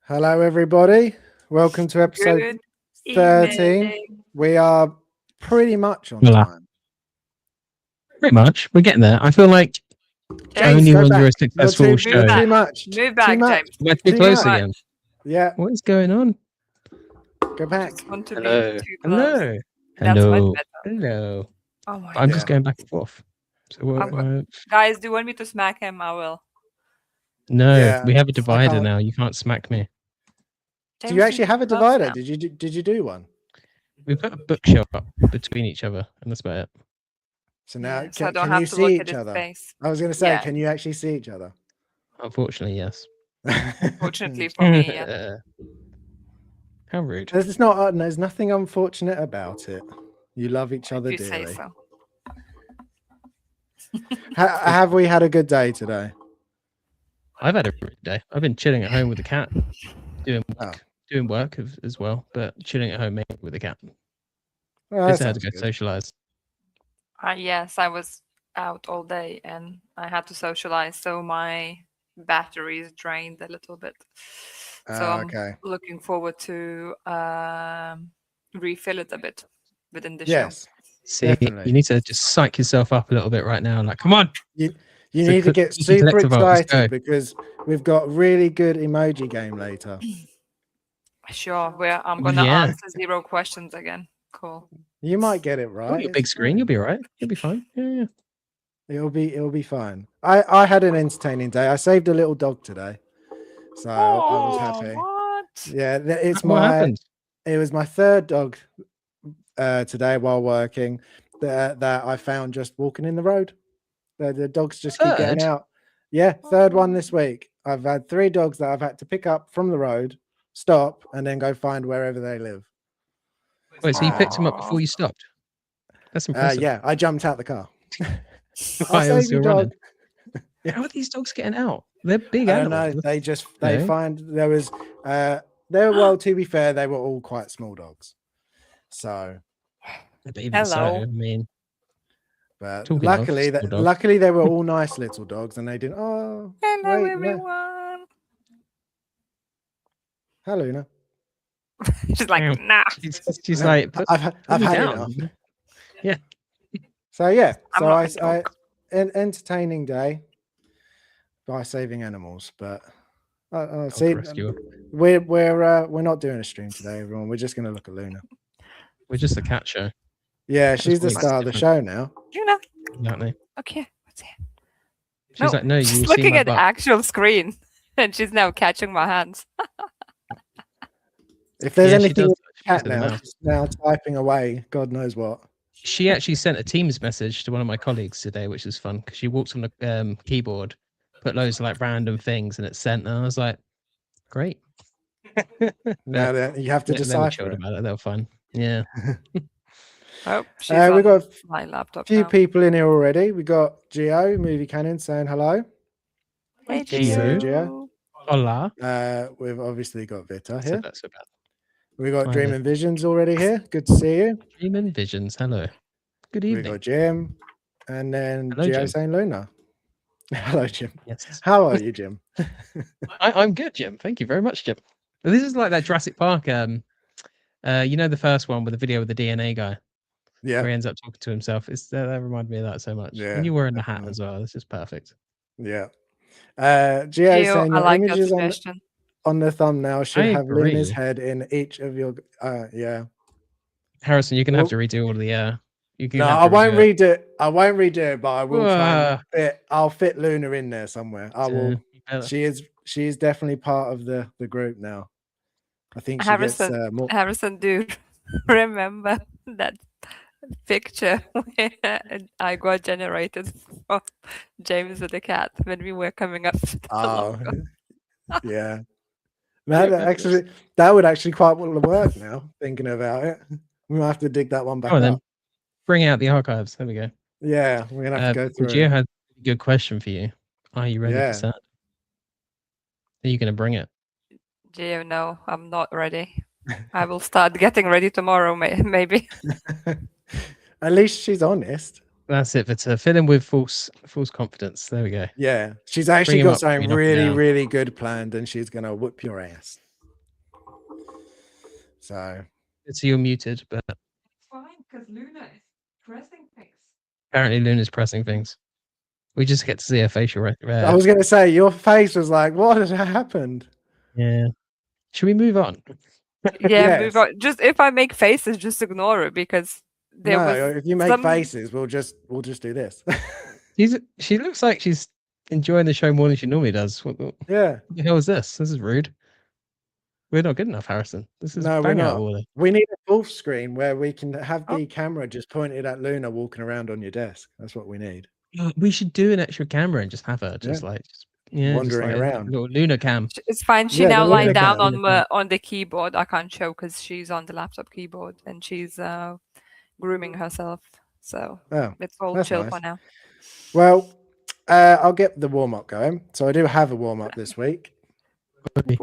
Hello, everybody. Welcome to episode 13. We are pretty much on time. Pretty much. We're getting there. I feel like only when you're a successful show. Too much. Move back, James. We're too close again. Yeah. What is going on? Go back. Hello. Hello. Hello. Hello. Oh my I'm just going back and forth. So guys, do you want me to smack him? I will. No, we have a divider now. You can't smack me. Do you actually have a divider? Did you do one? We put a bookshelf up between each other, and that's about it. So now, so can you see each other? I was going to say, can you actually see each other? Unfortunately, yes. Fortunately for me, yeah. How rude. There's nothing unfortunate about it. You love each other dearly. Say so. Have we had a good day today? I've had a good day. I've been chilling at home with the cat, doing work as well, but chilling at home mainly with the cat. I had to go socialize. Yes, I was out all day and I had to socialize, so my battery is drained a little bit. So I'm looking forward to refill it a bit within the show. See, definitely. You need to just psych yourself up a little bit right now. Like, come on. You need to get super excited because we've got a really good emoji game later. Sure. I'm going to answer 0 questions again. Cool. You might get it right. Your big screen, you'll be all right. You'll be fine. Yeah. It'll be fine. I had an entertaining day. I saved a little dog today, so I was happy. What? Yeah, What happened? It was my third dog today while working that I found just walking in the road. The dogs just keep getting out. Yeah, third one this week. I've had 3 dogs that I've had to pick up from the road, stop, and then go find wherever they live. Wait, so you picked them up before you stopped? That's impressive. Yeah, I jumped out the car. Why else you're running? How are these dogs getting out? They're big animals. I don't know. They find there was well, to be fair, they were all quite small dogs. So I mean, but luckily they were all nice little dogs, and they didn't. Oh, hello everyone. Hi, Luna. She's like, nah. She's like, I've had enough. Yeah. So yeah, I an entertaining day by saving animals, but see, we're not doing a stream today, everyone. We're just going to look at Luna. We're just a cat show. Yeah, she's the star of the show now. Luna. Exactly. Okay, what's it? She's like, no, you she's looking at the actual screen, and she's now catching my hands. If there's anything with the cat now, she's now typing away, God knows what. She actually sent a Teams message to one of my colleagues today, which is fun because she walked on the keyboard, put loads of like random things, and it sent. And I was like, "Great." Now you have to decipher it. About it. They're fun. Yeah. We've got my laptop. A few people in here already. We got Geo, Movie Cannon, saying hello. Hey, Geo. Hola. We've obviously got Vita here. We got Dream and Visions already here. Good to see you. Dream and Visions. Hello. Good evening. We got Jim, and then Geo saying Luna. Hello, Jim. Yes. How are you, Jim? I'm good, Jim. Thank you very much, Jim. This is like that Jurassic Park. You know the first one with the video with the DNA guy. Yeah. Where he ends up talking to himself. That reminded me of that so much. Yeah. And you were in the hat as well. This is perfect. Yeah. Geo saying I like images that suggestion. On the thumbnail should have Luna's head in each of your. Yeah. Harrison, you're gonna have to redo all the. No, I won't redo it. I won't redo it, but I will try. I'll fit Luna in there somewhere. I will. She is definitely part of the group now. I think Harrison. She gets, more... Harrison, do remember that picture where I got generated from James with the cat when we were coming up to the logo? Yeah. That would actually quite work now, thinking about it. We might have to dig that one back up. Then. Bring out the archives. There we go. Yeah, we're going to have to go through Gio had a good question for you. Are you ready for that? Are you going to bring it? Gio, no, I'm not ready. I will start getting ready tomorrow, maybe. At least she's honest. That's it. But fill in with false confidence. There we go. Yeah, she's actually got something really, really good planned, and she's going to whoop your ass. So you're muted, but it's fine because Luna is pressing things. Apparently, Luna's pressing things. We just get to see her facial. I was going to say your face was like, what has happened? Yeah. Should we move on? Yeah, move on. Just if I make faces, just ignore it because if you make faces, we'll just do this. She looks like she's enjoying the show more than she normally does. What the hell is this? This is rude. We're not good enough, Harrison. This is we're not. We need a full screen where we can have the camera just pointed at Luna walking around on your desk. That's what we need. We should do an extra camera and just have her wandering around. Little Luna cam. It's fine. She now lies down on the keyboard. I can't show because she's on the laptop keyboard and she's grooming herself. So it's all chill for now. Well, I'll get the warm up going. So I do have a warm up this week. It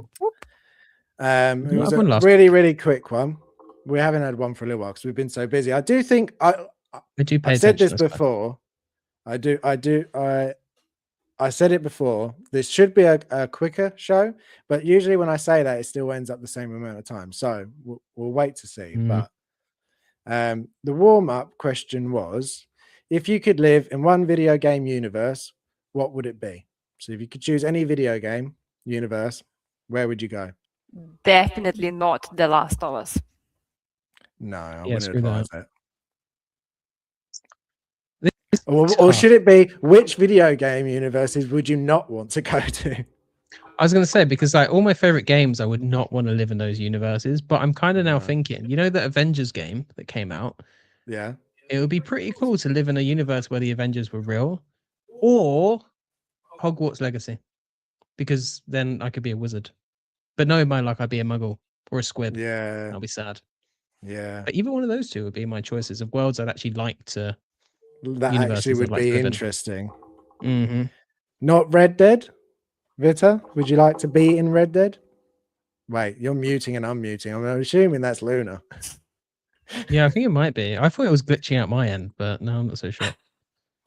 was a really, really quick one. We haven't had one for a little while because we've been so busy. I do think I said this before. I said it before. This should be a quicker show, but usually when I say that, it still ends up the same amount of time. So we'll wait to see. But the warm up question was, if you could live in one video game universe, what would it be? So if you could choose any video game universe, where would you go? Definitely not The Last of Us. No, I wouldn't advise that. Or should it be, which video game universes would you not want to go to? I was going to say, because like all my favorite games, I would not want to live in those universes. But I'm kind of now thinking, you know, the Avengers game that came out? Yeah. It would be pretty cool to live in a universe where the Avengers were real, or Hogwarts Legacy, because then I could be a wizard. But no, in my luck, I'd be a muggle or a squib. Yeah. I'll be sad. Yeah. But either one of those two would be my choices of worlds I'd actually like to. That actually would be interesting. Mm-hmm. Not Red Dead? Vita, would you like to be in Red Dead? Wait, you're muting and unmuting. I'm assuming that's Luna. Yeah, I think it might be. I thought it was glitching out my end, but no, I'm not so sure.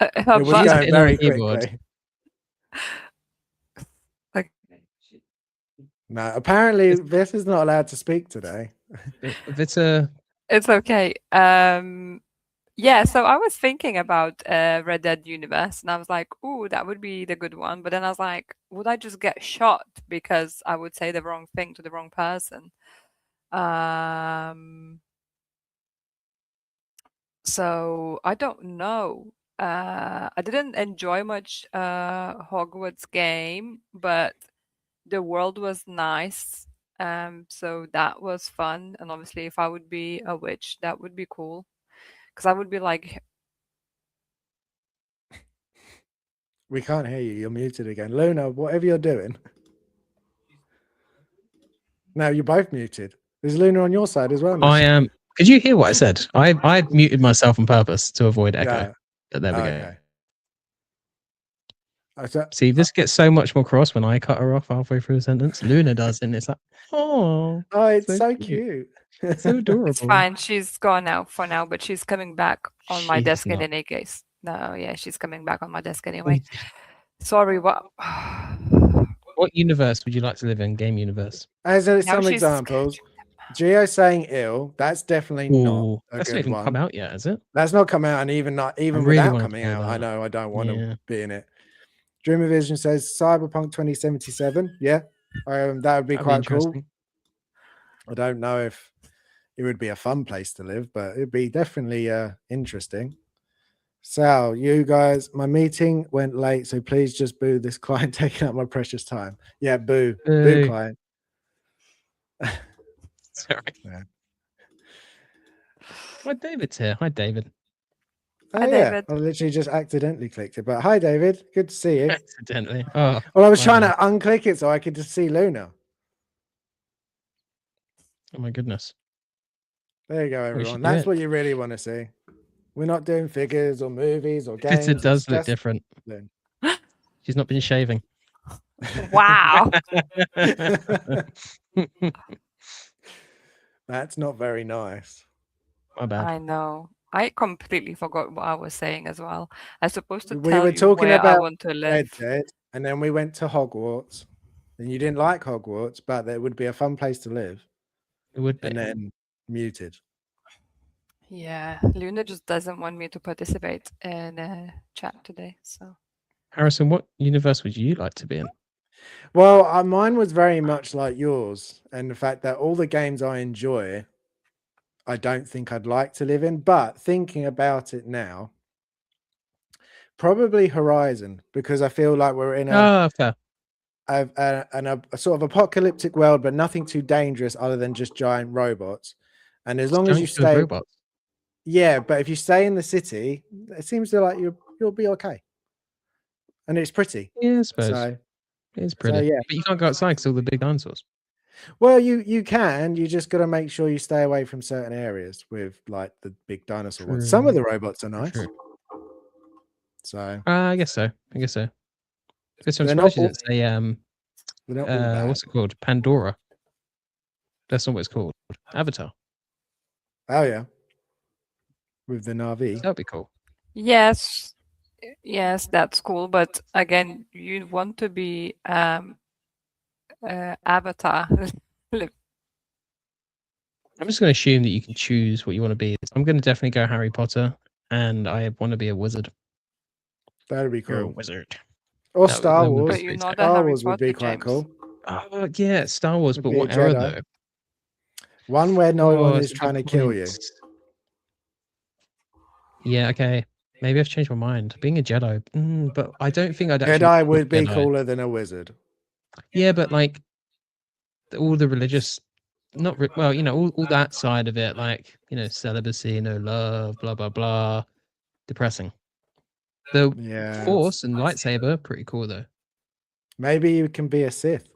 It was going very quickly. No, apparently this is not allowed to speak today. Vita. It's okay. Yeah, so I was thinking about Red Dead Universe, and I was like, "Ooh, that would be the good one." But then I was like, "Would I just get shot because I would say the wrong thing to the wrong person?" So I don't know. I didn't enjoy much Hogwarts game, but the world was nice. So that was fun. And obviously, if I would be a witch, that would be cool. Because I would be like... We can't hear you. You're muted again. Luna, whatever you're doing. No, you're both muted. Is Luna on your side as well now? I am. Could you hear what I said? I muted myself on purpose to avoid echo. Yeah. But there we go. Okay. See, this gets so much more cross when I cut her off halfway through a sentence. Luna does, and it's like, oh, it's so cute. So adorable. It's fine. She's gone now for now, but she's coming back on my desk in any case. No, yeah, she's coming back on my desk anyway. Sorry, what? What universe would you like to live in? Game universe. As some examples, Geo saying ill. That's definitely not. That's not even come out yet, is it? That's not come out, and even without coming out, I know I don't want to be in it. Dreamer Vision says Cyberpunk 2077. Yeah, that would be quite cool. I don't know if it would be a fun place to live, but it'd be definitely interesting. Sal, you guys, my meeting went late, so please just boo this client taking up my precious time. Yeah, boo client. Sorry. Yeah. Hi, David's here. Hi, David. Hi, David. I literally just accidentally clicked it, but hi, David. Good to see you. Accidentally. Oh. Well, I was trying to unclick it so I could just see Luna. Oh my goodness. There you go, everyone. That's what you really want to see. We're not doing figures or movies or games. It does look different. She's not been shaving. Wow. That's not very nice. My bad. I know. I completely forgot what I was saying as well. I was supposed to We tell were you talking where I about want to Red live. Dead, and then we went to Hogwarts. And you didn't like Hogwarts, but it would be a fun place to live. It would be. And then muted. Yeah, Luna just doesn't want me to participate in a chat today. So, Harrison, what universe would you like to be in? Well, mine was very much like yours, and the fact that all the games I enjoy, I don't think I'd like to live in. But thinking about it now, probably Horizon, because I feel like we're in a sort of apocalyptic world, but nothing too dangerous other than just giant robots. And as long as you stay, robots. Yeah, but if you stay in the city, it seems to like you'll be okay. And it's pretty. Yeah, I suppose. So, it's pretty. So, yeah. But you can't go outside because all the big dinosaurs. Well, you can. You just got to make sure you stay away from certain areas with like the big dinosaur ones. Some of the robots are nice. True. So I guess so. Because I'm surprised you didn't say what's it called? Pandora. That's not what it's called. Avatar. Oh yeah. With the Na'vi. That'd be cool. Yes, that's cool. But again, you want to be Avatar. I'm just going to assume that you can choose what you want to be. I'm going to definitely go Harry Potter, and I want to be a wizard. That'd be cool. You're a wizard. Or Star Wars. But you're not Star Wars would be quite cool. Yeah, Star Wars, but what era though? One where no one is trying to kill you. Yeah, okay. Maybe I've changed my mind. Being a Jedi, but I don't think I'd actually. Jedi would be cooler than a wizard. Yeah, but like all the religious, all that side of it, like celibacy, no love, blah blah blah, depressing. The Force and lightsaber, pretty cool though. Maybe you can be a Sith.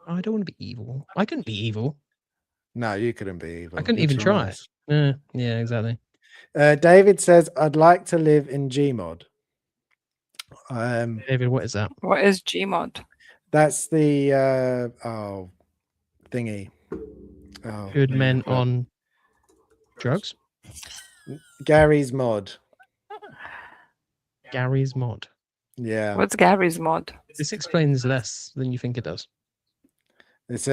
I don't want to be evil. I couldn't be evil. No, you couldn't be evil. I couldn't even try. Yeah, exactly. David says, I'd like to live in Gmod. David, what is that? What is Gmod? That's the thingy. Good men on drugs? Gary's mod. Gary's mod. Yeah. What's Gary's mod? This explains less than you think it does. It's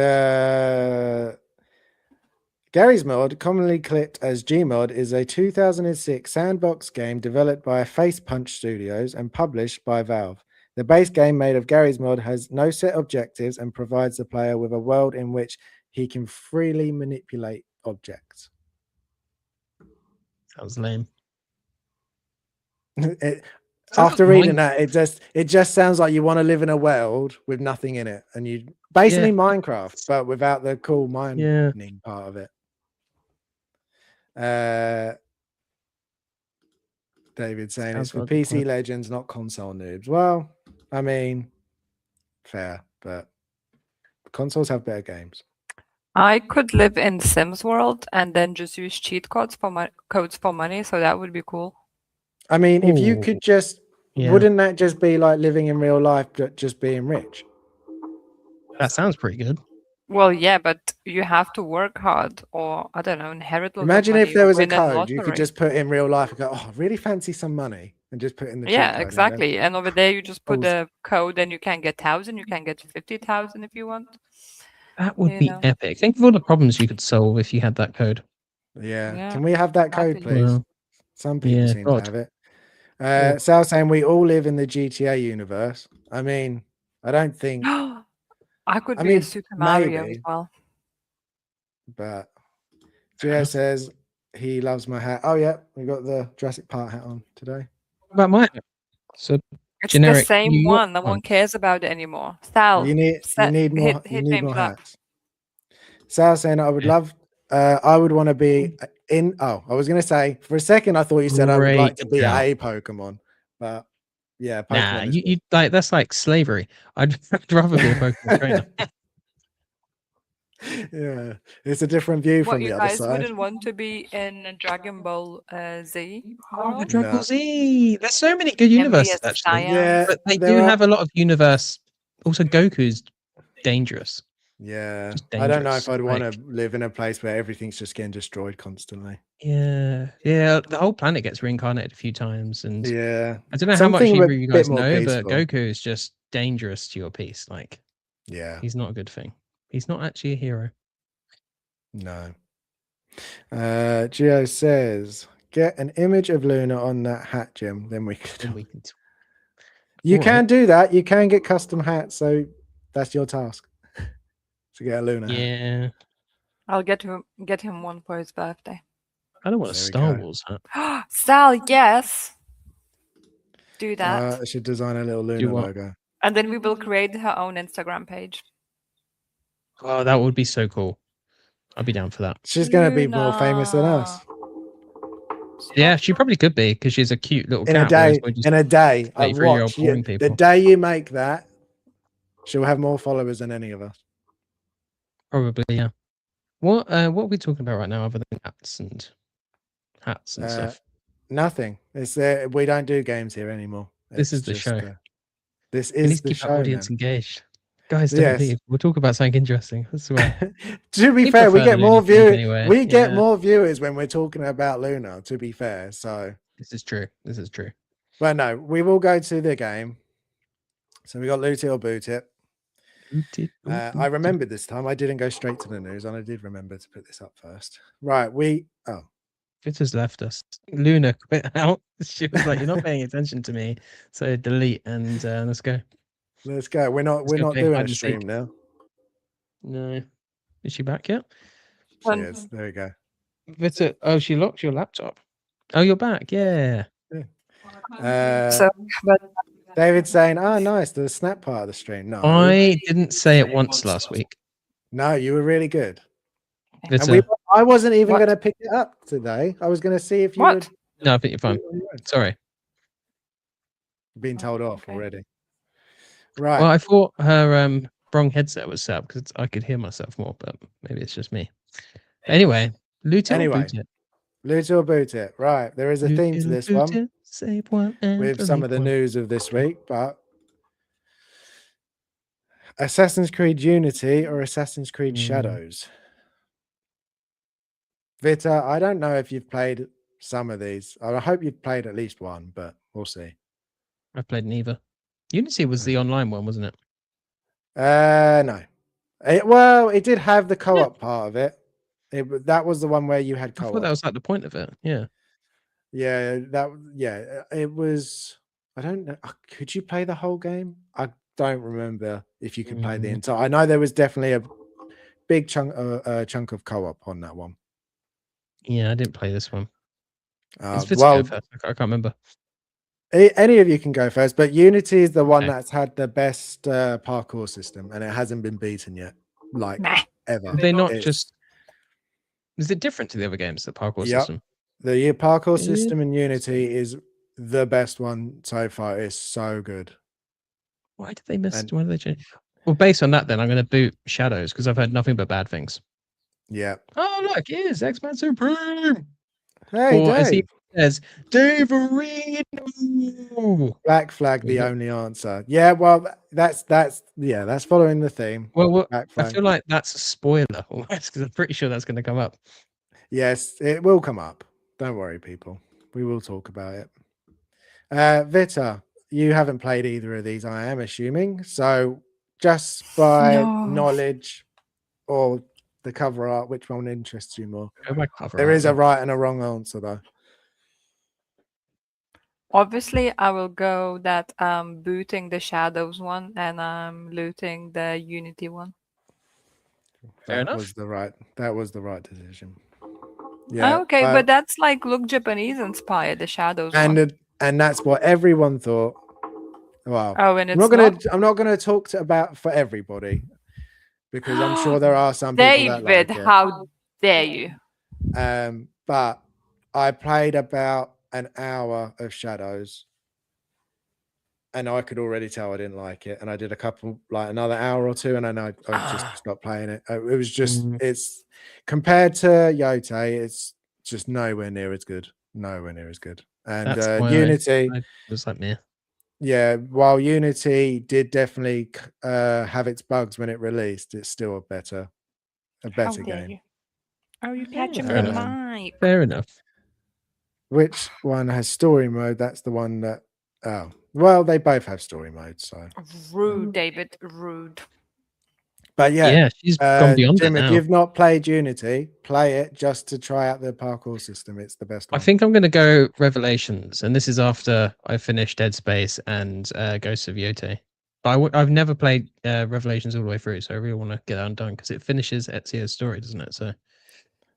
Gary's Mod, commonly clipped as Gmod, is a 2006 sandbox game developed by Face Punch Studios and published by Valve. The base game made of Gary's Mod has no set objectives and provides the player with a world in which he can freely manipulate objects. Sounds lame. After reading that, it just sounds like you want to live in a world with nothing in it, and you basically Minecraft, but without the cool mining part of it. David saying it's for PC legends, not console noobs. Well, I mean, fair, but consoles have better games. I could live in Sims world and then just use cheat codes for money, so that would be cool. I mean, if you could just, wouldn't that just be like living in real life, but just being rich? That sounds pretty good. Well, yeah, but you have to work hard, or I don't know, inherit. Imagine if there was a code you could just put in real life and go, "Oh, I really fancy some money," and just put in the cheat code. Exactly. And over there, you just put the code, and you can get 1,000, you can get 50,000 if you want. That would be epic. Think of all the problems you could solve if you had that code. Yeah. Can we have that code, please? Well, some people seem to have it. Sal's saying we all live in the GTA universe. I mean, I don't think. I could be a Super Mario as well. But Gio says he loves my hat. Oh yeah, we got the Jurassic Park hat on today. What about mine? So it's the same one. No one cares about it anymore. Sal, you need more. You need more hats. Sal saying I would love. I would want to be in. Oh, I was going to say for a second I thought you said I would like to be a Pokemon, but. Yeah, Pokemon you like that's like slavery. I'd rather be a Pokemon trainer. Yeah, it's a different view What, from you the other guys side. wouldn't want to be in a Dragon Ball Z Oh, world? Dragon Ball No. Z. There's so many good Envy universes as actually. Saiyan. Yeah, But they there do are. have a lot of universe. Also, Goku's dangerous. Yeah, Just I don't know if dangerous. I'd want to Like, live in a place where everything's just getting destroyed constantly. yeah, the whole planet gets reincarnated a few times, and Yeah, I don't know how much something a either of you bit guys more know, but peaceful. Goku is just dangerous to your peace. Like, Yeah, he's not a good thing. He's not actually a hero. no. Geo says, get an image of Luna on that hat, Jim. Then we could. Then we can. You All can right. do that. You can get custom hats. So that's your task to get a Luna hat. Yeah, I'll get him one for his birthday. I don't want a There we Star go. Wars hat. Sal, yes. Do that. I should design a little Luna what? logo. And then we will create her own Instagram page. Oh, that would be so cool. I'd be down for that. She's going to be more famous than us. Yeah, she probably could be because she's a cute little In cat. a day, I've 33-year-old watched boring people. the day you make that, she'll have more followers than any of us. Probably, yeah. What are we talking about right now other than hats and stuff? Nothing. It's we don't do games here anymore. This is the show. This We need is to the keep show. our audience engaged. Guys, don't Yes. leave. We'll talk about something interesting. I swear. To be We fair, we prefer get Looney more Tunes viewers. anyway. We get Yeah. more viewers when we're talking about Luna. To be fair, so This is true. This is true. but no, we will go to the game. So we got Loot It or Boot It. I remembered this time. I didn't go straight to the news, and I did remember to put this up first. Right, Vitter's left us. Luna quit out. She was like, "You're not paying attention to me," so delete and let's go. Let's go. We're not go play doing hide a and stream seek. now. No, is she back yet? She is. There we go. Vitter, oh, she locked your laptop. Oh, you're back. Yeah. So, but David's saying, "Oh, nice, the snap part of the stream." No, I didn't say it once last week. no, you were really good. Vitter, I wasn't even What? going to pick it up today. I was going to see if you what? no, I think you're fine. Sorry. Been told off okay. already. Right. Well, I thought her wrong headset was set up because I could hear myself more, but maybe it's just me. Anyway, loot it or boot it? Loot or boot it. Right. There is a theme to this one Save one and with some of the one. news of this week, but Assassin's Creed Unity or Assassin's Creed Shadows? Vita, I don't know if you've played some of these. I hope you've played at least one, but we'll see. I've played neither. Unity was the online one, wasn't it? No. It did have the co-op part of it. That was the one where you had co-op. I thought that was like the point of it. Yeah. Yeah, it was. I don't know. Could you play the whole game? I don't remember if you could play the entire. I know there was definitely a big chunk of co-op on that one. Yeah, I didn't play this one. Well, I can't remember. Any of you can go first, but Unity is the one that's had the best parkour system, and it hasn't been beaten yet, ever. Are they not just? Is it different to the other games? The parkour system. The parkour system in Unity is the best one so far. It's so good. Why did they miss? Why did they change? Well, based on that, then I'm going to boot Shadows because I've heard nothing but bad things. Yeah. Oh look, here's X-Men Supreme. Hey, or Dave. As he says, Dave Reno. Black Flag, the only answer. Yeah, well, that's following the theme. Well, I feel like that's a spoiler almost because I'm pretty sure that's going to come up. Yes, it will come up. Don't worry, people. We will talk about it. Vita, you haven't played either of these, I am assuming. So just by knowledge or the cover art, which one interests you more? There is a right and a wrong answer, though. Obviously, I will go that booting the Shadows one and I'm looting the Unity one. That was the right decision. Yeah. Okay, but that's look Japanese inspired, the Shadows one. And that's what everyone thought. Well, and I'm not gonna talk about for everybody because I'm sure there are some people that like it. How dare you? But I played about an hour of Shadows, and I could already tell I didn't like it. And I did a couple, like another hour or two, and then I just stopped playing it. It was just, it's compared to Yote, it's just nowhere near as good. Nowhere near as good. And Unity was like me. Yeah, while Unity did definitely have its bugs when it released, it's still a better game. Oh, you catching the mic? Fair enough. Which one has story mode? That's the one that. Oh, well, they both have story mode. So rude, David, rude. But yeah, she's gone beyond Jim, it now. if you've not played Unity, play it just to try out the parkour system. It's the best one. I think I'm going to go Revelations, and this is after I finished Dead Space and Ghosts of Yote. But I've never played Revelations all the way through, so I really want to get that undone because it finishes Ezio's story, doesn't it? So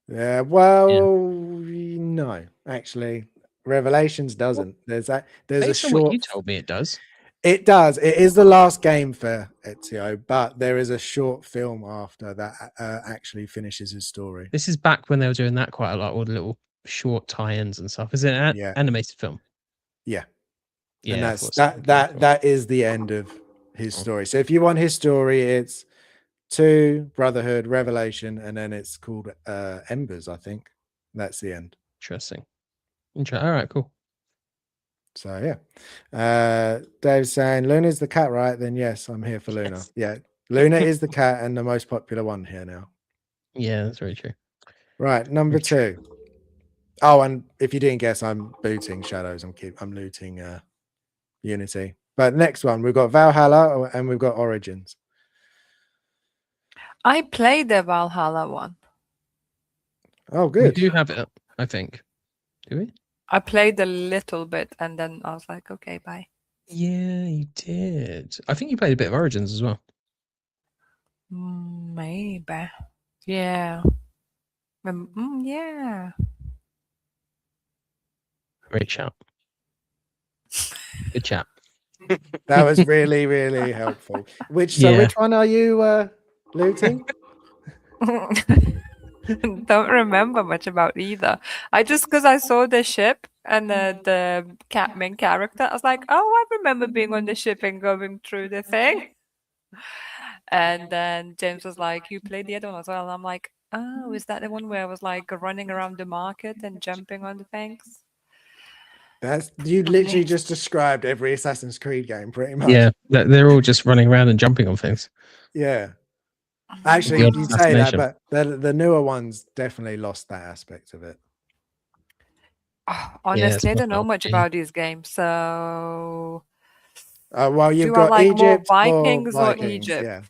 yeah, well, no, actually, Revelations doesn't. There's a short. What you told me it does. It does. It is the last game for Ezio, but there is a short film after that actually finishes his story. This is back when they were doing that quite a lot, all the little short tie-ins and stuff. Is it an animated film? Yeah. Yeah. And that is the end of his story. So if you want his story, it's 2, Brotherhood, Revelation, and then it's called Embers, I think. That's the end. Interesting. All right, cool. So yeah, Dave's saying Luna's the cat, right? Then yes, I'm here for Luna. Yes. Yeah, Luna is the cat and the most popular one here now. Yeah, that's very true. Right, number 2. Oh, and if you didn't guess, I'm booting Shadows. I'm looting Unity. But next one, we've got Valhalla and we've got Origins. I played the Valhalla one. Oh, good. We do have it, I think. Do we? I played a little bit and then I was like, okay, bye. Yeah, you did. I think you played a bit of Origins as well. Maybe. Yeah. Yeah. Great shout. Good chat. That was really, really helpful. Which one are you looting? Don't remember much about either. I just, because I saw the ship and the main character, I was like, oh, I remember being on the ship and going through the thing. And then James was like, you played the other one as well. And I'm like, oh, is that the one where I was like running around the market and jumping on the things? You literally just described every Assassin's Creed game pretty much. Yeah, they're all just running around and jumping on things. Yeah. Actually, you say that, but the newer ones definitely lost that aspect of it. Honestly, I don't know much about these games, so. Well, you've got like Egypt more Vikings or Egypt. Yeah,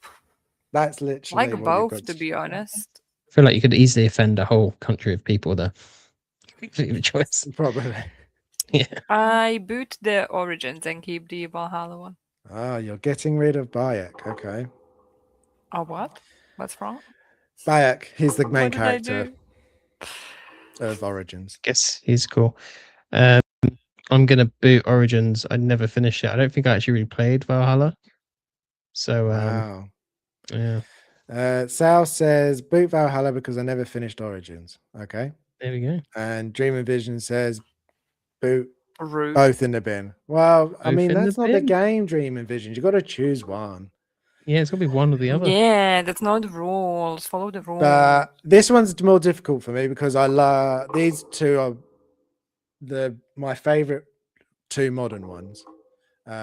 that's literally like both, to be honest. I feel like you could easily offend a whole country of people there. Completely choice. Probably. Yeah. I boot the Origins and keep the Valhalla one. You're getting rid of Bayek. Okay. Oh, what? What's wrong? Bayek, he's the main character of Origins. Guess he's cool. I'm gonna boot Origins. I never finished it. I don't think I actually really played Valhalla. So wow. Yeah. Sal says boot Valhalla because I never finished Origins. Okay. There we go. And Dream and Vision says boot Rude. both in the bin. Well, I mean, that's not the bin? game, Dream and Vision. You got to choose one. Yeah, it's got to be one or the other. Yeah, that's not the rules. Follow the rules. This one's more difficult for me because I love these two are my favorite 2 modern ones.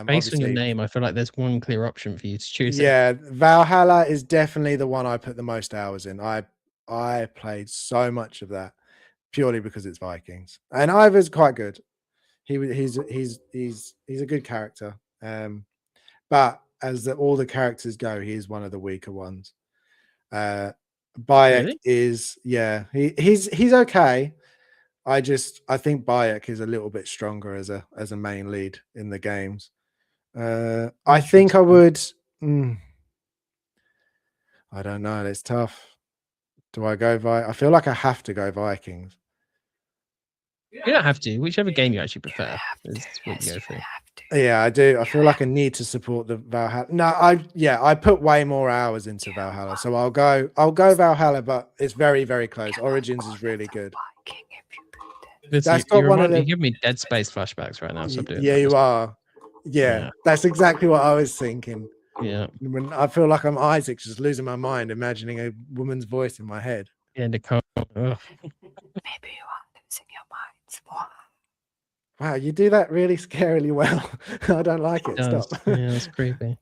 Based on your name, I feel like there's one clear option for you to choose. Yeah, Valhalla is definitely the one I put the most hours in. I played so much of that purely because it's Vikings, and Ivor's quite good. He's a good character. But as all the characters go, he's one of the weaker ones. Bayek really? is he's okay. I think Bayek is a little bit stronger as a main lead in the games. I think I would. I don't know. It's tough. Do I go I feel like I have to go Vikings. You don't have to. Whichever game you actually prefer is what you go for. Yeah, I do. I feel like I need to support the Valhalla. No, I put way more hours into Valhalla, so I'll go Valhalla, but it's very, very close. Origins is really good. That's got one of the. You give me Dead Space flashbacks right now. So yeah, you are. Yeah, that's exactly what I was thinking. Yeah. When I feel like I'm Isaac, just losing my mind, imagining a woman's voice in my head. Yeah, Nicole. Ugh. Maybe you are losing your mind. Wow, you do that really scarily well. I don't like it. Stop. Yeah, that's creepy.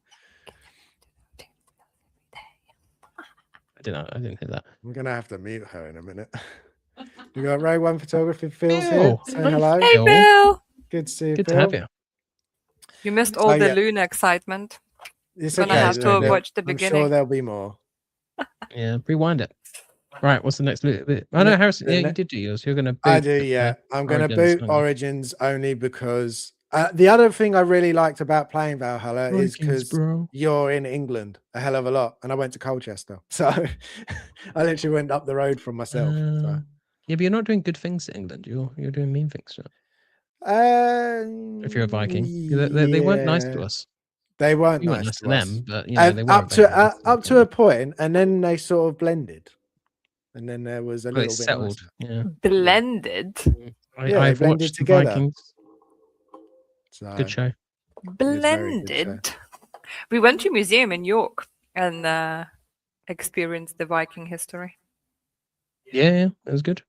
I didn't hear that. I'm gonna have to mute her in a minute. We got Row One Photography. Phil's Phil. here. Saying hello. Hey, Phil. Good to see you, Good Phil. to have you. You missed all the Luna excitement. It's You're gonna have to watch the beginning. I'm sure there'll be more. Yeah, rewind it. Right, what's the next bit? I know, Harrison. Yeah, you did do yours. You're gonna boot. I do, yeah. I'm gonna boot Origins only because the other thing I really liked about playing Valhalla is because you're in England a hell of a lot, and I went to Colchester, so I literally went up the road from myself. So. Yeah, but you're not doing good things in England. You're doing mean things. If you're a Viking, they weren't nice to us. They weren't nice to them, but you know, they were up to a point, and then they sort of blended, and then there was a little bit settled. Nicer. Yeah, blended. I've blended watched together. Vikings. So, good show. Blended. Good show. We went to a museum in York and experienced the Viking history. Yeah, it was good.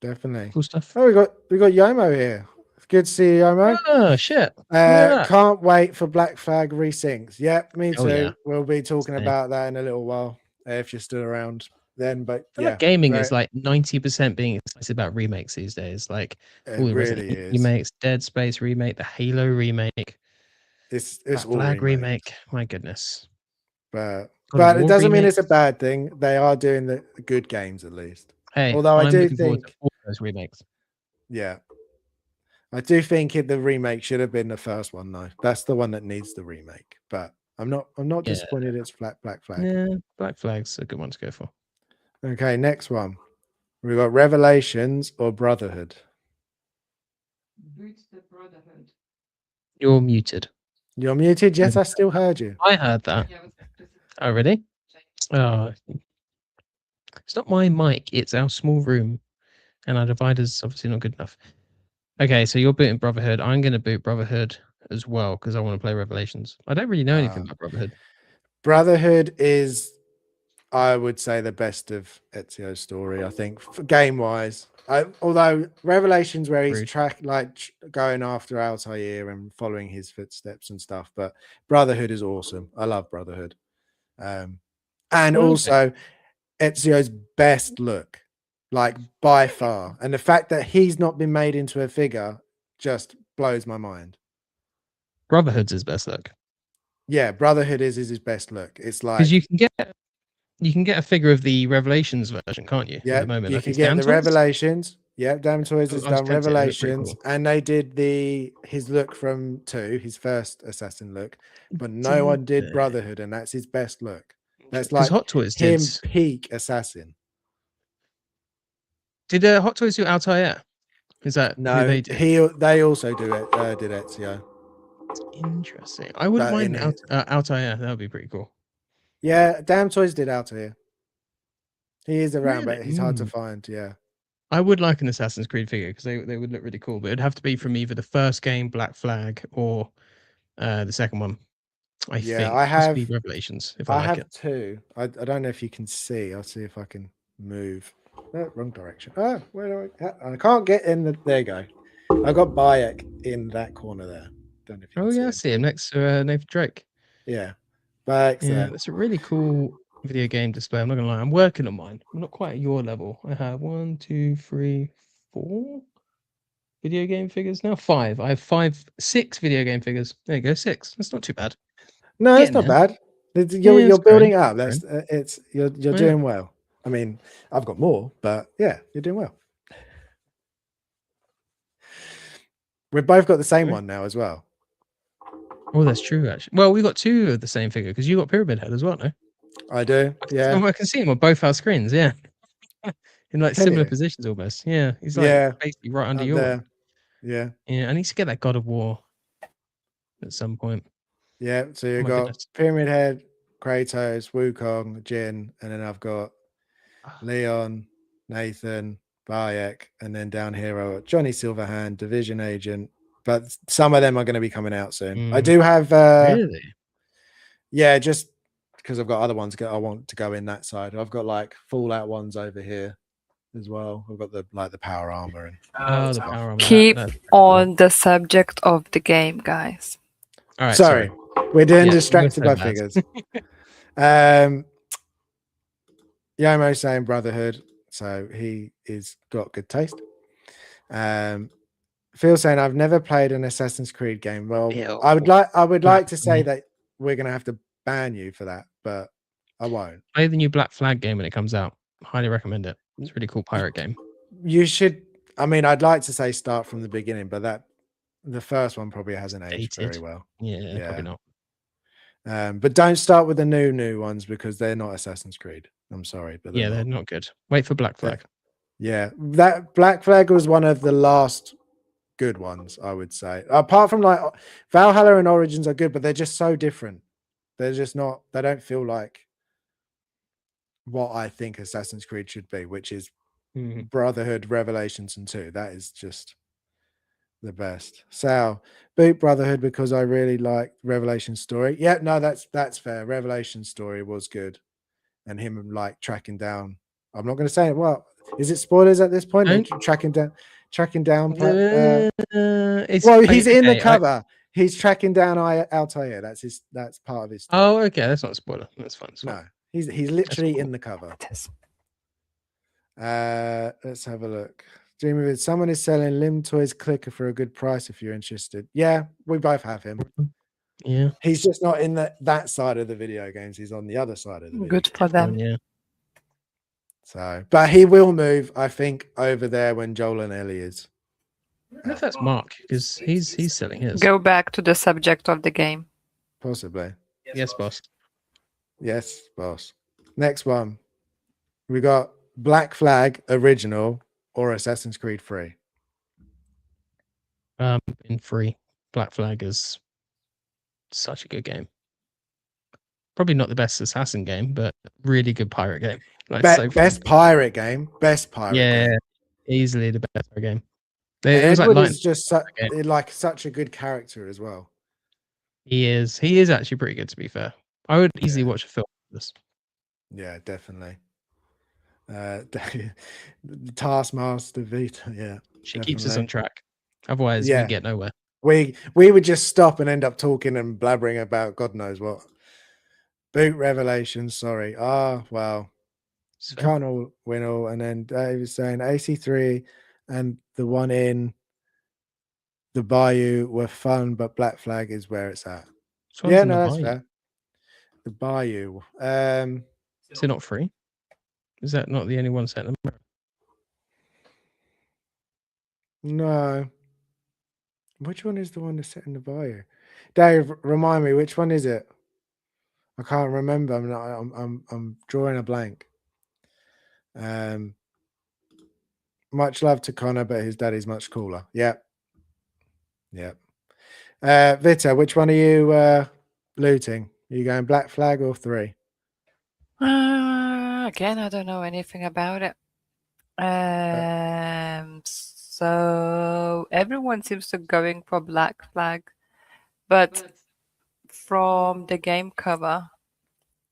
Definitely cool stuff. Oh, we got Yomo here. It's good to see you, Yomo. Oh shit! Can't wait for Black Flag resyncs. Yep, me too. Yeah. We'll be talking about that in a little while if you're still around then. But like gaming is like 90% being excited about remakes these days. Like all the Resident Evil remakes, Dead Space remake, the Halo remake. It's Black Flag remake. My goodness. But it doesn't mean it's a bad thing. They are doing the good games at least. Hey, although I do think all those remakes. Yeah. I do think the remake should have been the first one though. That's the one that needs the remake. But I'm not disappointed it's Black Flag. Yeah, Black Flag's a good one to go for. Okay, next one. We've got Revelations or Brotherhood. You're muted. You're muted? Yes, I still heard you. I heard that. Oh, really? Oh, it's not my mic. It's our small room. And our divider's obviously not good enough. Okay, so you're booting Brotherhood. I'm going to boot Brotherhood as well because I want to play Revelations. I don't really know anything about Brotherhood. Brotherhood is, I would say, the best of Ezio's story, I think, game-wise. Although Revelations, where he's going after Altair and following his footsteps and stuff, but Brotherhood is awesome. I love Brotherhood. And also Ezio's best look, like by far. And the fact that he's not been made into a figure just blows my mind. Brotherhood's his best look. Yeah, Brotherhood is his best look. It's like because you can get a figure of the Revelations version, can't you? Yeah, at the moment. You can get the Revelations. Yeah, Damn Toys has done Revelations, cool. and they did his look from 2, his first Assassin look, but no one did Brotherhood, and that's his best look. That's like Hot Toys him peak Assassin. Did Hot Toys do Altair? Is that no? Who they did? They also do it. Did Ezio. Interesting. I wouldn't mind Altair. That would be pretty cool. Yeah, Damn Toys did Altair. He is around, but he's hard to find. Yeah. I would like an Assassin's Creed figure because they would look really cool, but it'd have to be from either the first game, Black Flag, or the second one. I think I have Revelations. If I like have it. 2. I don't know if you can see. I'll see if I can move. Oh, wrong direction. Oh, where do I can't get in the. There you go. I got Bayek in that corner there. Don't know if you can see I see him next to Nathan Drake. Yeah, Bayek's there. That's a really cool video game display. I'm not gonna lie. I'm working on mine. I'm not quite at your level. I have 1, 2, 3, 4 video game figures now. 5. I have 6 video game figures. There you go. 6. That's not too bad. No, it's not bad. You're building up. That's you're doing well. I mean, I've got more, but yeah, you're doing well. We've both got the same one now as well. Oh, that's true, actually. Well, we got 2 of the same figure because you got Pyramid Head as well, no? I do, yeah. I can see him on both our screens, yeah. In like similar positions almost. Yeah. He's like basically right under yours. Yeah. Yeah, I need to get that God of War at some point. Yeah, so you've got Pyramid Head, Kratos, Wukong, Jin, and then I've got Leon, Nathan, Bayek, and then down here Johnny Silverhand, Division Agent, but some of them are going to be coming out soon. I Mm. do have Really? yeah, just because I've got other ones I want to go in that side. I've got like Fallout ones over here as well. I've got the power armor and the power armor. Keep that's on the subject of the game, guys. all right. Sorry. We're doing Yeah, distracted we're so by bad. figures. Yomo saying Brotherhood, so he is got good taste. Phil saying I've never played an Assassin's Creed game. Well, Phil. I would like to say that we're gonna have to ban you for that, but I won't. Play the new Black Flag game when it comes out. Highly recommend it. It's a really cool pirate game. You should. I mean, I'd like to say start from the beginning, but the first one probably hasn't aged very well. Yeah, probably not. But don't start with the new ones because they're not Assassin's Creed. I'm sorry, but they're not good. Wait for Black Flag. Yeah, that Black Flag was one of the last good ones, I would say. Apart from like Valhalla and Origins are good, but they're just so different. They're just not. They don't feel like what I think Assassin's Creed should be, which is Brotherhood, Revelations, and 2. That is just the best. So boot Brotherhood because I really like Revelation's story. Yeah, no, that's fair. Revelation's story was good, and him like tracking down. I'm not going to say it. Well, is it spoilers at this point? Tracking down. Well, he's in the cover. He's tracking down Altair. That's part of his story. Oh, okay. That's not a spoiler. That's fine. No, he's literally in the cover. Let's have a look. Dream of it. Someone is selling Lim Toys Clicker for a good price if you're interested. Yeah, we both have him. Yeah. He's just not in that side of the video games. He's on the other side of the video Good for them. Yeah. So, but he will move, I think, over there when Joel and Ellie is. I wonder if that's Mark because he's selling his. Go back to the subject of the game. Possibly. Yes, boss. Yes, boss. Next one. We got Black Flag original or Assassin's Creed 3. In free. Black Flag is such a good game. Probably not the best assassin game, but really good pirate game. Like best pirate game. Best pirate game. Yeah, easily the best pirate game. Edward is just such a good character as well. He is actually pretty good, to be fair. I would easily watch a film of this. Yeah, definitely. Taskmaster Vita, yeah. She keeps us on track. Otherwise, we get nowhere. We would just stop and end up talking and blabbering about God knows what. Boot Revelations, sorry. Well. Can't all win all. And then Dave was saying AC3 and the one in the Bayou were fun, but Black Flag is where it's at. Yeah, no, that's fair. The Bayou. Is it not free? Is that not the only one set in America? No. Which one is the one that's set in the Bayou? Dave, remind me, which one is it? I can't remember. I'm drawing a blank. Much love to Connor, but his daddy's much cooler. Yep. Vita, which one are you looting? Are you going Black Flag or 3? Again, I don't know anything about it. So everyone seems to going for Black Flag, but from the game cover,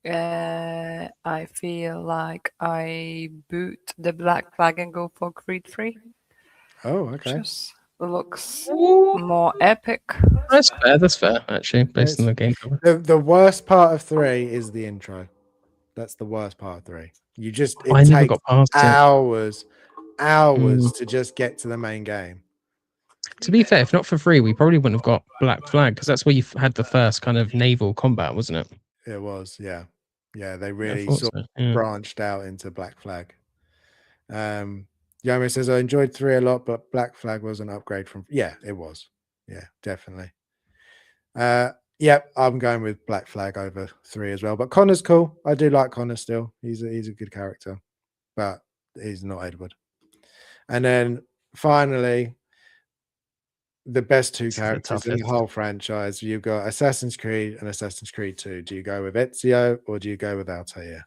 I feel like I boot the Black Flag and go for Creed 3. Oh, okay. Just looks more epic. That's fair, actually, based on the game cover. The worst part of 3 is the intro. That's the worst part of 3. It takes hours to just get to the main game. To be fair, if not for 3, we probably wouldn't have got Black Flag because that's where you had the first kind of naval combat, wasn't it? It was, yeah. Yeah, they really branched out into Black Flag. Yomi says, I enjoyed 3 a lot, but Black Flag was an upgrade from... Yeah, it was. Yeah, definitely. I'm going with Black Flag over 3 as well. But Connor's cool. I do like Connor still. He's a good character. But he's not Edward. And then finally, the best 2 characters in the whole franchise. You've got Assassin's Creed and Assassin's Creed 2. Do you go with Ezio or do you go with Altair?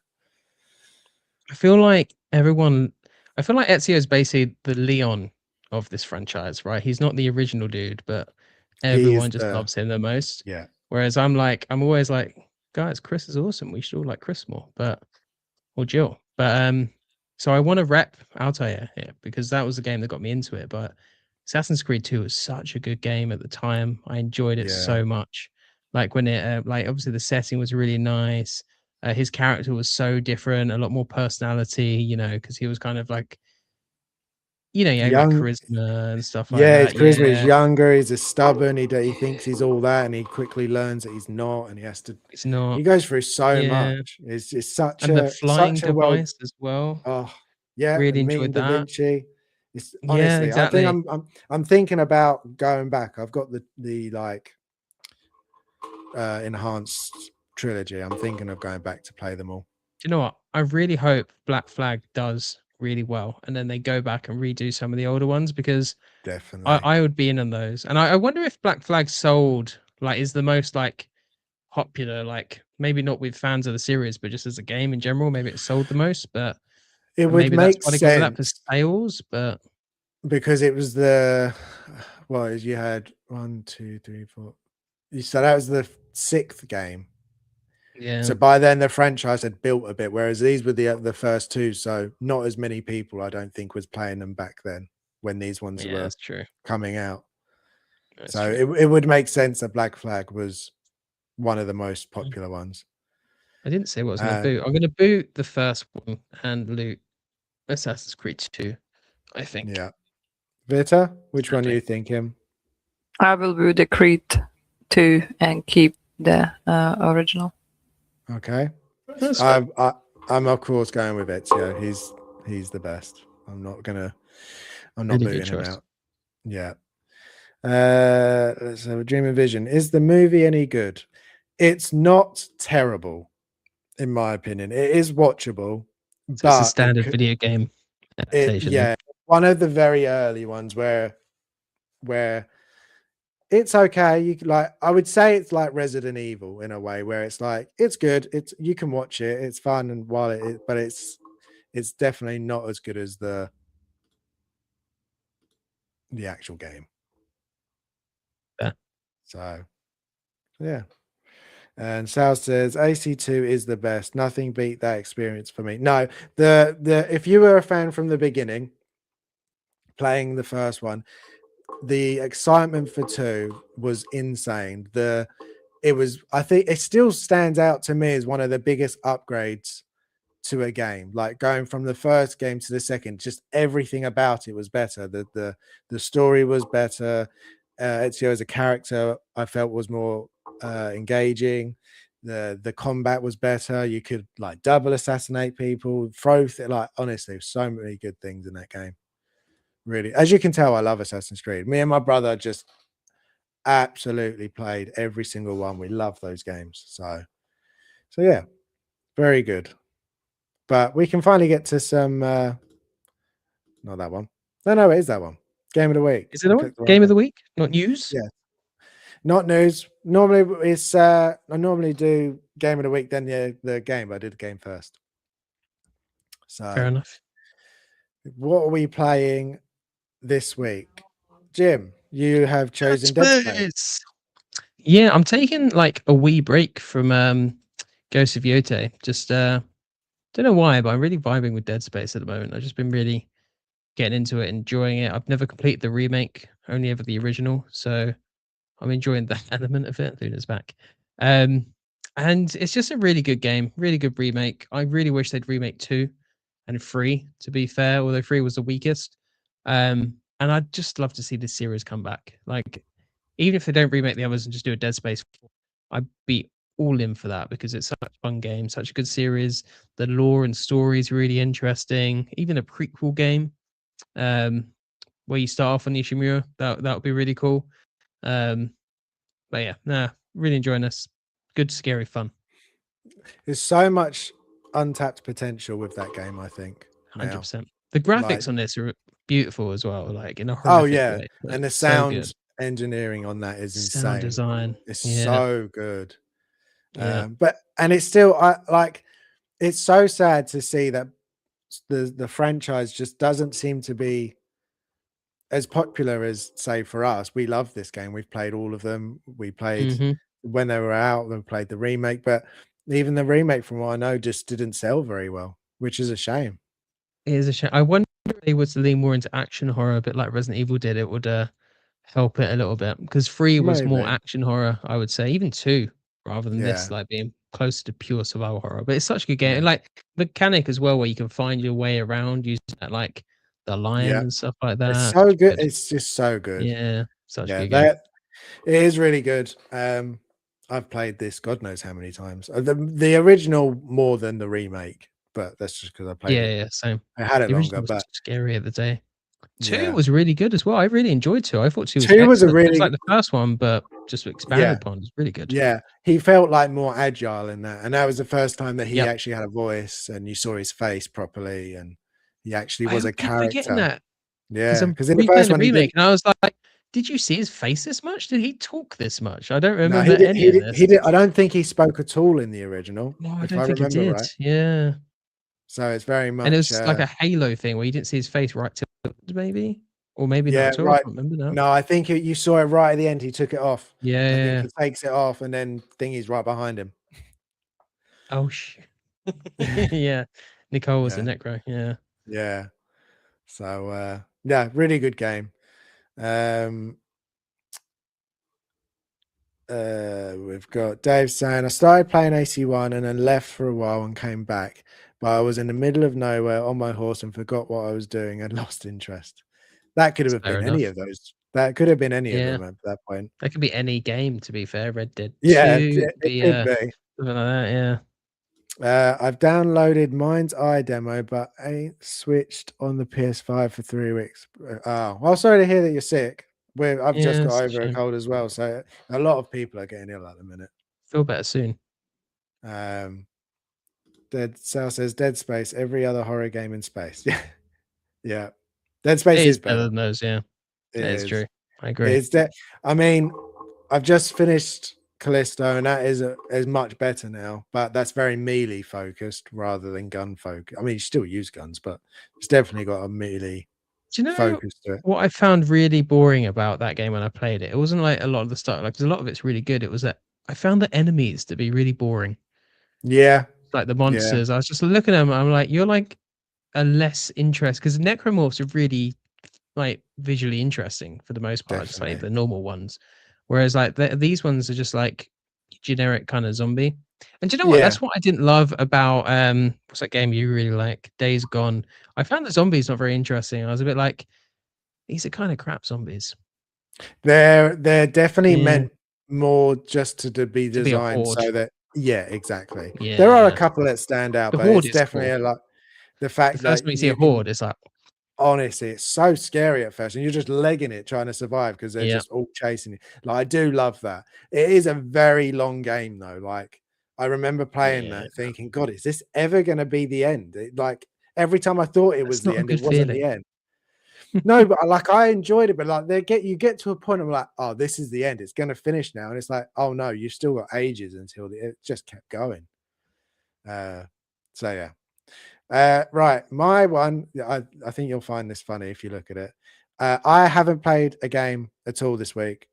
I feel like Ezio is basically the Leon of this franchise, right? He's not the original dude, but everyone just loves him the most. Yeah. Whereas I'm always like, guys, Chris is awesome. We should all like Chris more, or Jill. But so I want to rep Altair here because that was the game that got me into it. But Assassin's Creed 2 was such a good game at the time. I enjoyed it so much. Like when it, like obviously the setting was really nice. His character was so different, a lot more personality, you know, because he was kind of like, you know, like charisma and stuff like that. His charisma is younger. He's a stubborn. He thinks he's all that, and he quickly learns that he's not, and he has to. It's not. He goes through so much. It's such and the flying device as well. Oh yeah, really enjoyed that. Da Vinci. It's Yeah, honestly, exactly. I think I'm thinking about going back. I've got the like enhanced trilogy. I'm thinking of going back to play them all. Do you know what? I really hope Black Flag does really well, and then they go back and redo some of the older ones because definitely I would be in on those. And I wonder if Black Flag sold like is the most like popular, like maybe not with fans of the series, but just as a game in general, maybe it sold the most. But it would maybe make that's why they sense go with that for sales. But because it was the you had 1, 2, 3, 4. So that was the 6th game. Yeah. So by then the franchise had built a bit, whereas these were the first 2. So not as many people, I don't think, was playing them back then when these ones were that's true. coming out. That's so true. it would make sense that Black Flag was one of the most popular ones. I didn't say what I was going to boot. I'm going to boot the first one and loot Assassin's Creed 2, I think. Yeah. Vita, which one are you thinking? I will boot the Creed 2 and keep the original. Okay. I'm of course going with Ezio. He's the best. I'm not really booting him out. Yeah. Let's have a Dream and Vision. Is the movie any good? It's not terrible, in my opinion. It is watchable. So it's a standard video game adaptation. Yeah, one of the very early ones where it's okay. You like, I would say it's like Resident Evil in a way, where it's like it's good. You can watch it. It's fun, and but it's definitely not as good as the actual game. Yeah. So, yeah. And Sal says AC2 is the best. Nothing beat that experience for me. No, if you were a fan from the beginning, playing the first one, the excitement for 2 was insane. I think it still stands out to me as one of the biggest upgrades to a game. Like going from the first game to the second, just everything about it was better. The story was better. Ezio as a character, I felt was more engaging. The combat was better. You could like double assassinate people, like honestly, so many good things in that game. Really, as you can tell, I love Assassin's Creed. Me and my brother just absolutely played every single one. We love those games. So yeah, very good. But we can finally get to some not that one. No, it is that one. Game of the week. Is it on Game of the Week? Not news? Yeah. Not news. Normally it's I normally do Game of the Week, then the game. I did the game first. So fair enough. What are we playing this week? Jim, you have chosen Dead Space. Yeah, I'm taking like a wee break from Ghost of Yotei. Just don't know why, but I'm really vibing with Dead Space at the moment. I've just been really getting into it, enjoying it. I've never completed the remake, only ever the original, so I'm enjoying that element of it. Luna's back. And it's just a really good game, really good remake. I really wish they'd remake 2 and 3, to be fair, although 3 was the weakest. And I'd just love to see this series come back. Like, even if they don't remake the others and just do a Dead Space, I'd be all in for that because it's such a fun game, such a good series. The lore and story is really interesting. Even a prequel game where you start off on Ishimura, that would be really cool. But yeah, really enjoying this. Good, scary fun. There's so much untapped potential with that game, I think. 100%. The graphics on this are beautiful as well, like in a horrific way. And the sound engineering on that is insane. Sound design. It's so good. Yeah. And it's still it's so sad to see that the franchise just doesn't seem to be as popular as, say, for us, we love this game. We've played all of them. We played when they were out, we played the remake, but even the remake, from what I know, just didn't sell very well, which is a shame. It is a shame. I wonder if they were to lean more into action horror, a bit like Resident Evil did. It would help it a little bit, because 3 was more Maybe. action horror, I would say, even 2, rather than this Yeah. like being closer to pure survival horror. But it's such a good game, Yeah. and like mechanic as well, where you can find your way around using that, like the lion Yeah. and stuff like that. It's so good. It's just so good. Yeah, such a Yeah, good game. it is really good. I've played this God knows how many times. The original more than the remake, but that's just because I played it. Yeah, same. I had it The longer, original was but scary at the day. 2 yeah, was really good as well. I really enjoyed 2. I thought 2 was 2 was a excellent. It was really like the first one, but just expanded yeah, upon. It's really good. yeah. He felt like more agile in that, and that was the first time that he Yep. actually had a voice, and you saw his face properly, and he actually was a keep forgetting character. that. Yeah, I'm because in the replaying first the one he remake, didn't. and I was like, "Did you see his face this much? Did he talk this much? I don't No, remember any of this." he did. I don't think he spoke at all in the original, No, I if don't I think he remember did. right. Yeah, So it's very and it much was like a Halo thing where you didn't see his face right till maybe, or maybe not yeah, at all. I right. can't remember now. No, I think you saw it right at the end. He took it off. I think Yeah. he takes it off, and then Thingy's right behind him. Oh shit. Yeah, Nicole was the Yeah, Necro. Yeah. yeah. So yeah, really good game. We've got Dave saying, I started playing AC1 and then left for a while and came back, but I was in the middle of nowhere on my horse and forgot what I was doing and lost interest. That could have Fair been any enough. of those. That could have been any of Yeah, them at that point. that could be any game. To be fair, Red Dead Yeah, 2 it, could it be could be. something like that. Yeah. I've downloaded Mind's Eye demo, but ain't switched on the PS5 for 3 weeks. Oh, well, sorry to hear that you're sick. I've just Yeah, got it's a over a shame. cold as well, so a lot of people are getting ill at the minute. Feel better soon. Dead Sal says Dead Space, every other horror game in space. Yeah, yeah. Dead Space is better. Better than those. Yeah, It that is is. true. I agree. It's I mean, I've just finished Callisto, and that is much better now. But that's very melee focused rather than gun focused. I mean, you still use guns, but it's definitely got a melee Do you know focus to it. what I found really boring about that game when I played it? It wasn't like a lot of the stuff, like, 'cause a lot of it's really good. It was that I found the enemies to be really boring. Yeah, Like the yeah, monsters. I was just looking at them, I'm like, you're like a less interest, because necromorphs are really like visually interesting for the most part, just like definitely. the normal ones. Whereas like these ones are just like generic kind of zombie. And do you know what? Yeah, That's what I didn't love about what's that game you really like? Days Gone. I found the zombies not very interesting. I was a bit like, these are kind of crap zombies. they're definitely Yeah. meant more just to be To be a designed horde. so that exactly. Yeah. There are a couple that stand out, The but horde it's is definitely cool. a lot. The The fact first that time you see a you can horde, it's like, honestly, it's so scary at first, and you're just legging it trying to survive because they're yeah, just all chasing you. Like, I do love that. It is a very long game though. Like, I remember playing yeah. that thinking, God, is this ever going to be the end? Like every time I thought it was That's the not a end, it good wasn't the feeling. end. No, but like I enjoyed it, but like you get to a point of like, oh, this is the end. It's going to finish now, and it's like, oh no, you've still got ages until it just kept going. So yeah. Right, my one. I think you'll find this funny if you look at it. I haven't played a game at all this week.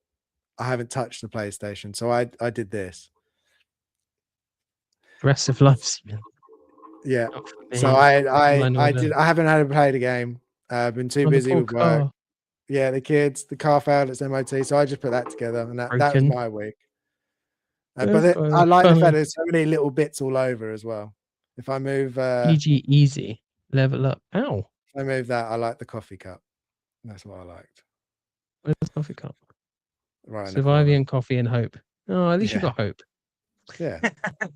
I haven't touched the PlayStation, so I did this. Aggressive lives. Yeah. Not for So me. Online order. I haven't had to play the game. I've been too On the busy poor with work. car. Yeah, the kids, the car failed its MOT, so I just put that together, and that was Broken. my week. Okay, I like the funny. fact there's so many little bits all over as well. If I move, GG easy. Level up. Ow. if I move that, I like the coffee cup. That's what I liked. Where's the coffee cup? Right in the corner. Surviving coffee and hope. Oh, at least you Yeah. got hope. Yeah.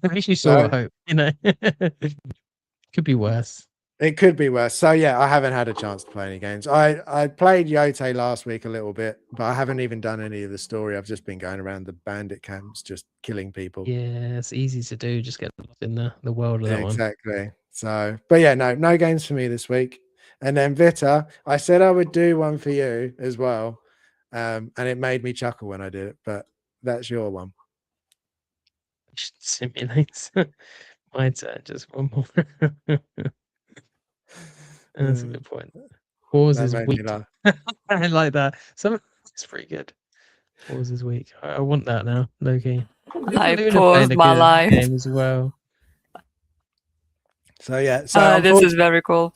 At least you still So got hope, you know. Could be worse. it could be worse. So yeah, I haven't had a chance to play any games. I played Yote last week a little bit, but I haven't even done any of the story. I've just been going around the bandit camps, just killing people. Yeah, it's easy to do. Just get lost in the world of that one. Exactly. So, but yeah, no games for me this week. And then Vita, I said I would do one for you as well, and it made me chuckle when I did it. But that's your one. Simulates. My turn. Just one more. That's a good point. Pause That is made me weak. laugh. I like that. It's pretty good. Pause is weak. I want that now, Loki. I Luna paused played a my good life. game as well. So yeah, so This is very cool.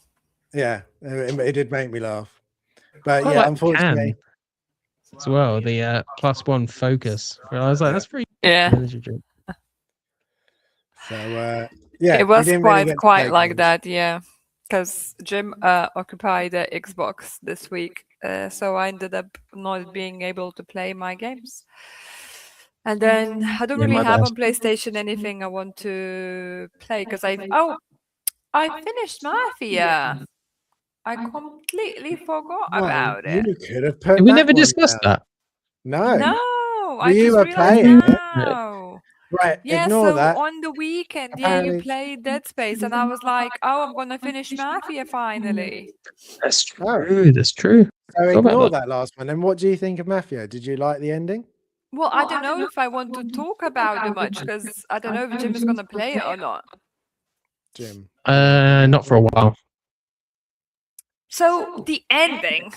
Yeah, it did make me laugh. But I yeah, like unfortunately, as well, the +1 focus. I was like, that's pretty Yeah. energy drink. So yeah, It was you didn't really get to quite play like games. that, yeah. Because Jim occupied the Xbox this week, so I ended up not being able to play my games. And then I don't really have on PlayStation anything I want to play because I finished Mafia. I completely forgot about it. You could have put Did we that never one discussed down. that? No, I you just were realized playing it. now. Right, Yeah, ignore so that. on the weekend, you Apparently, played Dead Space, and I was like, oh, I'm gonna finish Mafia finally. That's true. That's true. so Forgot about ignore that. that last one. And what do you think of Mafia? Did you like the ending? Well, I don't know if I want to talk about it much because I don't know if Jim is gonna play it or not. Jim? Not for a while. So the ending,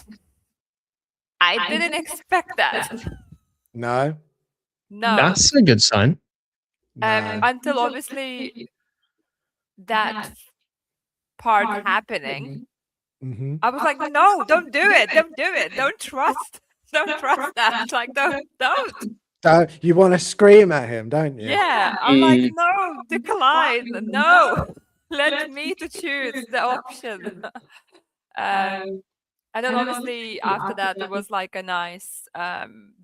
I didn't expect that. No. No. That's a good sign. No. Until obviously that part happening, I was like, no, don't do it, don't do it, don't trust that. Like, don't. You want to scream at him, don't you? Yeah, I'm like, no, decline, no, let me to choose the option. And then obviously after that there was like a nice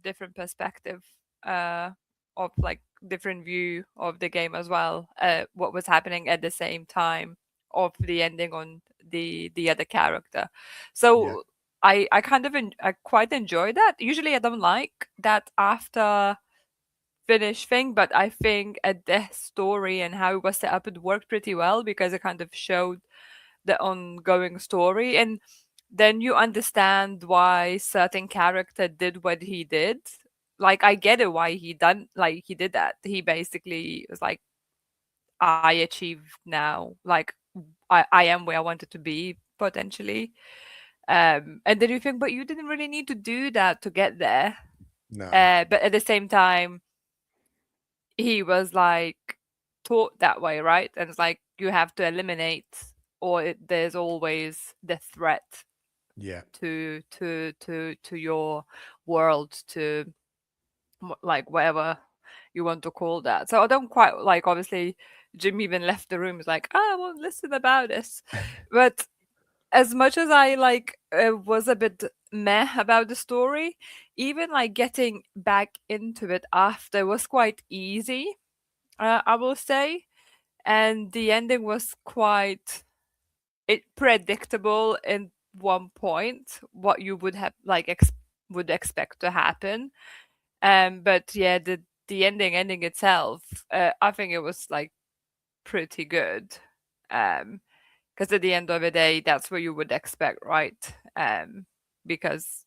different perspective of like different view of the game as well, what was happening at the same time of the ending on the other character. So I kind of I quite enjoy that. Usually I don't like that after finish thing, but I think at the story and how it was set up, it worked pretty well because it kind of showed the ongoing story, and then you understand why certain character did what he did. Like, I get it why he did that. He basically was like, I achieved now, like I am where I wanted to be potentially. And then you think, but you didn't really need to do that to get there. No. But at the same time, he was like taught that way, right? And it's like you have to eliminate, or there's always the threat to your world, to like whatever you want to call that. So I don't quite like, obviously Jim even left the room, is like, I won't listen about this. But as much as I like was a bit meh about the story, even like getting back into it after was quite easy, I will say. And the ending was quite predictable in one point, what you would have like would expect to happen. But yeah, the ending itself, I think it was like pretty good. Because at the end of the day, that's what you would expect, right? Because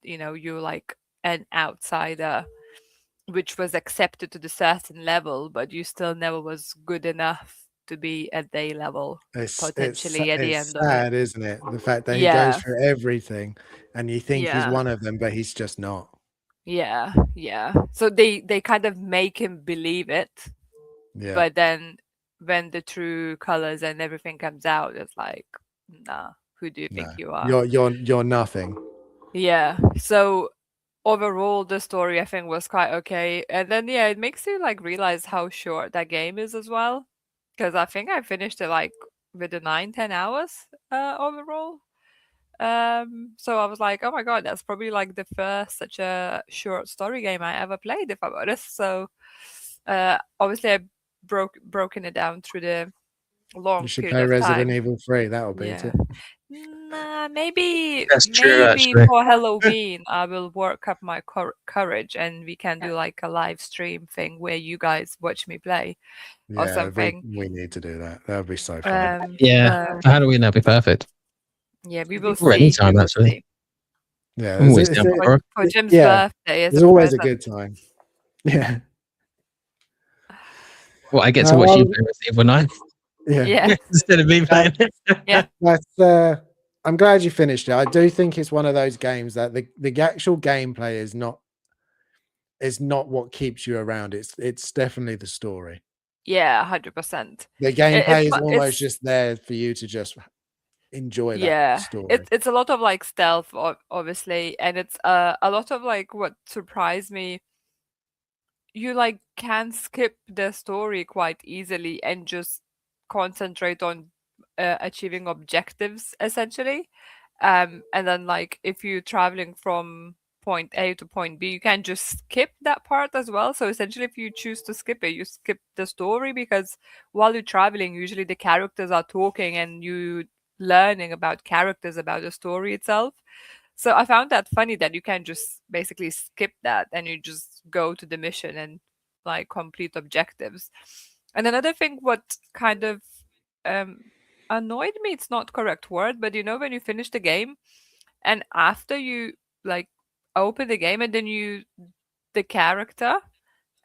you're like an outsider, which was accepted to the certain level, but you still never was good enough to be at their level, potentially at the end of it. It's sad, isn't it? The fact that he goes through everything and you think he's one of them, but he's just not. Yeah. So they kind of make him believe it. Yeah. But then when the true colors and everything comes out, it's like, nah, who do you think you are? You're nothing. Yeah. So overall, the story I think was quite okay. And then it makes you like realize how short that game is as well. Because I think I finished it like with the 9-10 hours overall. So I was like, oh my god, that's probably like the first such a short story game I ever played, if I'm honest. So obviously I broken it down through the long you should period play of Resident time. Evil 3, that'll beat it. Nah, maybe actually. for Halloween I will work up my courage and we can do like a live stream thing where you guys watch me play or something. We need to do that. That would be so For fun. Halloween that'd be perfect. Yeah, we will or see. anytime, actually. See. Yeah, I'm always down for Jim's birthday. It's always a good time. Yeah. Well, I get to watch you play Resident Evil 9. Yeah. Instead of me playing it. Yeah. That's I'm glad you finished it. I do think it's one of those games that the actual gameplay is not what keeps you around. It's definitely the story. Yeah, 100%. The gameplay is almost just there for you to just enjoy that story. It's a lot of like stealth, obviously, and it's a lot of like what surprised me. You like can skip the story quite easily and just concentrate on achieving objectives essentially. And then like if you're traveling from point A to point B, you can just skip that part as well. So essentially, if you choose to skip it, you skip the story, because while you're traveling, usually the characters are talking and you learning about characters, about the story itself. So I found that funny that you can just basically skip that and you just go to the mission and like complete objectives. And another thing, what kind of annoyed me, it's not correct word, but you know, when you finish the game and after you like open the game and then you the character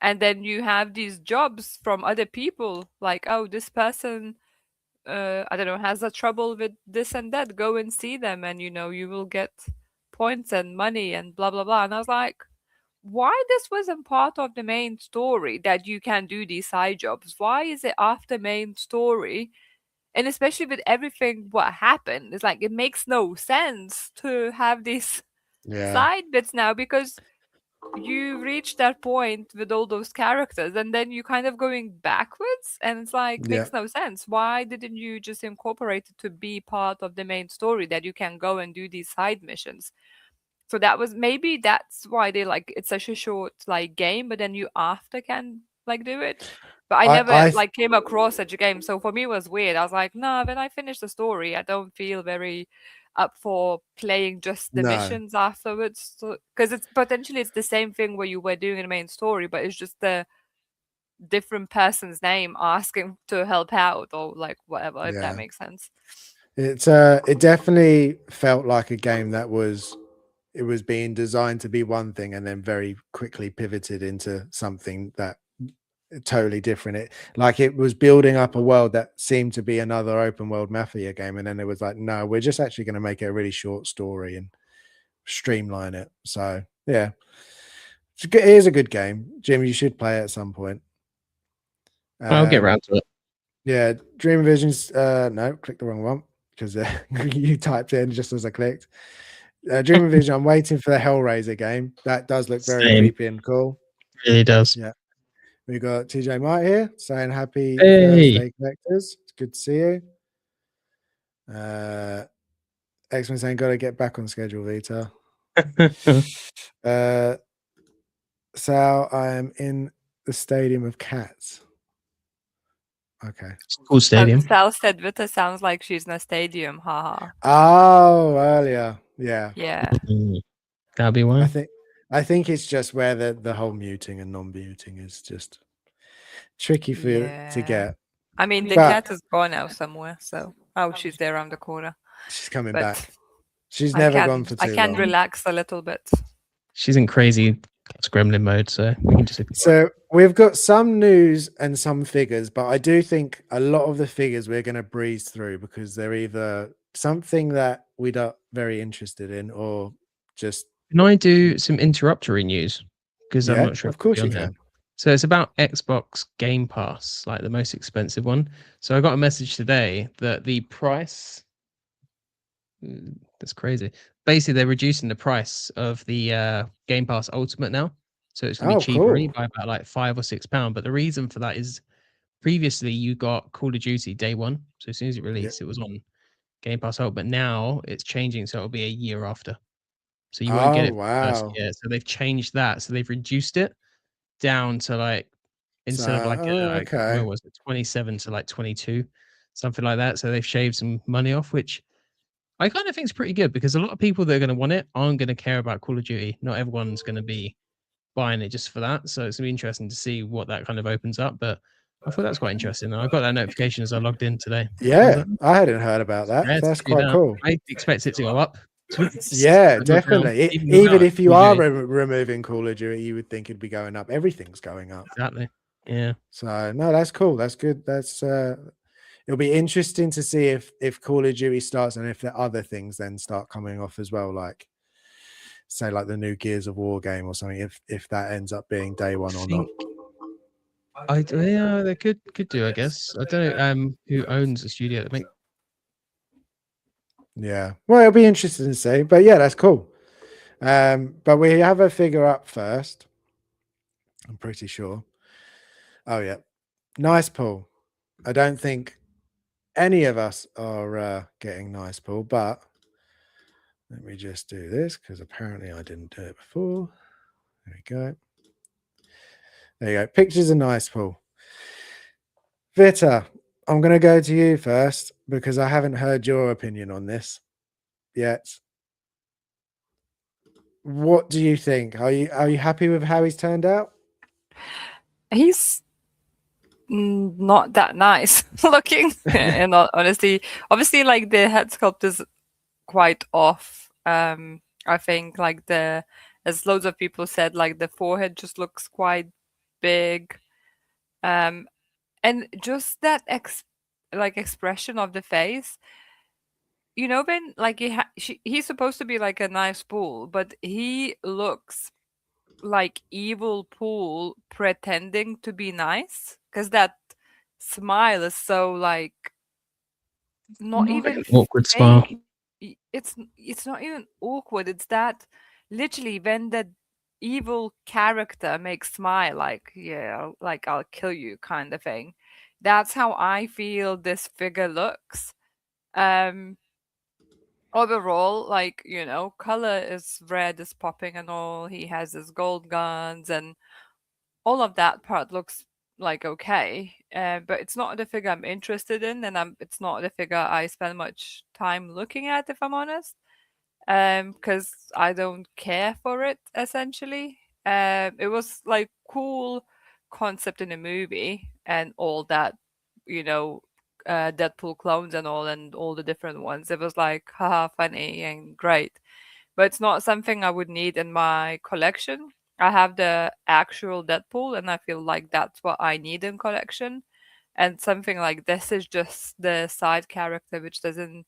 and then you have these jobs from other people, like, oh, this person I don't know, has a trouble with this and that, go and see them and you know you will get points and money and blah blah blah. And I was like, why this wasn't part of the main story, that you can do these side jobs? Why is it after main story? And especially with everything what happened, it's like it makes no sense to have these side bits now, because you reach that point with all those characters and then you kind of going backwards, and it's like makes no sense. Why didn't you just incorporate it to be part of the main story, that you can go and do these side missions? So that was, maybe that's why they like it's such a short like game, but then you after can like do it. But I never like came across such a game, so for me it was weird. I was like, no, when I finish the story, I don't feel very up for playing just the missions afterwards. So, because it's potentially it's the same thing where you were doing in the main story, but it's just the different person's name asking to help out or like whatever, if that makes sense. It definitely felt like a game that was being designed to be one thing and then very quickly pivoted into something that totally different. It was building up a world that seemed to be another open world Mafia game, and then it was like, no, we're just actually going to make it a really short story and streamline it. So yeah, it is a good game. Jim, you should play it at some point. I'll get around to it. Yeah, Dream Visions. No, click the wrong one, because you typed in just as I clicked. Dream Vision. I'm waiting for the Hellraiser game. That does look very creepy and cool. It really does. Yeah. We got TJ Mart here saying happy Thursday, collectors. It's good to see you. X-Men saying got to get back on schedule, Vita. Sal, I am in the Stadium of Cats. Okay. Cool stadium. Sal said Vita sounds like she's in a stadium. Haha. Oh, earlier. Yeah. Yeah. That'll be one. I think it's just where the whole muting and non-muting is just tricky for to get. I mean, the cat is gone now somewhere, so she's there around the corner. She's coming back. She's never gone for too long. I can relax a little bit. She's in crazy gremlin mode, so we can just. So we've got some news and some figures, but I do think a lot of the figures we're going to breeze through because they're either something that we're not very interested in or just. Can I do some interruptory news? Because I'm not sure. Of course you can. So it's about Xbox Game Pass, like the most expensive one. So I got a message today that the price. That's crazy. Basically, they're reducing the price of the Game Pass Ultimate now. So it's going to be cheaper by about like £5 or £6. But the reason for that is previously you got Call of Duty day one. So as soon as it released, it was on Game Pass Ultimate. But now it's changing. So it'll be a year after. So you won't get it first year. So they've changed that. So they've reduced it down to like, instead of like, where was it, 27 to like 22, something like that. So they've shaved some money off, which I kind of think is pretty good because a lot of people that are going to want it aren't going to care about Call of Duty. Not everyone's going to be buying it just for that. So it's going to be interesting to see what that kind of opens up. But I thought that's quite interesting. I got that notification as I logged in today. Yeah, I hadn't heard about that. So that's quite cool. I expect it to go up. Yeah, definitely. Even if you are removing Call of Duty, you would think it'd be going up. Everything's going up. Exactly. Yeah. So no, that's cool. That's good. That's it'll it'll be interesting to see if Call of Duty starts and if the other things then start coming off as well, like say like the new Gears of War game or something, if that ends up being day one or not. Yeah, they could do, I guess. I don't know who owns the studio that makes. Yeah, well, it'll be interesting to see, but yeah, that's cool. But we have a figure up first, I'm pretty sure. Oh yeah, nice pull. I don't think any of us are getting nice pull, but let me just do this because apparently I didn't do it before. There we go. There you go. Pictures are nice pull. Vita, I'm going to go to you first because I haven't heard your opinion on this yet. What do you think? Are you happy with how he's turned out? He's not that nice looking, in all honesty. Obviously, like the head sculpt is quite off. I think like as loads of people said, like the forehead just looks quite big, and just that expression of the face. You know, when like he's supposed to be like a nice bull, but he looks like evil Pool pretending to be nice, because that smile is so like not even Like an awkward smile. It's not even awkward. It's that literally when the evil character makes smile, like, yeah, like I'll kill you kind of thing. That's how I feel this figure looks. Overall, like, color is red, is popping and all. He has his gold guns and all of that part looks like okay, but it's not the figure I'm interested in, and it's not the figure I spend much time looking at, if I'm honest, because I don't care for it essentially. It was like cool concept in a movie and all that, Deadpool clones and all the different ones. It was like haha funny and great, but it's not something I would need in my collection. I have the actual Deadpool, and I feel like that's what I need in collection. And something like this is just the side character, which doesn't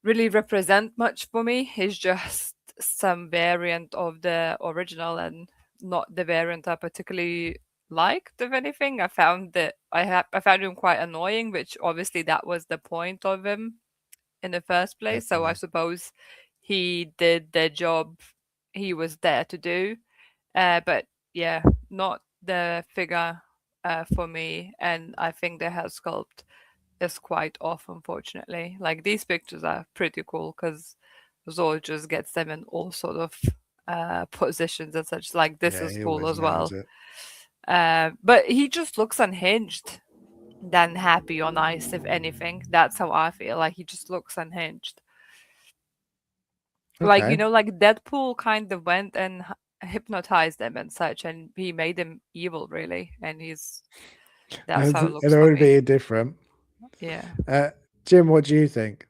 really represent much for me. It's just some variant of the original, and not the variant I particularly liked. If anything, I found him quite annoying, which obviously that was the point of him in the first place. So I suppose he did the job he was there to do. But yeah, not the figure for me. And I think the head sculpt is quite off, unfortunately. Like these pictures are pretty cool because Zor just gets them in all sort of positions and such. Like this is cool as well. But he just looks unhinged than happy or nice, if anything. That's how I feel. Like he just looks unhinged. Like, like Deadpool kind of went and hypnotized them and such, and he made them evil, really. And that's how it looks. It'll be different. Yeah. Jim, what do you think?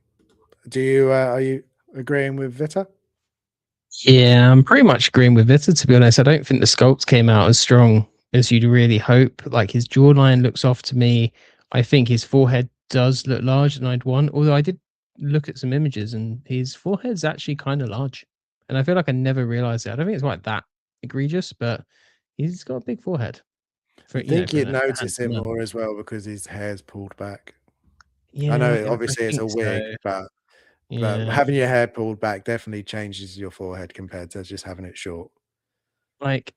Are you agreeing with Vita? Yeah, I'm pretty much agreeing with Vita, to be honest. I don't think the sculpt came out as strong as you'd really hope. Like his jawline looks off to me. I think his forehead does look larger than I'd want. Although I did look at some images and his forehead's actually kind of large. And I feel like I never realized it. I don't think it's like that egregious, but he's got a big forehead. I think you'd notice it more as well because his hair's pulled back. Yeah, I know obviously it's a wig, but having your hair pulled back definitely changes your forehead compared to just having it short. Like,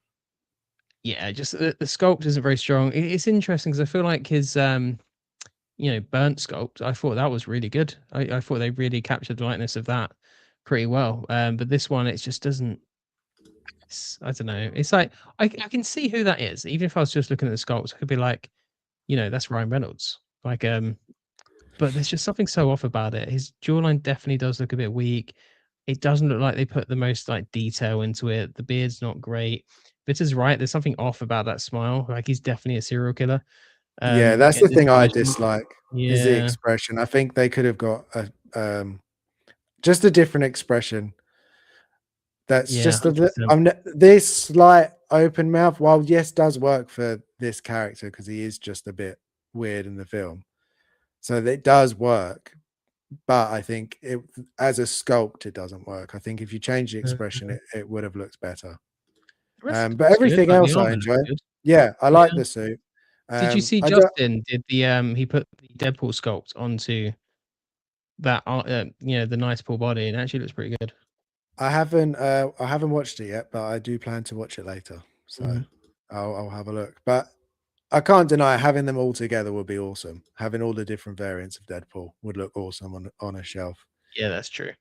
yeah, just the sculpt isn't very strong. It's interesting because I feel like his burnt sculpt, I thought that was really good. I thought they really captured the likeness of that pretty well. But this one, it just doesn't. I don't know. It's like I can see who that is. Even if I was just looking at the sculpts, I could be like, that's Ryan Reynolds. Like, but there's just something so off about it. His jawline definitely does look a bit weak. It doesn't look like they put the most like detail into it. The beard's not great. Vita's right. There's something off about that smile. Like he's definitely a serial killer. Yeah, that's the thing I dislike. Is the expression. I think they could have got just a different expression. That's just this slight open mouth. While yes, does work for this character because he is just a bit weird in the film. So it does work, but I think as a sculpt, it doesn't work. I think if you change the expression, it would have looked better. But everything else I enjoy. Yeah, I like the suit. Did you see Justin did the he put the Deadpool sculpt onto that the nice pool body, and it actually looks pretty good. I haven't watched it yet, but I do plan to watch it later. So I'll have a look. But I can't deny having them all together would be awesome. Having all the different variants of Deadpool would look awesome on a shelf. Yeah, that's true.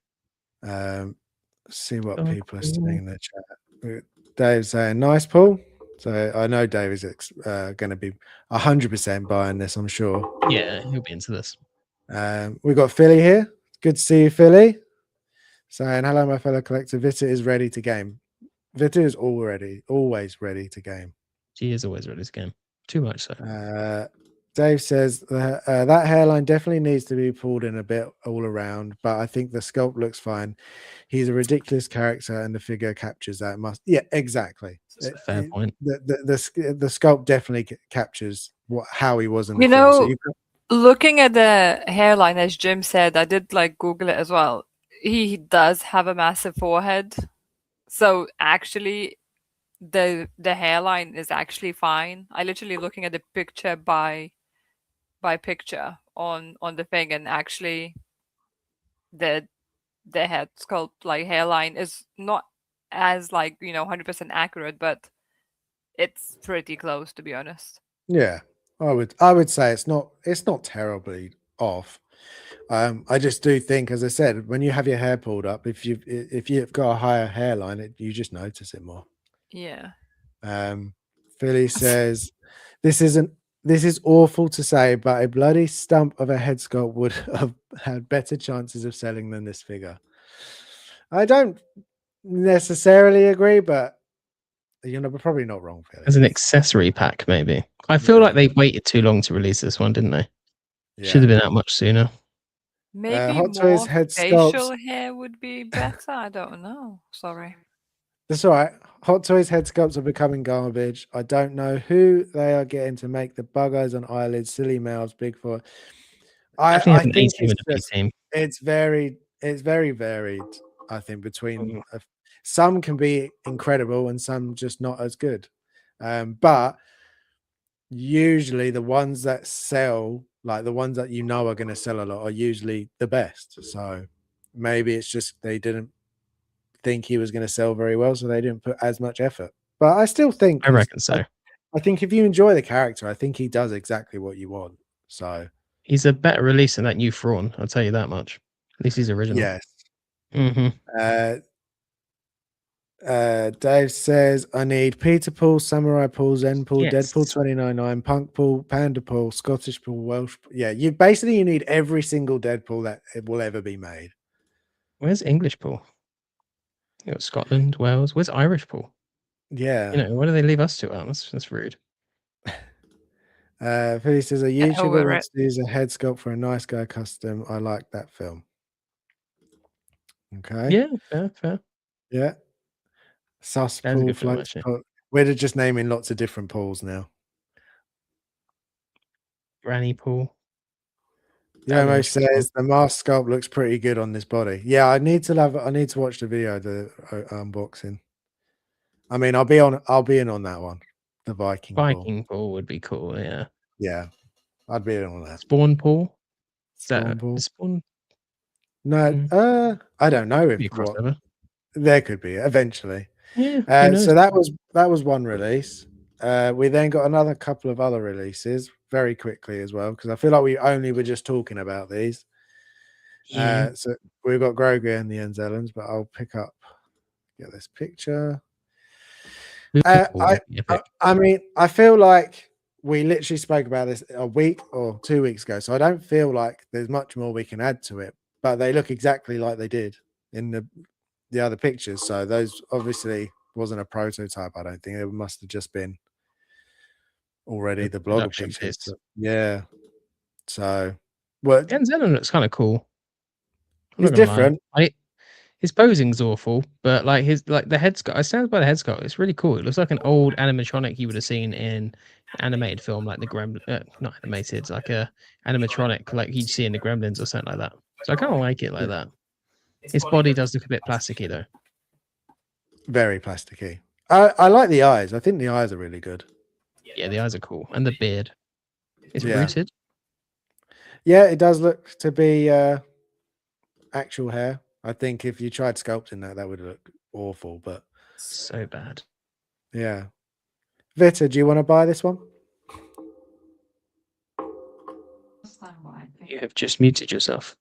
See what people are saying in the chat. Dave's saying nice pool. So I know Dave is going to be 100% buying this, I'm sure. Yeah, he'll be into this. We've got Philly here. Good to see you, Philly. Saying hello, my fellow collector. Vita is ready to game. Vita is always ready to game. She is always ready to game. Too much so. Dave says that hairline definitely needs to be pulled in a bit all around, but I think the sculpt looks fine. He's a ridiculous character, and the figure captures that. Yeah, exactly. That's a fair point. The sculpt definitely captures how he was in the film. So looking at the hairline, as Jim said, I did Google it as well. He does have a massive forehead, so actually the hairline is actually fine. I literally looking at the picture by picture on the thing, and actually the head sculpt hairline is not as 100% accurate, but it's pretty close, to be honest. Yeah, I would say it's not terribly off. I just do think, as I said, when you have your hair pulled up, if you've got a higher hairline, you just notice it more. Yeah. Philly says this is awful to say, but a bloody stump of a head sculpt would have had better chances of selling than this figure. I don't necessarily agree, but we're probably not wrong, Philly. As an accessory pack, maybe. I feel like they waited too long to release this one, didn't they? Yeah. Should have been out much sooner. Maybe Hot Toys head facial hair would be better. I don't know. Sorry. That's all right. Hot Toys head sculpts are becoming garbage. I don't know who they are getting to make the bug eyes on eyelids, silly mouths, big for. I think it's very varied. I think between some can be incredible and some just not as good. But usually the ones that sell, like the ones that are going to sell a lot, are usually the best. So maybe it's just they didn't think he was going to sell very well, so they didn't put as much effort. But I still think I reckon so. I think if you enjoy the character, I think he does exactly what you want. So he's a better release than that new Thrawn, I'll tell you that much. At least he's original. Yes. Dave says, I need Peter Pool, Samurai Pool, Zen Pool, Deadpool 2099, Punk Pool, Panda Pool, Scottish Pool, Welsh Pool. Yeah, you need every single Deadpool that it will ever be made. Where's English Pool? You got Scotland, Wales. Where's Irish Pool? Yeah. Why do they leave us to out? That's rude. Philly says, a YouTuber wants to use a head sculpt for a nice guy custom. I like that film. Okay. Yeah, fair. Yeah. Sus Pool, Float Pool. We're just naming lots of different pools now. Granny Pool. Yomo says the mask sculpt looks pretty good on this body. Yeah, I need to watch the video, the unboxing. I mean, I'll be in on that one. The Viking pool would be cool. Yeah. Yeah, I'd be in on that. Spawn Pool. Spawn Pool. Spawn. No, I don't know if crossover. There could be eventually. Yeah. So that was one release. We then got another couple of other releases very quickly as well, because I feel like we only were just talking about these. Yeah. So we've got Grogu and the Enzellans, but I'll get this picture. I mean, I feel like we literally spoke about this a week or 2 weeks ago, so I don't feel like there's much more we can add to it, but they look exactly like they did in the other pictures. So those obviously wasn't a prototype. I don't think it must have just been already the blogger pictures. Yeah. So Enzellin looks kind of cool. It's different. his posing's awful, but like the head sculpt. I stand by the head sculpt. It's really cool. It looks like an old animatronic you would have seen in an animated film, like the not animated, like a animatronic like you'd see in the Gremlins or something like that. So I kind of like it like that. His body does look a bit plasticky though. Very plasticky. I like the eyes. I think the eyes are really good. Yeah, the eyes are cool, and the beard. It's rooted. Yeah, it does look to be actual hair. I think if you tried sculpting that would look awful, but so bad. Yeah. Vita, do you want to buy this one? You have just muted yourself.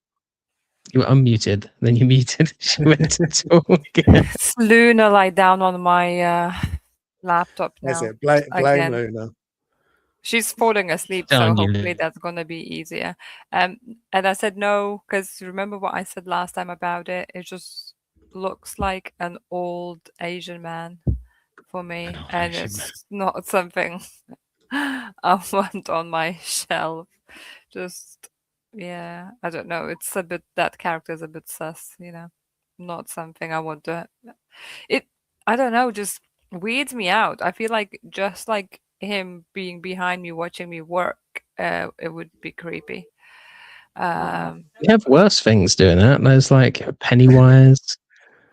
You were unmuted, then you muted. She went to talk. It's Luna lie down on my laptop now. That's it. Blame Luna. She's falling asleep, so hopefully that's gonna be easier. And I said no, because remember what I said last time about it? It just looks like an old Asian man for me, and it's not something I want on my shelf. Just yeah, I don't know. It's a bit, that character is a bit sus, not something I want to. I don't know, just weirds me out. I feel like just like him being behind me watching me work, it would be creepy. We have worse things doing that. There's like Pennywise,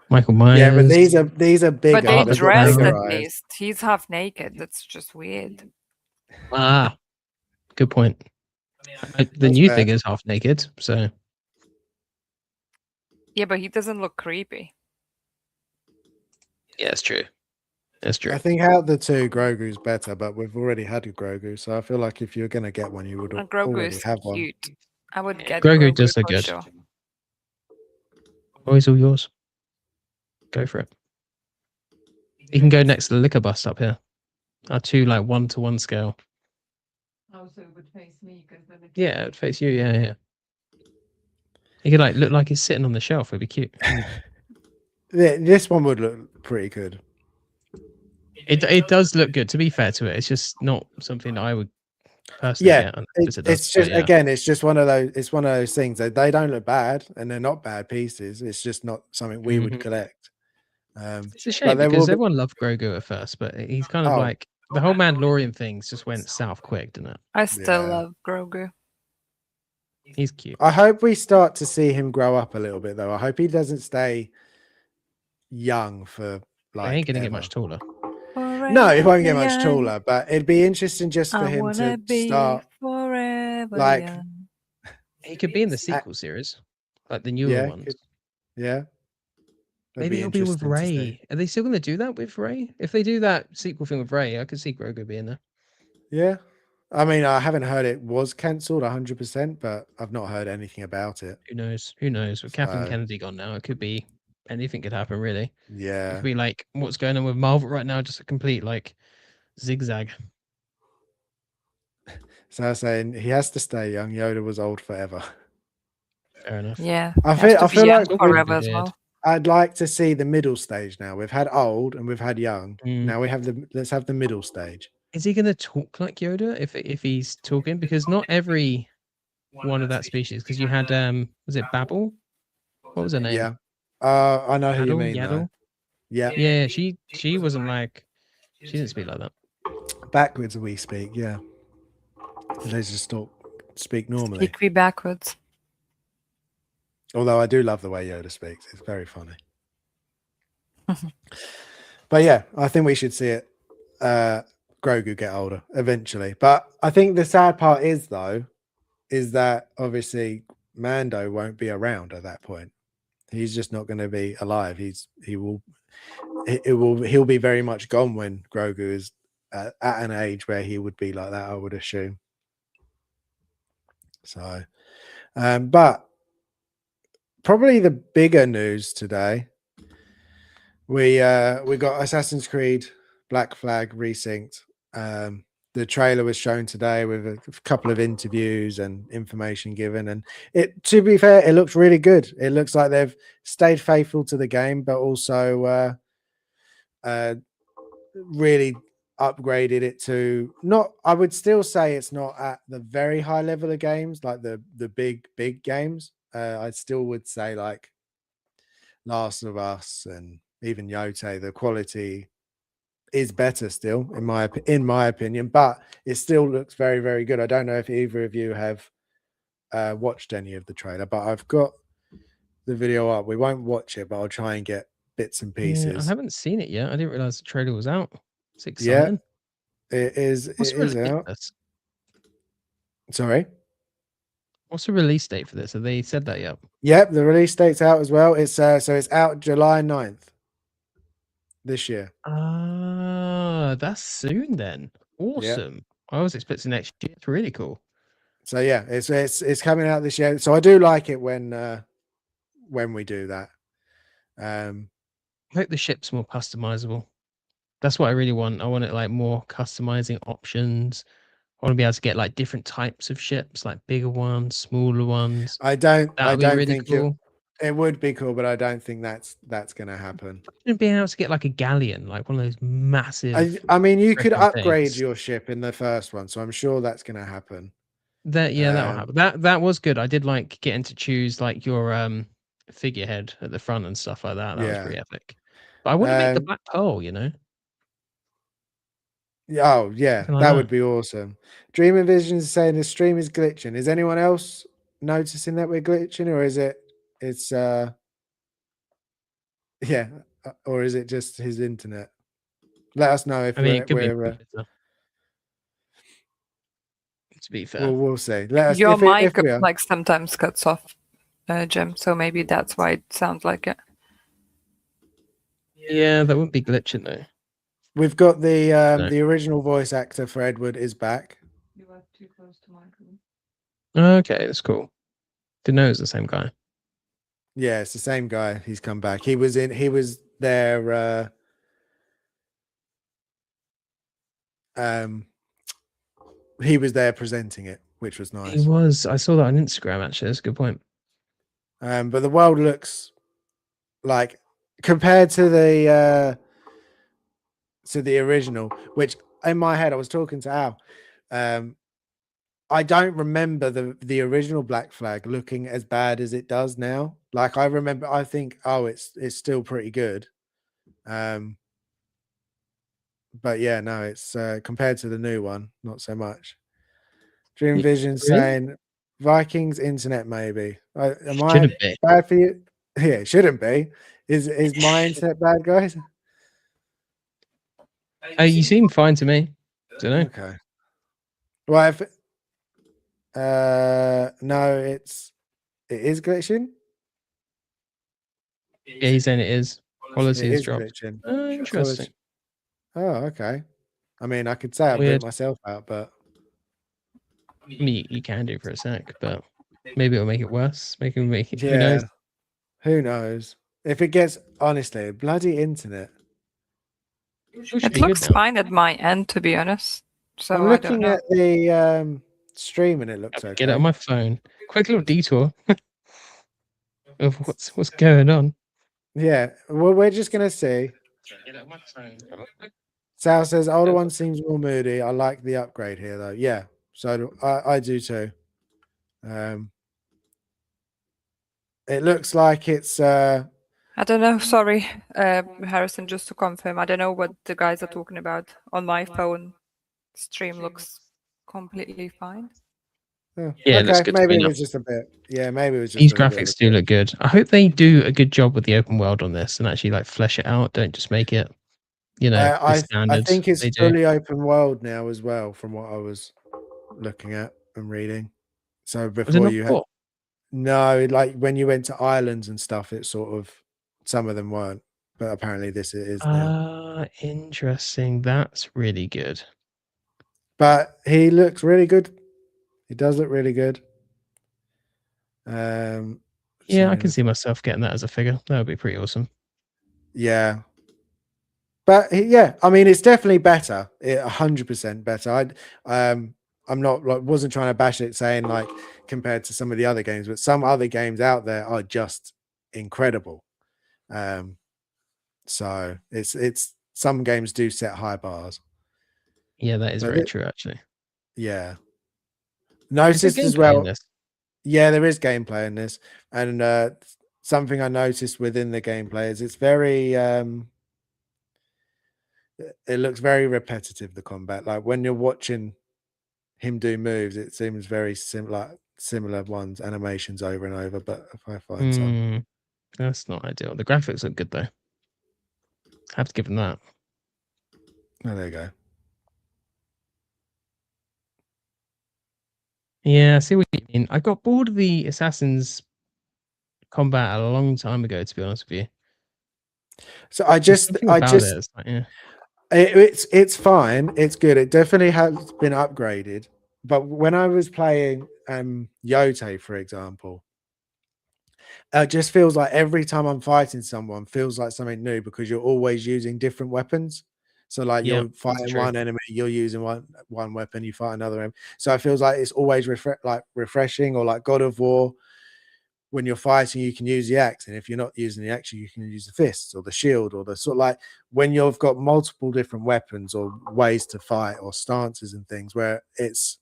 Michael Myers. Yeah, but these are bigger. But they dressed at least. He's half naked. That's just weird. Ah, good point. The new figure's half naked, so. Yeah, but he doesn't look creepy. Yeah, it's true. That's true. I think out the two, Grogu's better, but we've already had a Grogu, so I feel like if you're going to get one, you would already have one. Cute. I would get Grogu does look good. Sure. Always all yours. Go for it. You can go next to the liquor bust up here. Our two like 1-to-1 scale. Oh, so it would face me because then yeah, it would face you. Yeah. He could like look like he's sitting on the shelf. It'd be cute. This one would look pretty good. It does look good. To be fair to it, it's just not something I would personally get. It's just again, it's just one of those. It's one of those things that they don't look bad, and they're not bad pieces. It's just not something we would collect. It's a shame because everyone loved Grogu at first, but he's kind of like the whole Mandalorian things just went south quick, didn't it? I still love Grogu. He's cute. I hope we start to see him grow up a little bit, though. I hope he doesn't stay young for like. He ain't gonna get much taller. No, he won't get much taller, but it'd be interesting just for him to start like. Young. He could be in the sequel series, like the newer ones. Yeah. Maybe he'll be with Rey. Are they still going to do that with Rey? If they do that sequel thing with Rey, I could see Grogu being there. Yeah. I mean, I haven't heard it was cancelled 100%, but I've not heard anything about it. Who knows? With Kathleen Kennedy gone now, it could be anything could happen, really. Yeah. It could be like what's going on with Marvel right now, just a complete like zigzag. So I was saying he has to stay young. Yoda was old forever. Fair enough. Yeah. I feel like forever as well. I'd like to see the middle stage now. We've had old and we've had young. Now we have let's have the middle stage. Is he going to talk like Yoda if he's talking? Because not every one of that species. Because you had was it Babel? What was her name? Yeah. I know who you mean. Yaddle? Yeah. Yeah. She wasn't like. She didn't speak like that. Backwards we speak. Yeah. They just speak normally. Speak me backwards. Although I do love the way Yoda speaks. It's very funny. But yeah, I think we should see it. Grogu get older eventually. But I think the sad part is that obviously Mando won't be around at that point. He's just not going to be alive. He'll be very much gone when Grogu is at an age where he would be like that, I would assume. So, but probably the bigger news today, we got Assassin's Creed Black Flag resynced. The trailer was shown today with a couple of interviews and information given, and to be fair, it looks really good. It looks like they've stayed faithful to the game, but also really upgraded it to I would still say it's not at the very high level of games like the big games. I still would say like Last of Us and even Yote, the quality is better still in my opinion, but it still looks very, very good. I don't know if either of you have watched any of the trailer, but I've got the video up. We won't watch it, but I'll try and get bits and pieces. Yeah, I haven't seen it yet. I didn't realize the trailer was out. It's exciting. Yeah, it is. What's It is out. Sorry. What's the release date for this? Have they said that yet? Yep, the release date's out as well. It's so it's out July 9th this year. Ah, that's soon then. Awesome. Yep. I was expecting next year. It's really cool. So yeah, it's coming out this year. So I do like it when we do that. I hope the ship's more customizable. That's what I really want. I want it like more customizing options. I want to be able to get like different types of ships, like bigger ones, smaller ones. I don't really think cool. It would be cool, but I don't think that's going to happen. Being able to get like a galleon, like one of those massive. I mean, you could upgrade your ship in the first one, so I'm sure that's going to happen. That'll happen. That was good. I did like getting to choose like your figurehead at the front and stuff like that. That was pretty epic. But I want to make the Black Pearl, you know. Oh yeah, that would be awesome. Dream Envision is saying the stream is glitching. Is anyone else noticing that we're glitching, or is it's yeah, or is it just his internet? Let us know if we're to be fair. We'll see. Let us, your mic like sometimes cuts off, Jim, so maybe that's why it sounds like it. Yeah, that wouldn't be glitching though. We've got the original voice actor for Edward is back. You are too close to Michael. Okay, that's cool. Didn't know it was the same guy. Yeah, it's the same guy. He's come back. He was there. He was there presenting it, which was nice. He was. I saw that on Instagram. Actually, that's a good point. But the world looks like, compared to the original, which in my head I was talking to Al. I don't remember the original Black Flag looking as bad as it does now. Like I remember, I think, oh, it's still pretty good. But yeah, no, it's compared to the new one, not so much. Dream Vision saying Vikings internet maybe. Am I bad for you? Yeah, it shouldn't be. Is my internet bad, guys? You seem fine to me. Don't know. Okay. Well, if no, it is glitching. Yeah, he's saying it is. Quality is dropped. Glitching. Interesting. Oh, okay. I mean, I could say I blew myself out, but I mean, you can do for a sec, but maybe it'll make it worse. Make it. Yeah. Who knows? Who knows? If it gets, honestly, bloody internet. It looks fine at my end, to be honest. So I'm looking at the stream and it looks okay. Get it on my phone. Quick little detour of what's going on. Yeah, well, we're just gonna see. Get it on my phone. Sal says older one seems more moody. I like the upgrade here though. Yeah, so I do too. It looks like it's I don't know, sorry, Harrison, just to confirm, I don't know what the guys are talking about. On my phone, stream looks completely fine. Yeah, it looks good. Maybe it was just a bit. Yeah, maybe it was just. These graphics do look good. I hope they do a good job with the open world on this and actually like flesh it out. Don't just make it, you know, I think it's fully open world now as well, from what I was looking at and reading. So before you had. No, like when you went to islands and stuff, it sort of, some of them weren't, but apparently this is now. Interesting. That's really good. But he looks really good. He does look really good. Yeah, I can see myself getting that as a figure. That would be pretty awesome. Yeah. But yeah, I mean, it's definitely better. 100% better. I'm not like, wasn't trying to bash it, saying like compared to some of the other games, but some other games out there are just incredible. So it's some games do set high bars. Yeah, that is very true, actually. Yeah. Noticed as well. Yeah, there is gameplay in this, and something I noticed within the gameplay is it's very it looks very repetitive, the combat. Like when you're watching him do moves, it seems very similar ones, animations over and over. But if I find some, that's not ideal. The graphics look good though. I have to give them that. Oh, there you go. Yeah, I see what you mean. I got bored of the Assassin's combat a long time ago, to be honest with you. So I just it's like, yeah. It's fine. It's good. It definitely has been upgraded. But when I was playing Yote, for example, it just feels like every time I'm fighting someone feels like something new because you're always using different weapons. So like you're fighting one enemy, you're using one weapon, you fight another enemy. So it feels like it's always refreshing, or like God of War. When you're fighting, you can use the axe, and if you're not using the axe, you can use the fists or the shield, or the sort of like when you've got multiple different weapons or ways to fight or stances and things, where it's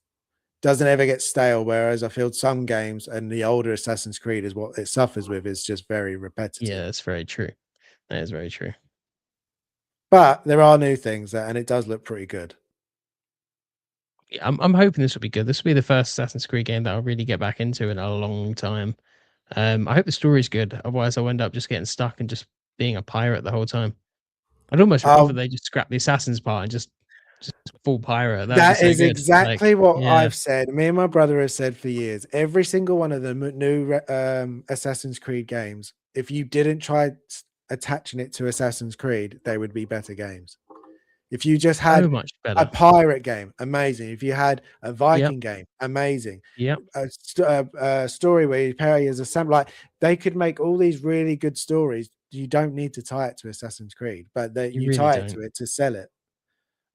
doesn't ever get stale. Whereas I feel some games and the older Assassin's Creed is what it suffers with, is just very repetitive. Yeah, that's very true. That is very true. But there are new things and it does look pretty good. Yeah, I'm hoping this will be good. This will be the first Assassin's Creed game that I'll really get back into in a long time. I hope the story's good. Otherwise, I'll end up just getting stuck and just being a pirate the whole time. I'd almost rather they just scrap the assassins part and just full pirate. That is exactly what I've said. Me and my brother have said for years. Every single one of the new Assassin's Creed games, if you didn't try attaching it to Assassin's Creed, they would be better games. If you just had so much better. a pirate game, amazing. If you had a Viking game, amazing. Yep. A story where you play as a samurai, like they could make all these really good stories. You don't need to tie it to Assassin's Creed, but you really tie it to it to sell it.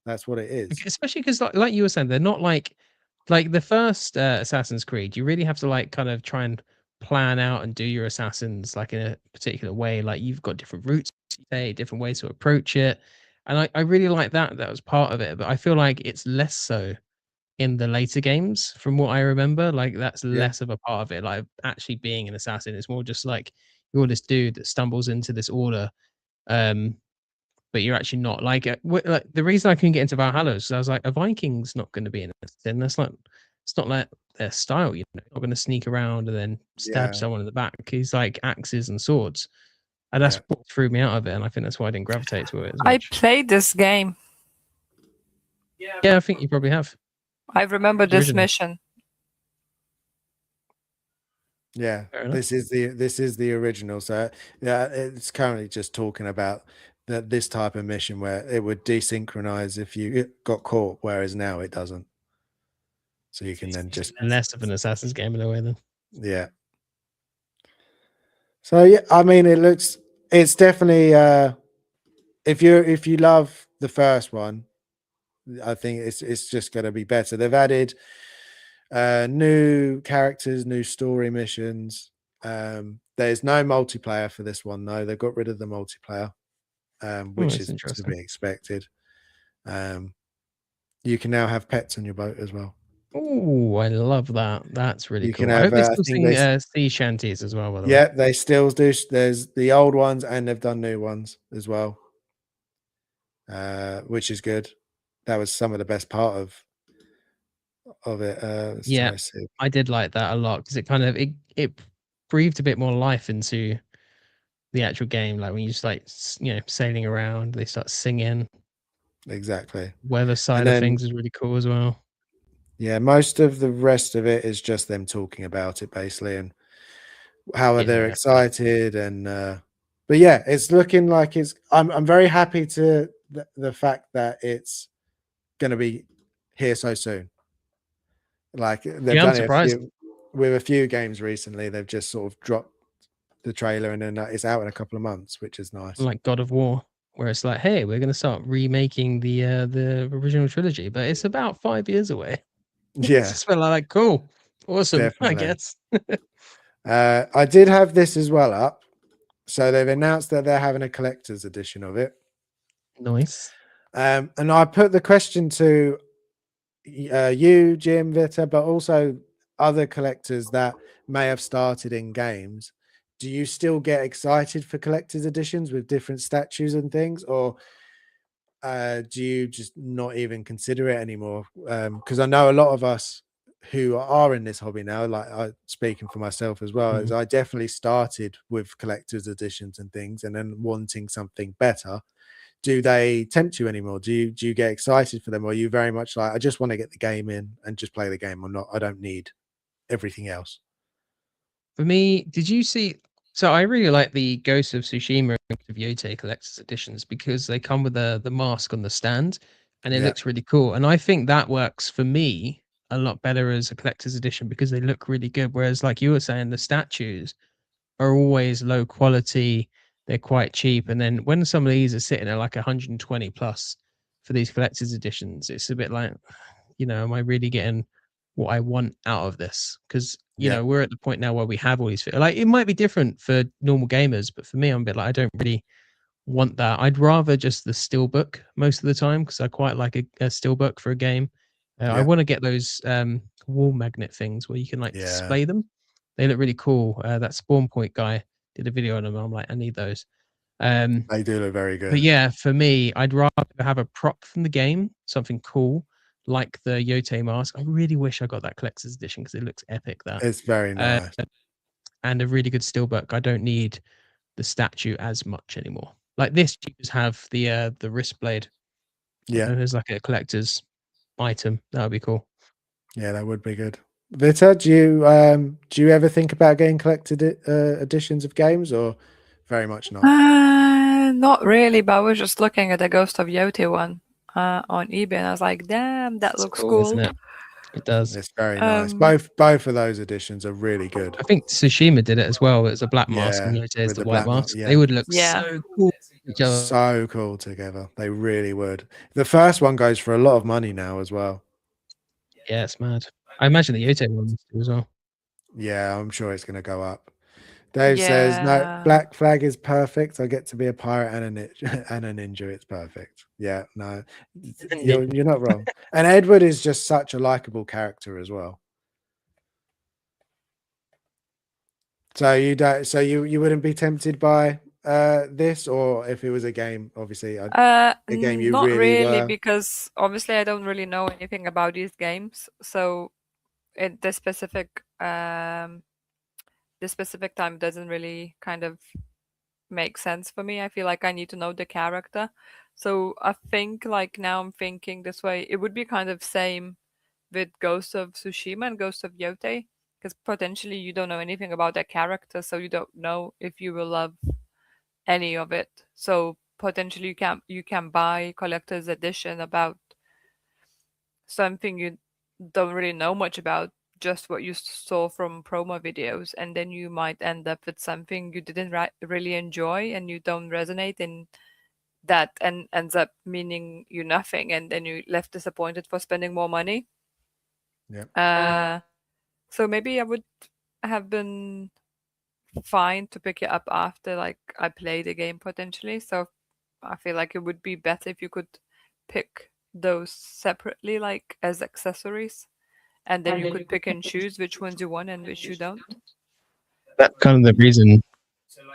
That's what it is. Especially because, like you were saying, they're not like the first Assassin's Creed. You really have to like kind of try and plan out and do your assassins like in a particular way. Like you've got different routes you take, different ways to approach it, and I really like that. That was part of it, but I feel like it's less so in the later games, from what I remember. Like that's less of a part of it. Like actually being an assassin, it's more just like you're this dude that stumbles into this order. But you're actually not like the reason I couldn't get into Valhalla is I was like, a Viking's not going to be in assassin. That's like, it's not like their style. You're not going to sneak around and then stab someone in the back. He's like axes and swords, and that's what threw me out of it. And I think that's why I didn't gravitate to it as much. I played this game. Yeah, I think you probably have. I remember this mission. Yeah, this is the original. So yeah, it's currently just talking about this type of mission where it would desynchronize if you got caught, whereas now it doesn't. So you can then just less of an Assassin's game in a way then. Yeah. So yeah, I mean, it's definitely if you love the first one, I think it's just going to be better. They've added new characters, new story missions. There's no multiplayer for this one though. They got rid of the multiplayer, which is to be expected. You can now have pets on your boat as well. Oh, I love that. That's really cool. I hope they still sing sea shanties as well, by the way. Yeah, they still do. There's the old ones and they've done new ones as well, which is good. That was some of the best part of it. Yeah, I did like that a lot because it kind of it breathed a bit more life into the actual game. Like when you just like sailing around, they start singing. Exactly. Weather side of things is really cool as well. Yeah, most of the rest of it is just them talking about it basically and how they're excited and but yeah, it's looking like I'm very happy to the fact that it's going to be here so soon. Like they've done it with a few games recently. They've just sort of dropped the trailer and then it's out in a couple of months, which is nice. Like God of War, where it's like, hey, we're going to start remaking the original trilogy, but it's about 5 years away. Yeah, it's just like cool, awesome. Definitely. I guess. I did have this as well up. So they've announced that they're having a collector's edition of it. Nice. And I put the question to you, Jim, Vita, but also other collectors that may have started in games. do you still get excited for collector's editions with different statues and things, or do you just not even consider it anymore? Because I know a lot of us who are in this hobby now, like speaking for myself as well, is I definitely started with collector's editions and things, and then wanting something better. Do they tempt you anymore? Do you get excited for them, or are you very much like, I just want to get the game in and just play the game? I don't need everything else. For me, did you see? So I really like the Ghost of Tsushima and of Yote collector's editions because they come with the mask on the stand, and it looks really cool. And I think that works for me a lot better as a collector's edition because they look really good. Whereas, like you were saying, the statues are always low quality. They're quite cheap, and then when some of these are sitting at like 120 plus for these collector's editions, it's a bit like, am I really getting what I want out of this? Because we're at the point now where we have all these, like, it might be different for normal gamers, but for me, I'm a bit like, I don't really want that. I'd rather just the steelbook most of the time because I quite like a steelbook for a game. I want to get those wall magnet things where you can like display them. They look really cool. That Spawn Point guy did a video on them. I'm like, I need those. They do look very good. But yeah, for me, I'd rather have a prop from the game, something cool, like the Yote mask. I really wish I got that collector's edition because it looks epic. It's very nice. And a really good steelbook. I don't need the statue as much anymore. Like this, you just have the wrist blade. Yeah, there's like a collector's item. That would be cool. Yeah, that would be good. Vita, do you ever think about getting collected editions of games, or very much not? Not really, but I was just looking at the Ghost of Yote one on eBay, and I was like, "Damn, that looks cool." Isn't it? It does. It's very nice. Both of those editions are really good. I think Tsushima did it as well. It's a black mask and Yote is the white mask. They would look so cool. So cool together. They really would. The first one goes for a lot of money now as well. Yeah, it's mad. I imagine the Yote one as well. Yeah, I'm sure it's going to go up. Dave says, no, Black Flag is perfect. I get to be a pirate and a ninja. It's perfect. Yeah, no, you're not wrong. And Edward is just such a likable character as well. So you wouldn't be tempted by this, or if it was a game, obviously a game you not really were. Because obviously I don't really know anything about these games, so the specific time doesn't really kind of make sense for me. I feel like I need to know the character. So I think like now I'm thinking this way, it would be kind of same with Ghost of Tsushima and Ghost of Yote, because potentially you don't know anything about that character, so you don't know if you will love any of it. So potentially you can buy collector's edition about something you don't really know much about, just what you saw from promo videos, and then you might end up with something you didn't really enjoy and you don't resonate in that, and ends up meaning you nothing, and then you left disappointed for spending more money. So maybe I would have been fine to pick it up after like I play the game potentially. So I feel like it would be better if you could pick those separately, like as accessories, and then you could pick and choose which ones you want and which you don't. That's kind of the reason.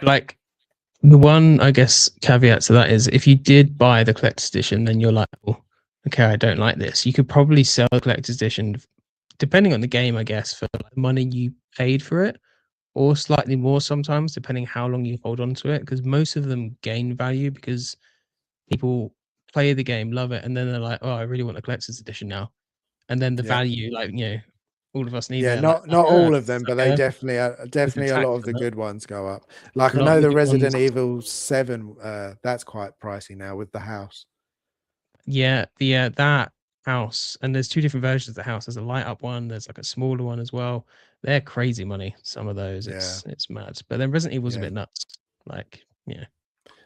Like the one, I guess, caveat to that is if you did buy the collector's edition, then you're like, oh, okay, I don't like this. You could probably sell the collector's edition, depending on the game, I guess, for the money you paid for it, or slightly more sometimes, depending how long you hold on to it. Because most of them gain value because people play the game, love it, and then they're like, oh, I really want a collector's edition now. And then the value, like, all of us need. Yeah, not all of them, but they definitely a lot of the good ones go up. Like I know the Resident Evil 7, that's quite pricey now with the house. Yeah, that house, and there's two different versions of the house. There's a light up one, there's like a smaller one as well. They're crazy money, some of those. It's mad. But then Resident Evil was a bit nuts. Like,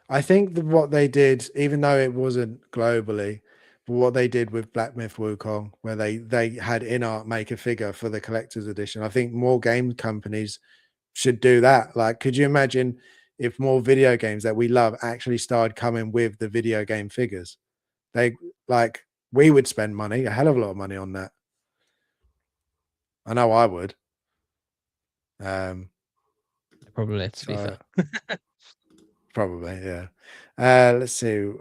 I think what they did, even though it wasn't globally, but what they did with Black Myth Wukong, where they had in-art make a figure for the collector's edition, I think more game companies should do that. Like, could you imagine if more video games that we love actually started coming with the video game figures? We would spend money, a hell of a lot of money on that. I know I would. probably, to be fair. Probably, yeah. Let's see.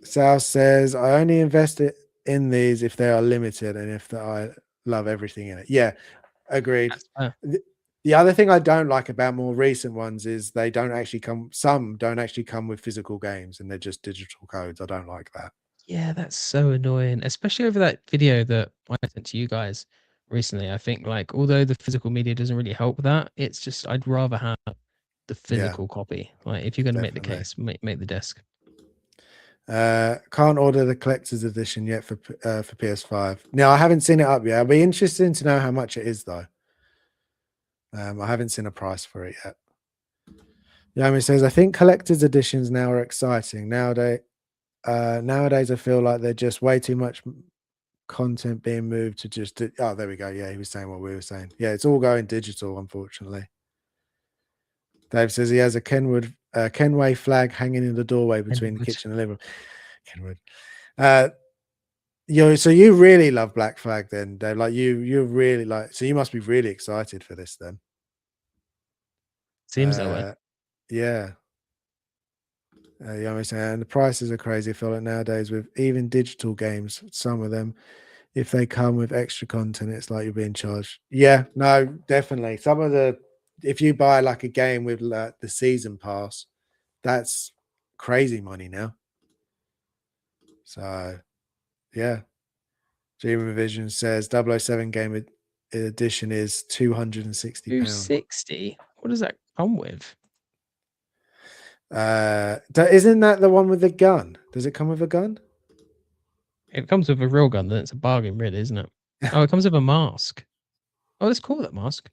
Sal says, I only invest in these if they are limited and if I love everything in it. Yeah, agreed. The other thing I don't like about more recent ones is they don't actually come, some don't actually come with physical games and they're just digital codes. I don't like that. Yeah, that's so annoying, especially over that video that I sent to you guys recently. I think, like, although the physical media doesn't really help that, it's just I'd rather have the physical copy. Like, if you're going to make the case, make the disc. Can't order the collector's edition yet for PS5. Now, I haven't seen it up yet. I'll be interested to know how much it is, though. I haven't seen a price for it yet. Yami says, I think collector's editions now are exciting. Nowadays, I feel like they're just way too much content being moved to just... Oh, there we go. Yeah, he was saying what we were saying. Yeah, it's all going digital, unfortunately. Dave says he has a Kenway flag hanging in the doorway between the kitchen and living room. Kenwood. So you really love Black Flag then, Dave? Like you're really like, so you must be really excited for this then. Seems that way. Yeah. And the prices are crazy. I feel like nowadays with even digital games, some of them, if they come with extra content, it's like you're being charged. Yeah, no, definitely. Some of the, if you buy like a game with the season pass, that's crazy money now. So, yeah. Dream Vision says 007 game edition is £260. £260? What does that come with? Isn't that the one with the gun? Does it come with a gun? It comes with a real gun, then it's a bargain, really, isn't it? Oh, it comes with a mask. Oh, that's cool, that mask.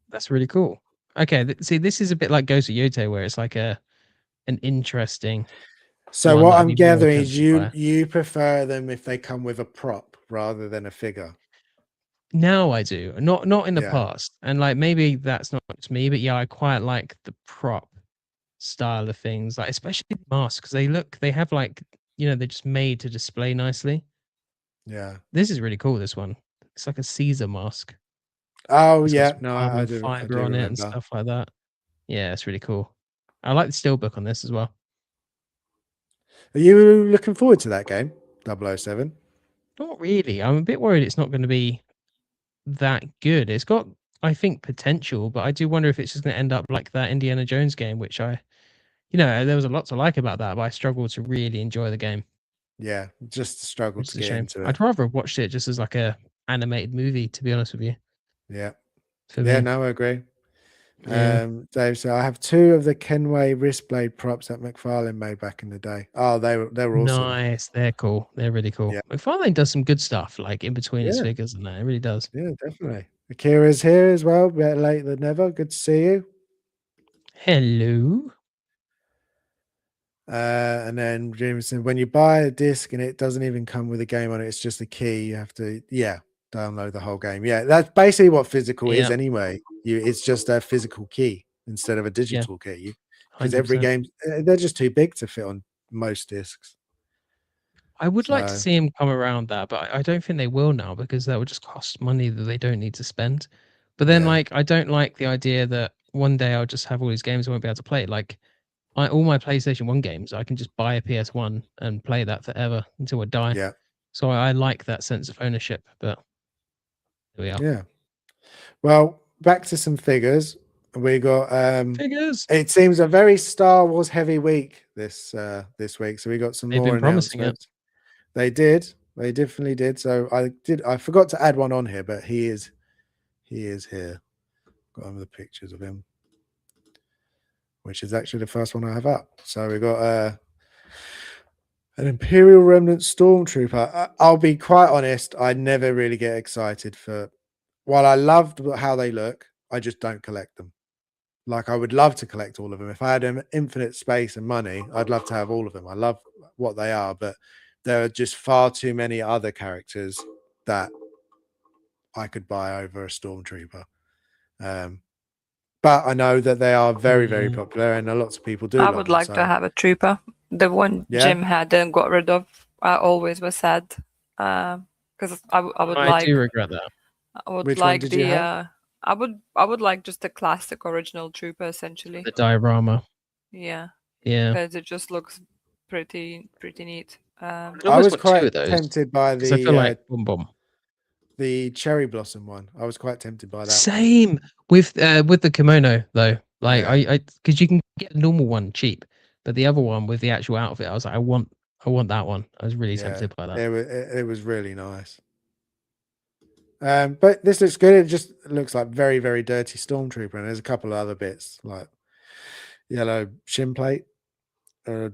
That's really cool. Okay, see, this is a bit like Ghost of Yote, where it's like an interesting. So what I'm gathering is you prefer them if they come with a prop rather than a figure. Now I do, not in the past, and like maybe that's not just me, but yeah, I quite like the prop style of things, like especially the masks, because they have like, they're just made to display nicely. Yeah, this is really cool. This one, it's like a Caesar mask. Oh yeah, no, I do. Fiber on it and stuff like that. Yeah, it's really cool. I like the steelbook on this as well. Are you looking forward to that game, 007? Not really. I'm a bit worried it's not going to be that good. It's got, I think, potential, but I do wonder if it's just going to end up like that Indiana Jones game, which there was a lot to like about that, but I struggled to really enjoy the game. Yeah, just struggled to get into it. I'd rather have watched it just as like a animated movie, to be honest with you. Yeah. Me. No, I agree. Yeah. Dave, so I have 2 of the Kenway wrist blade props that McFarlane made back in the day. Oh, they were awesome. Nice. They're cool. They're really cool. Yeah. McFarlane does some good stuff, like in between his figures and that. It really does. Yeah, definitely. Akira's here as well. Better late than never. Good to see you. Hello. And then Jameson, when you buy a disc and it doesn't even come with a game on it, it's just a key. You have to, download the whole game. Yeah, that's basically what physical is anyway. It's just a physical key instead of a digital key. Because every game, they're just too big to fit on most discs. I would like to see him come around that, but I don't think they will now, because that would just cost money that they don't need to spend. But then, like, I don't like the idea that one day I'll just have all these games I won't be able to play. Like, all my PlayStation 1 games, I can just buy a PS1 and play that forever until I die. Yeah. So I like that sense of ownership, but here we are. Yeah. Well, back to some figures. We got figures. It seems a very Star Wars heavy week this week. So we got some more announcements. They did. They definitely did. So I forgot to add one on here, but he is here. Got some of the pictures of him, which is actually the first one I have up. So we got an Imperial Remnant Stormtrooper. I'll be quite honest, I never really get excited for. While I loved how they look, I just don't collect them. Like, I would love to collect all of them. If I had infinite space and money, I'd love to have all of them. I love what they are, but there are just far too many other characters that I could buy over a Stormtrooper. But I know that they are very, very popular, and lots of people do. I would like to have a trooper. The one Jim had and got rid of. I always was sad because I would like. I do regret that. I would Which one like did you have? I would like just the classic original Trooper essentially. The diorama. Yeah, Yeah. because it just looks pretty neat. I I was want two quite of those tempted by because I feel like the cherry blossom one. I was quite tempted by that. Same with the kimono though. Like Yeah. I because you can get a normal one cheap, but the other one with the actual outfit, I was like, I want that one. I was really tempted by that. It was really nice. But this looks good. It just looks like very, very dirty Stormtrooper, and there's a couple of other bits like yellow shin plate,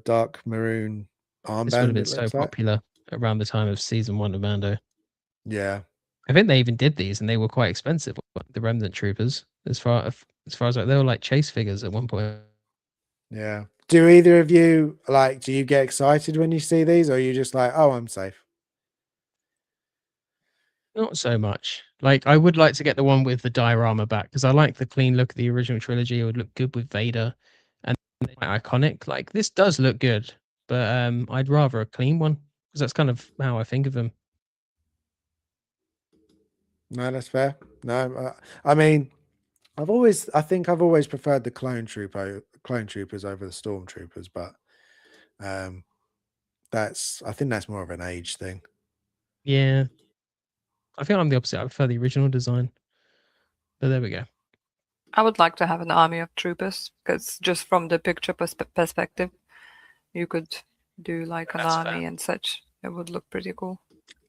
dark maroon armband. This would have been so popular around the time of season 1 of Mando. Yeah, I think they even did these, and they were quite expensive. The Remnant Troopers, as far as like, they were like chase figures at one point. Yeah. Do either of you do you get excited when you see these, or are you just like, oh, I'm safe? Not so much. Like, I would like to get the one with the diorama back because I like the clean look of the original trilogy. It would look good with Vader, and quite iconic. Like, this does look good, but I'd rather a clean one because that's kind of how I think of them. No, that's fair. No, I mean, I think I've always preferred the clone troopers over the stormtroopers, but I think that's more of an age thing. Yeah, I feel I'm the opposite. I prefer the original design, but there we go. I would like to have an army of troopers because just from the picture perspective, you could do like an army and such. It would look pretty cool.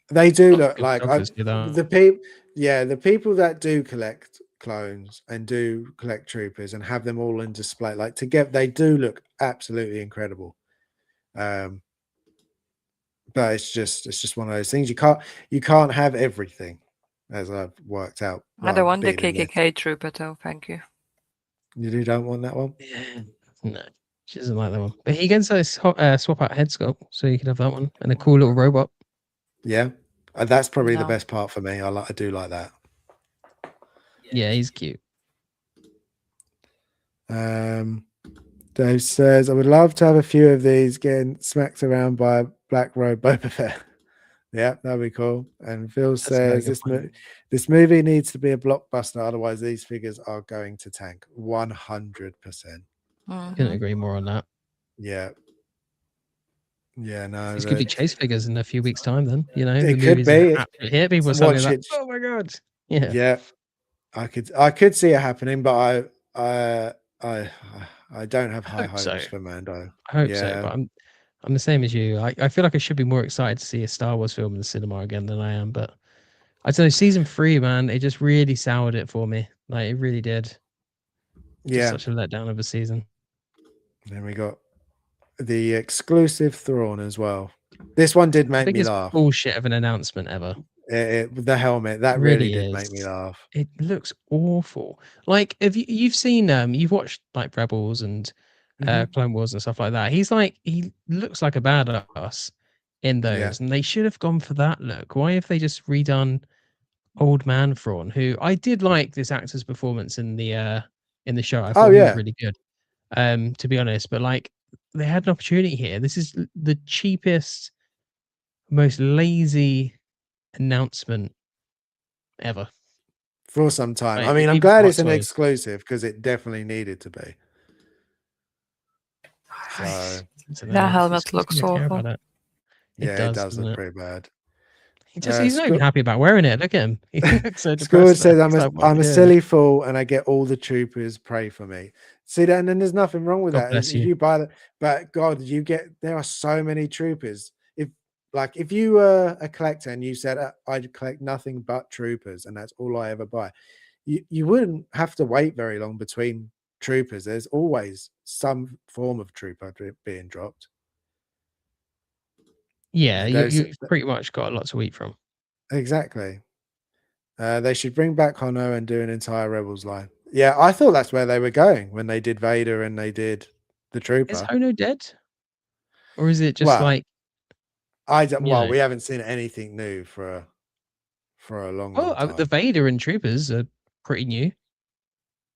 They do look like the people that do collect clones and do collect troopers and have them all in display like together, they do look absolutely incredible. But it's just one of those things you can't have everything, as I've worked out. I don't want the KKK trooper though, thank you. You don't want that one? Yeah. No, she doesn't like that one. But he gets a swap out head sculpt, so you can have that one and a cool little robot. Yeah, that's probably the best part for me. I do like that. Yeah, he's cute. Dave says, I would love to have a few of these getting smacked around by a black robe Boba Fett. Yeah, that'd be cool. And Phil says this movie needs to be a blockbuster, otherwise these figures are going to tank 100%. Couldn't agree more on that. Yeah. Yeah, no. These could be chase figures in a few weeks' time. Then it could be. Here, people suddenly like, oh my god. Yeah. Yeah. I could see it happening, but I don't have high hopes for Mando. I hope so, but I'm the same as you. I feel like I should be more excited to see a Star Wars film in the cinema again than I am, but I don't know. Season 3, man, it just really soured it for me. Like, it really did. Yeah, just such a letdown of a season. Then we got the exclusive Thrawn as well. This one did make me laugh. Bullshit of an announcement ever. The helmet that really did make me laugh. It looks awful. Like, if you've seen you've watched like Rebels and Clone Wars and stuff like that. He looks like a badass in those, and they should have gone for that look. Why have they just redone Old Man Thrawn? Who I did like this actor's performance in the show. I thought he was really good. To be honest, but like they had an opportunity here. This is the cheapest, most lazy announcement ever for some time. I mean, I'm glad it's an exclusive because it definitely needed to be. So that helmet looks awful. It does look pretty bad. He's not even happy about wearing it. Look at him. He looks so depressed. Scourge says, I'm a silly fool and I get all the troopers pray for me. See that? And then there's nothing wrong with that. If you buy that, but God, there are so many troopers. If you were a collector and you said, I'd collect nothing but troopers and that's all I ever buy, you wouldn't have to wait very long between troopers. There's always some form of trooper being dropped. Yeah, you've pretty much got a lot to eat from. Exactly. They should bring back Hono and do an entire Rebels line. Yeah, I thought that's where they were going when they did Vader and they did the Trooper. Is Hono dead? Or is it just we haven't seen anything new for a long time. The Vader and Troopers are pretty new.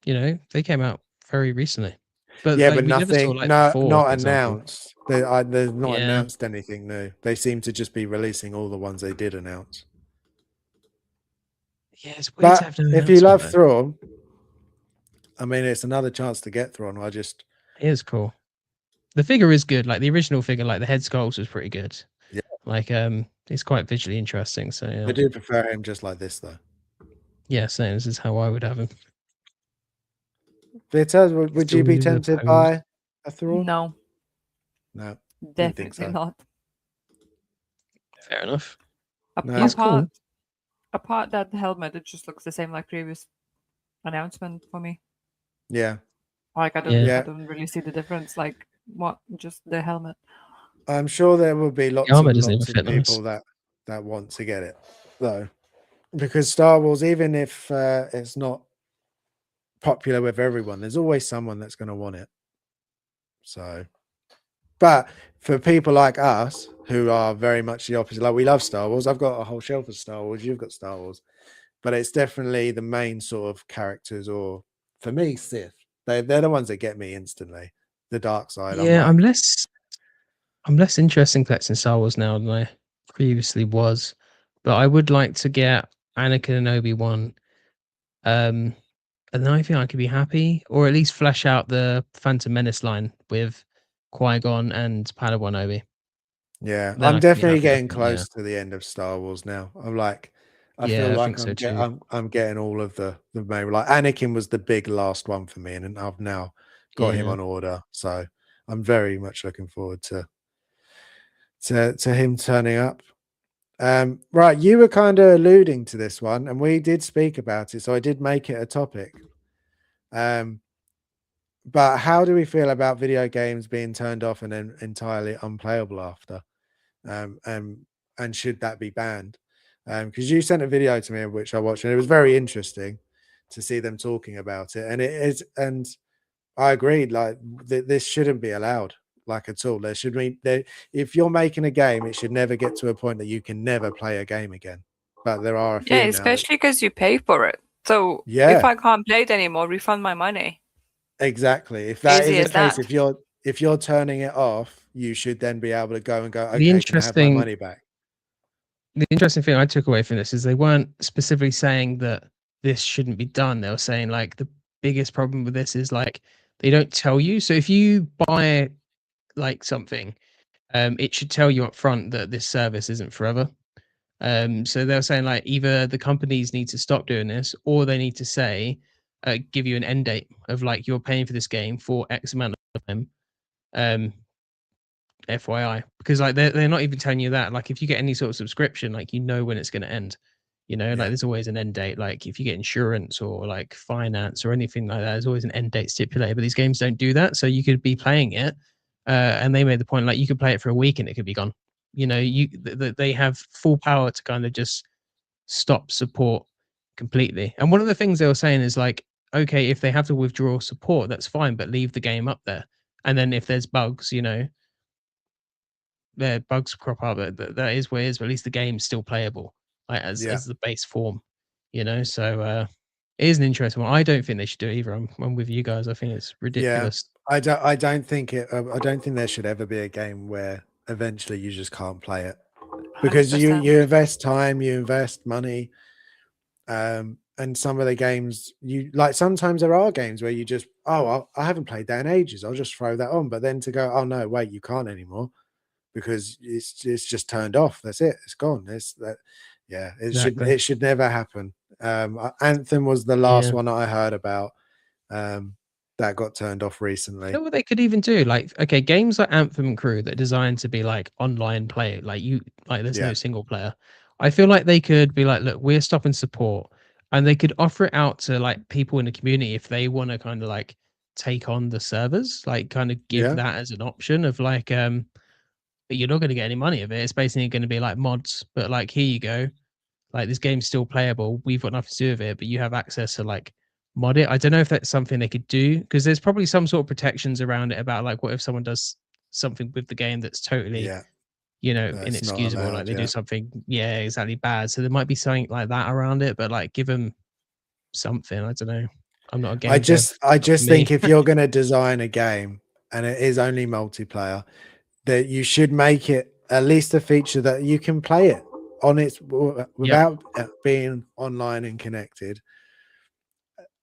They came out very recently. But but nothing, not announced. They've not announced anything new. They seem to just be releasing all the ones they did announce. Yeah, it's weird to But have no if you love announcement, Thrawn, I mean, it's another chance to get Thrawn. though. It is cool. The figure is good. Like the original figure, like the head sculpt was pretty good. Yeah. Like it's quite visually interesting. So yeah. I do prefer him just like this though. Yeah, same. This is how I would have him. Vita, would you be tempted by a Thrawn? No, No, didn't think definitely so. not. Fair enough. No. He's cool. Apart that helmet, it just looks the same like previous announcement for me. Yeah. Like I don't really see the difference. Like what? Just the helmet. I'm sure there will be lots armor and doesn't lots even of fit nice. people that want to get it though, because Star Wars, even if it's not popular with everyone, there's always someone that's going to want it. So, but for people like us who are very much the opposite, like we love Star Wars. I've got a whole shelf of Star Wars. You've got Star Wars, but it's definitely the main sort of characters, or for me, Sith. They're the ones that get me instantly. The dark side. Yeah, I'm less interested in collecting Star Wars now than I previously was, but I would like to get Anakin and Obi-Wan. And then I think I could be happy, or at least flesh out the Phantom Menace line with Qui-Gon and Padawan Obi. Yeah, Then I'm definitely getting yeah. close to the end of Star Wars now. I Yeah, feel I like think so too. I'm getting all of the main. Like Anakin was the big last one for me, and I've now got him Yeah. on order. So I'm very much looking forward to him turning up. Right, you were kind of alluding to this one, and we did speak about it, so I did make it a topic. But how do we feel about video games being turned off and then entirely unplayable after? And should that be banned? Because you sent a video to me which I watched, and it was very interesting to see them talking about it. And it is, and I agreed, like this shouldn't be allowed, like at all. There should be if you're making a game, it should never get to a point that you can never play a game again. But there are a few Yeah, now. especially because you pay for it. So if I can't play it anymore, refund my money. Exactly. If that Easy is the as case, that. if you're turning it off, you should then be able to go and go, The okay, can I have my money back? The interesting thing I took away from this is they weren't specifically saying that this shouldn't be done. They were saying like the biggest problem with this is like they don't tell you. So if you buy like something, it should tell you up front that this service isn't forever. So they're saying like either the companies need to stop doing this, or they need to say, give you an end date of like you're paying for this game for X amount of time. FYI, because like they're not even telling you that. Like if you get any sort of subscription, like you know when it's going to end. You know, like there's always an end date. Like if you get insurance or like finance or anything like that, there's always an end date stipulated. But these games don't do that. So you could be playing it, and they made the point like you could play it for a week and it could be gone. You know, they have full power to kind of just stop support completely. And one of the things they were saying is like, okay, if they have to withdraw support, that's fine, but leave the game up there. And then if there's bugs, you know, their bugs crop up, that is where it is, but at least the game's still playable, like as the base form, you know. So it is an interesting one. I don't think they should do it either. I'm with you guys. I think it's ridiculous. Yeah, I don't think there should ever be a game where eventually you just can't play it, because 100%. you invest time, you invest money, and some of the games you like, sometimes there are games where you just, I haven't played that in ages, I'll just throw that on. But then to go, oh no, wait, you can't anymore, because it's just turned off. That's it. It's gone. It's that. Yeah, it should never happen. Anthem was the last one I heard about that got turned off recently. You know what they could even do? Like, okay, games like Anthem and Crew that are designed to be like online play, like there's no single player. I feel like they could be like, look, we're stopping support, and they could offer it out to like people in the community if they want to kind of like take on the servers, like kind of give that as an option of like but you're not going to get any money of it. It's basically going to be like mods, but like, here you go. Like this game's still playable. We've got nothing to do with it, but you have access to like mod it. I don't know if that's something they could do, because there's probably some sort of protections around it about like, what if someone does something with the game that's totally, you know, inexcusable, allowed, like they do something, exactly bad. So there might be something like that around it, but like give them something. I don't know. I'm not a game. I just think if you're going to design a game and it is only multiplayer, that you should make it at least a feature that you can play it on its without being online and connected.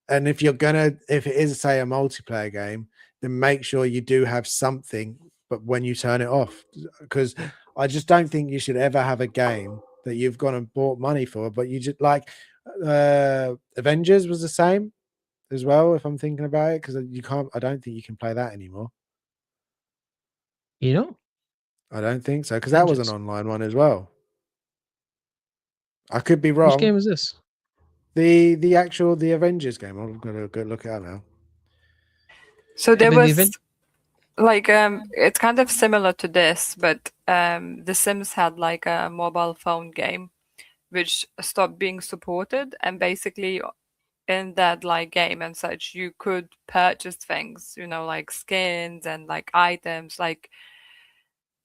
And if it is, say, a multiplayer game, then make sure you do have something, but when you turn it off, because I just don't think you should ever have a game that you've gone and bought money for, but you just like Avengers was the same as well, if I'm thinking about it, because I don't think you can play that anymore. You know? I don't think so, because that was an online one as well. I could be wrong. Which game was this? The Avengers game. I'm gonna go look it up now. So there was like it's kind of similar to this, but The Sims had like a mobile phone game which stopped being supported, and basically in that like game and such, you could purchase things, like skins and like items, like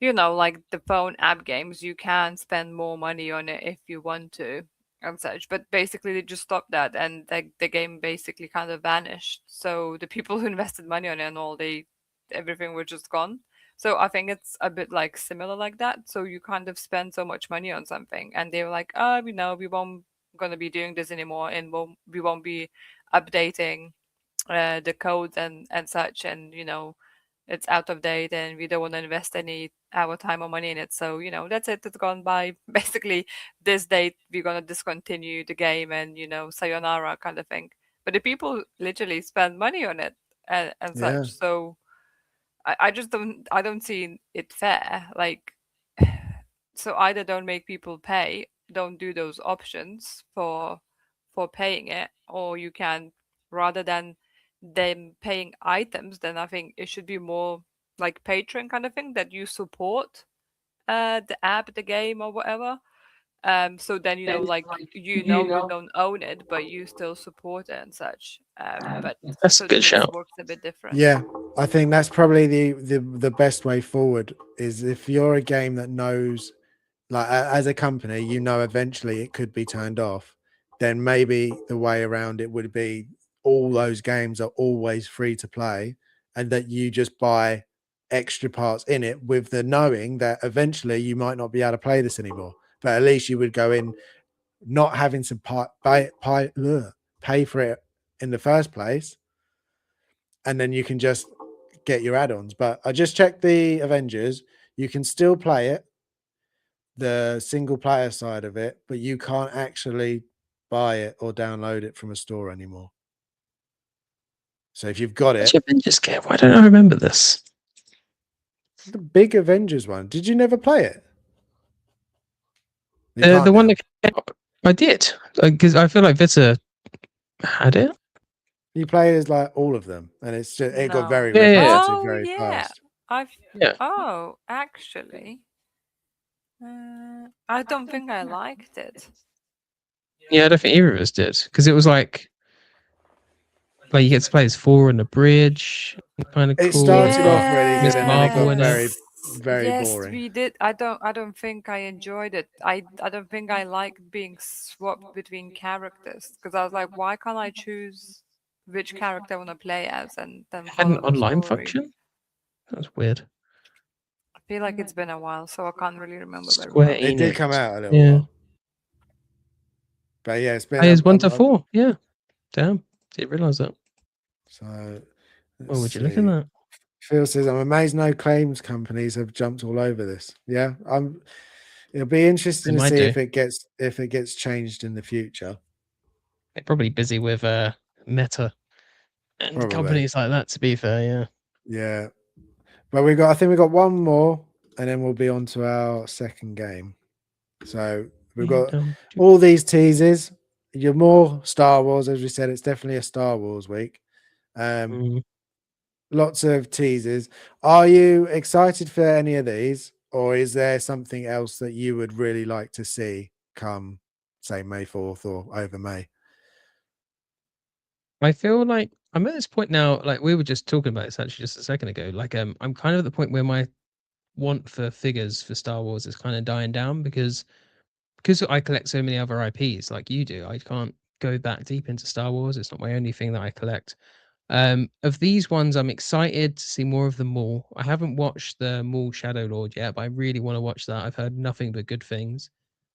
like the phone app games, you can spend more money on it if you want to and such. But basically they just stopped that, and the game basically kind of vanished. So the people who invested money on it and everything were just gone. So I think it's a bit like similar like that. So you kind of spend so much money on something, and they were like, we won't gonna be doing this anymore, and we won't be updating the codes and such, and it's out of date, and we don't want to invest any our time or money in it. So that's it. It's gone by. Basically, this date we're gonna discontinue the game, and sayonara kind of thing. But the people literally spend money on it and such. So I just don't see it fair. Like, so either don't make people pay, don't do those options for paying it, or you can, rather than them paying items, then I think it should be more like Patreon kind of thing, that you support the app, the game, or whatever. So then like you don't own it, but you still support it and such. But that's a good shout. Works a bit different. Yeah, I think that's probably the best way forward, is if you're a game that knows, like as a company, eventually it could be turned off, then maybe the way around it would be all those games are always free to play, and that you just buy extra parts in it, with the knowing that eventually you might not be able to play this anymore. But at least you would go in not having to pay for it in the first place, and then you can just get your add-ons. But I just checked the Avengers. You can still play it, the single player side of it, but you can't actually buy it or download it from a store anymore. So if you've got it, Avengers game. Why don't I remember this? The big Avengers one. Did you never play it? The one that came up. I did, because I feel like Vita had it. You play as like all of them, and it's just, it got very repetitive very fast. Oh, actually, I don't think I liked it. Yeah, I don't think either of us did, because it was like you get to play as four on the bridge, kind of cool. It started off really good, and then it got very yes, boring. We did. I don't think I enjoyed it. I don't think I liked being swapped between characters, because I was like, why can't I choose which character I want to play as, and then had an online function? That's weird. I feel like it's been a while, so I can't really remember. Square Enix. It did come out a little while. But yeah, it's been players 1 to 4. Yeah. Damn. Didn't realise that. So what would you look at that? Phil says, I'm amazed no claims companies have jumped all over this. Yeah. It'll be interesting to see if it gets changed in the future. They're probably busy with Meta and companies like that, to be fair, yeah. Yeah. But I think we've got one more, and then we'll be on to our second game. So we've got all these teasers. You're more Star Wars, as we said. It's definitely a Star Wars week. Lots of teasers. Are you excited for any of these, or is there something else that you would really like to see come, say, May 4th or over May? I feel like I'm at this point now, like we were just talking about this actually just a second ago. Like I'm kind of at the point where my want for figures for Star Wars is kind of dying down, because I collect so many other IPs like you do. I can't go that deep into Star Wars. It's not my only thing that I collect. Of these ones, I'm excited to see more of the Maul. I haven't watched the Maul Shadow Lord yet, but I really want to watch that. I've heard nothing but good things.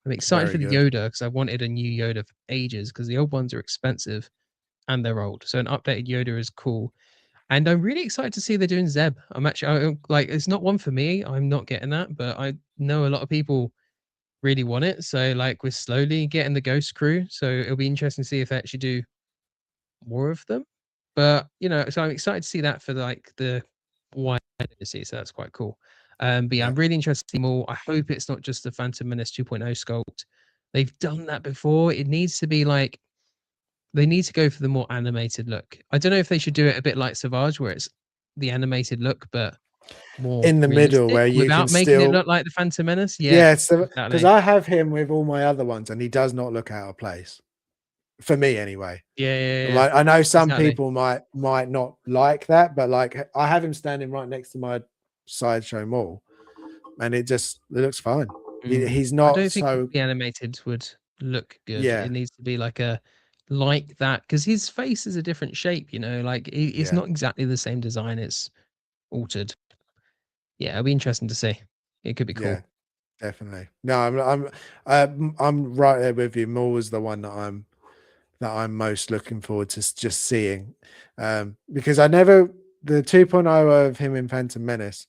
I'm excited Very for the good. Yoda because I wanted a new Yoda for ages because the old ones are expensive and they're old. So an updated Yoda is cool. And I'm really excited to see they're doing Zeb. I'm actually like, it's not one for me. I'm not getting that, but I know a lot of people really want it. So like, we're slowly getting the Ghost Crew. So it'll be interesting to see if they actually do more of them. But you know, so I'm excited to see that for like the wide see. So that's quite cool. But yeah, I'm really interested to see more. I hope it's not just the Phantom Menace 2.0 sculpt. They've done that before. It needs to be like they need to go for the more animated look. I don't know if they should do it a bit like Savage, where it's the animated look, but more in the middle realistic where you can without making it still look like the Phantom Menace. Yeah, yeah, so because exactly. I have him with all my other ones and he does not look out of place for me anyway. Yeah. Like, I know some Exactly. people might not like that, but like I have him standing right next to my sideshow mall and it looks fine. He's I not don't think so the animated would look good. yeah, It needs to be like a like that because his face is a different shape. You know, like it's yeah, not exactly the same design. It's altered. Yeah, it'll be interesting to see. It could be cool. yeah, definitely. No, I'm right there with you. Maul is the one that I'm most looking forward to just seeing, because I never the 2.0 of him in Phantom Menace.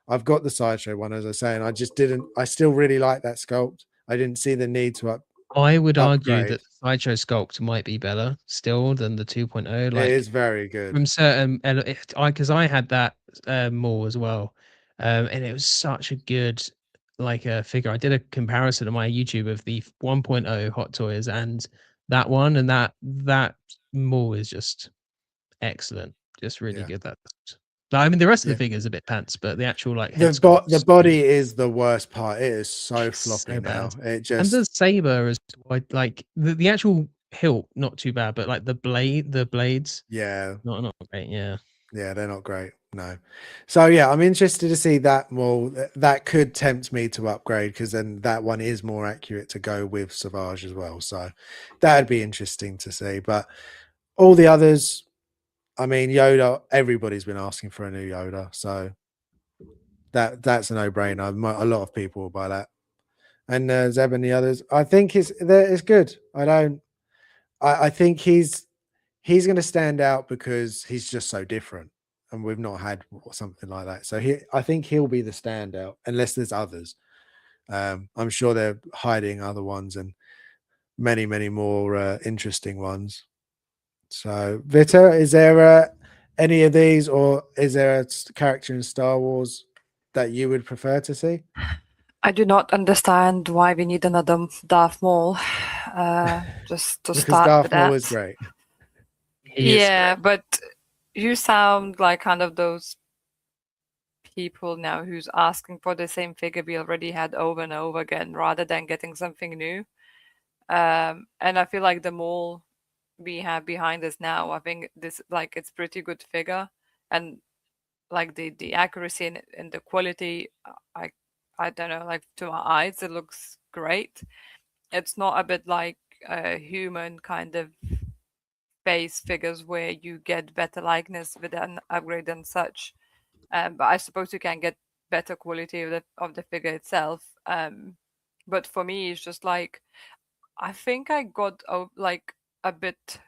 I've got the sideshow one, as I say, and I just didn't. I still really like that sculpt. I didn't see the need to I would argue upgrade. that the sideshow sculpt might be better still than the 2.0. It Like is very good. from certain, because I had that more as well, and it was such a good like figure. I did a comparison on my YouTube of the 1.0 Hot Toys and that one, and that more is just excellent, just really Yeah. good. That I mean, the rest of Yeah. the figure is a bit pants, but the actual like head sculpt, The body is the worst part. It is so it's floppy so now. bad. It And just the saber is like the actual hilt, not too bad, but like the blades, yeah, not great. Yeah. yeah, they're not great. No. So yeah, I'm interested to see that more. That could tempt me to upgrade because then that one is more accurate to go with Savage as well. So that'd be interesting to see. But all the others, I mean, Yoda, everybody's been asking for a new Yoda. So that's a no-brainer. A lot of people will buy that. And Zeb and the others, I think it's good. I think he's going to stand out because he's just so different, and we've not had something like that. So I think he'll be the standout, unless there's others. I'm sure they're hiding other ones and many, many more interesting ones. So, Vita, is there any of these, or is there a character in Star Wars that you would prefer to see? I do not understand why we need another Darth Maul. Just to Because start Darth with Maul that. is great. He is Yeah, great. but you sound like kind of those people now who's asking for the same figure we already had over and over again, rather than getting something new. And I feel like the Maul we have behind us now, I think this like it's pretty good figure, and like the accuracy and the quality, I don't know, like to my eyes it looks great. It's not a bit like human kind of face figures where you get better likeness with an upgrade and such. But I suppose you can get better quality of the figure itself. But for me, it's just like I think I got like a bit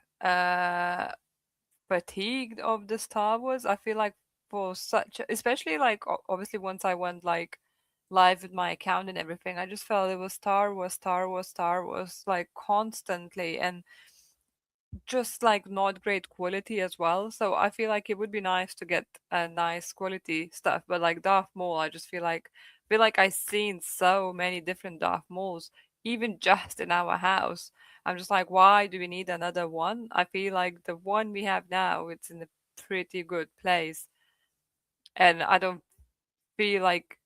fatigued of the Star Wars. I feel like for such, especially like obviously once I went like live with my account and everything, I just felt it was Star Wars, Star Wars, Star Wars, like constantly, and just like not great quality as well. So I feel like it would be nice to get a nice quality stuff. But like Darth Maul, I just feel like I've seen so many different Darth Mauls, even just in our house. I'm just like, why do we need another one? I feel like the one we have now, it's in a pretty good place, and I don't feel like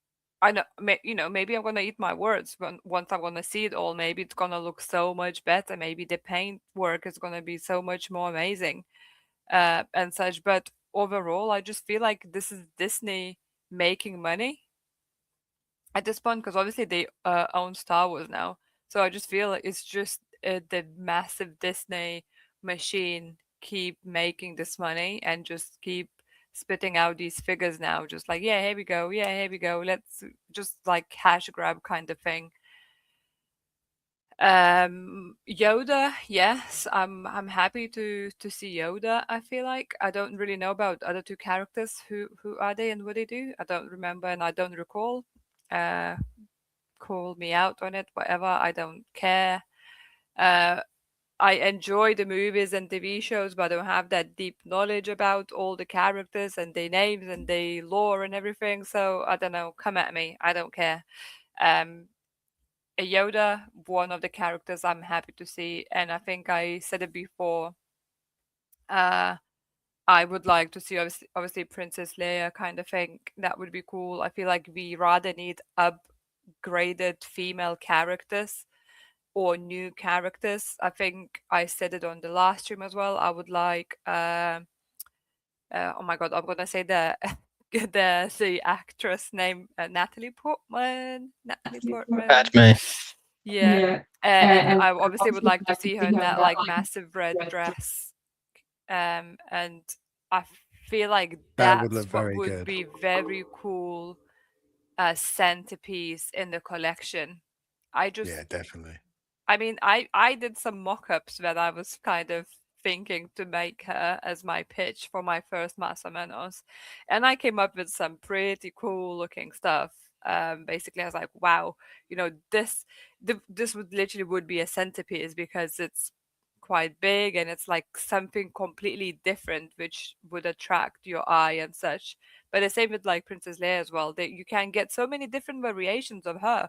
I know, maybe I'm gonna eat my words when once I'm gonna see it all. Maybe it's gonna look so much better. Maybe the paint work is gonna be so much more amazing, and such. But overall, I just feel like this is Disney making money at this point because obviously they own Star Wars now. So I just feel like it's just the massive Disney machine keep making this money and just keep spitting out these figures now, just like, yeah, here we go, let's just like cash grab kind of thing. Yoda, yes, I'm happy to see Yoda. I feel like I don't really know about other two characters. Who are they and what they do? I don't remember and I don't recall. Call me out on it, whatever. I don't care. I enjoy the movies and TV shows, but I don't have that deep knowledge about all the characters and their names and their lore and everything. So I don't know. Come at me. I don't care. A Yoda, one of the characters I'm happy to see, and I think I said it before. I would like to see obviously Princess Leia kind of thing. That would be cool. I feel like we rather need upgraded female characters or new characters. I think I said it on the last stream as well. I would like oh my god, I'm gonna say the the actress name Natalie Portman. Padme. Yeah. And I obviously would like to see her in that like massive red dress. And I feel like That would that's look what very would good. be very cool centerpiece in the collection. Yeah, definitely. I mean, I did some mock-ups when I was kind of thinking to make her as my pitch for my first Masa Menos, and I came up with some pretty cool looking stuff. Basically, I was like, wow, you know, this would literally be a centerpiece because it's quite big and it's like something completely different which would attract your eye and such. But the same with like Princess Leia as well. That you can get so many different variations of her.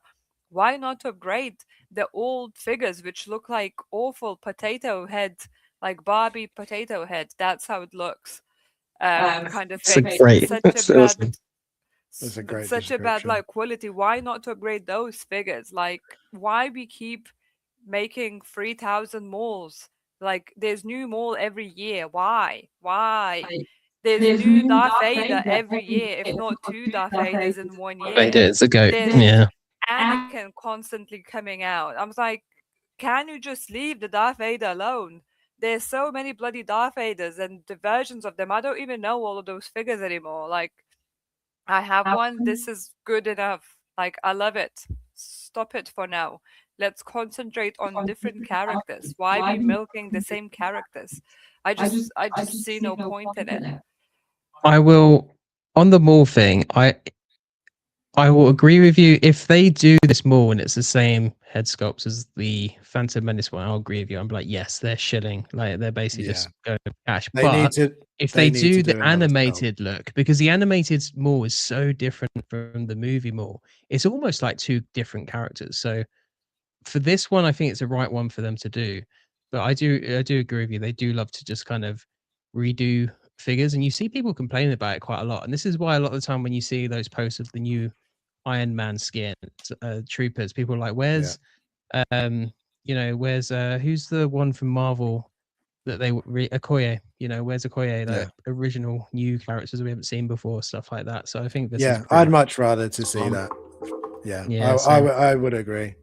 Why not upgrade the old figures which look like awful potato head, like Barbie potato head? That's how it looks. Kind of It's thing. great. Such That's a bad awesome. That's a great such a bad description. like quality. Why not upgrade those figures? Like why we keep making 3,000 malls? Like there's new mall every year. Why? There's new Darth Vader every year, if not two Darth Vaders in 1 year. Vader is a goat. There's Yeah. Anakin constantly coming out. I was like, can you just leave the Darth Vader alone? There's so many bloody Darth Vaders and the versions of them. I don't even know all of those figures anymore. Like, I have one. This is good enough. Like, I love it. Stop it for now. Let's concentrate on different characters. Why be milking the same characters? I just see no point in it. I will on the mall thing. I will agree with you if they do this mall and it's the same head sculpts as the Phantom Menace one. I'll agree with you. I'm like, yes, they're shilling. Like they're basically just going cash. They but need to. If they they need do to the do another animated look, because the animated mall is so different from the movie mall, it's almost like two different characters. So for this one, I think it's the right one for them to do. But I do agree with you. They do love to just kind of redo figures, and you see people complaining about it quite a lot. And this is why a lot of the time when you see those posts of the new Iron Man skin troopers, people are like, "Where's, where's who's the one from Marvel that they Okoye? You know, where's Okoye? Like original new characters we haven't seen before, stuff like that." So I think this is I'd much rather to see that. Yeah, I would agree.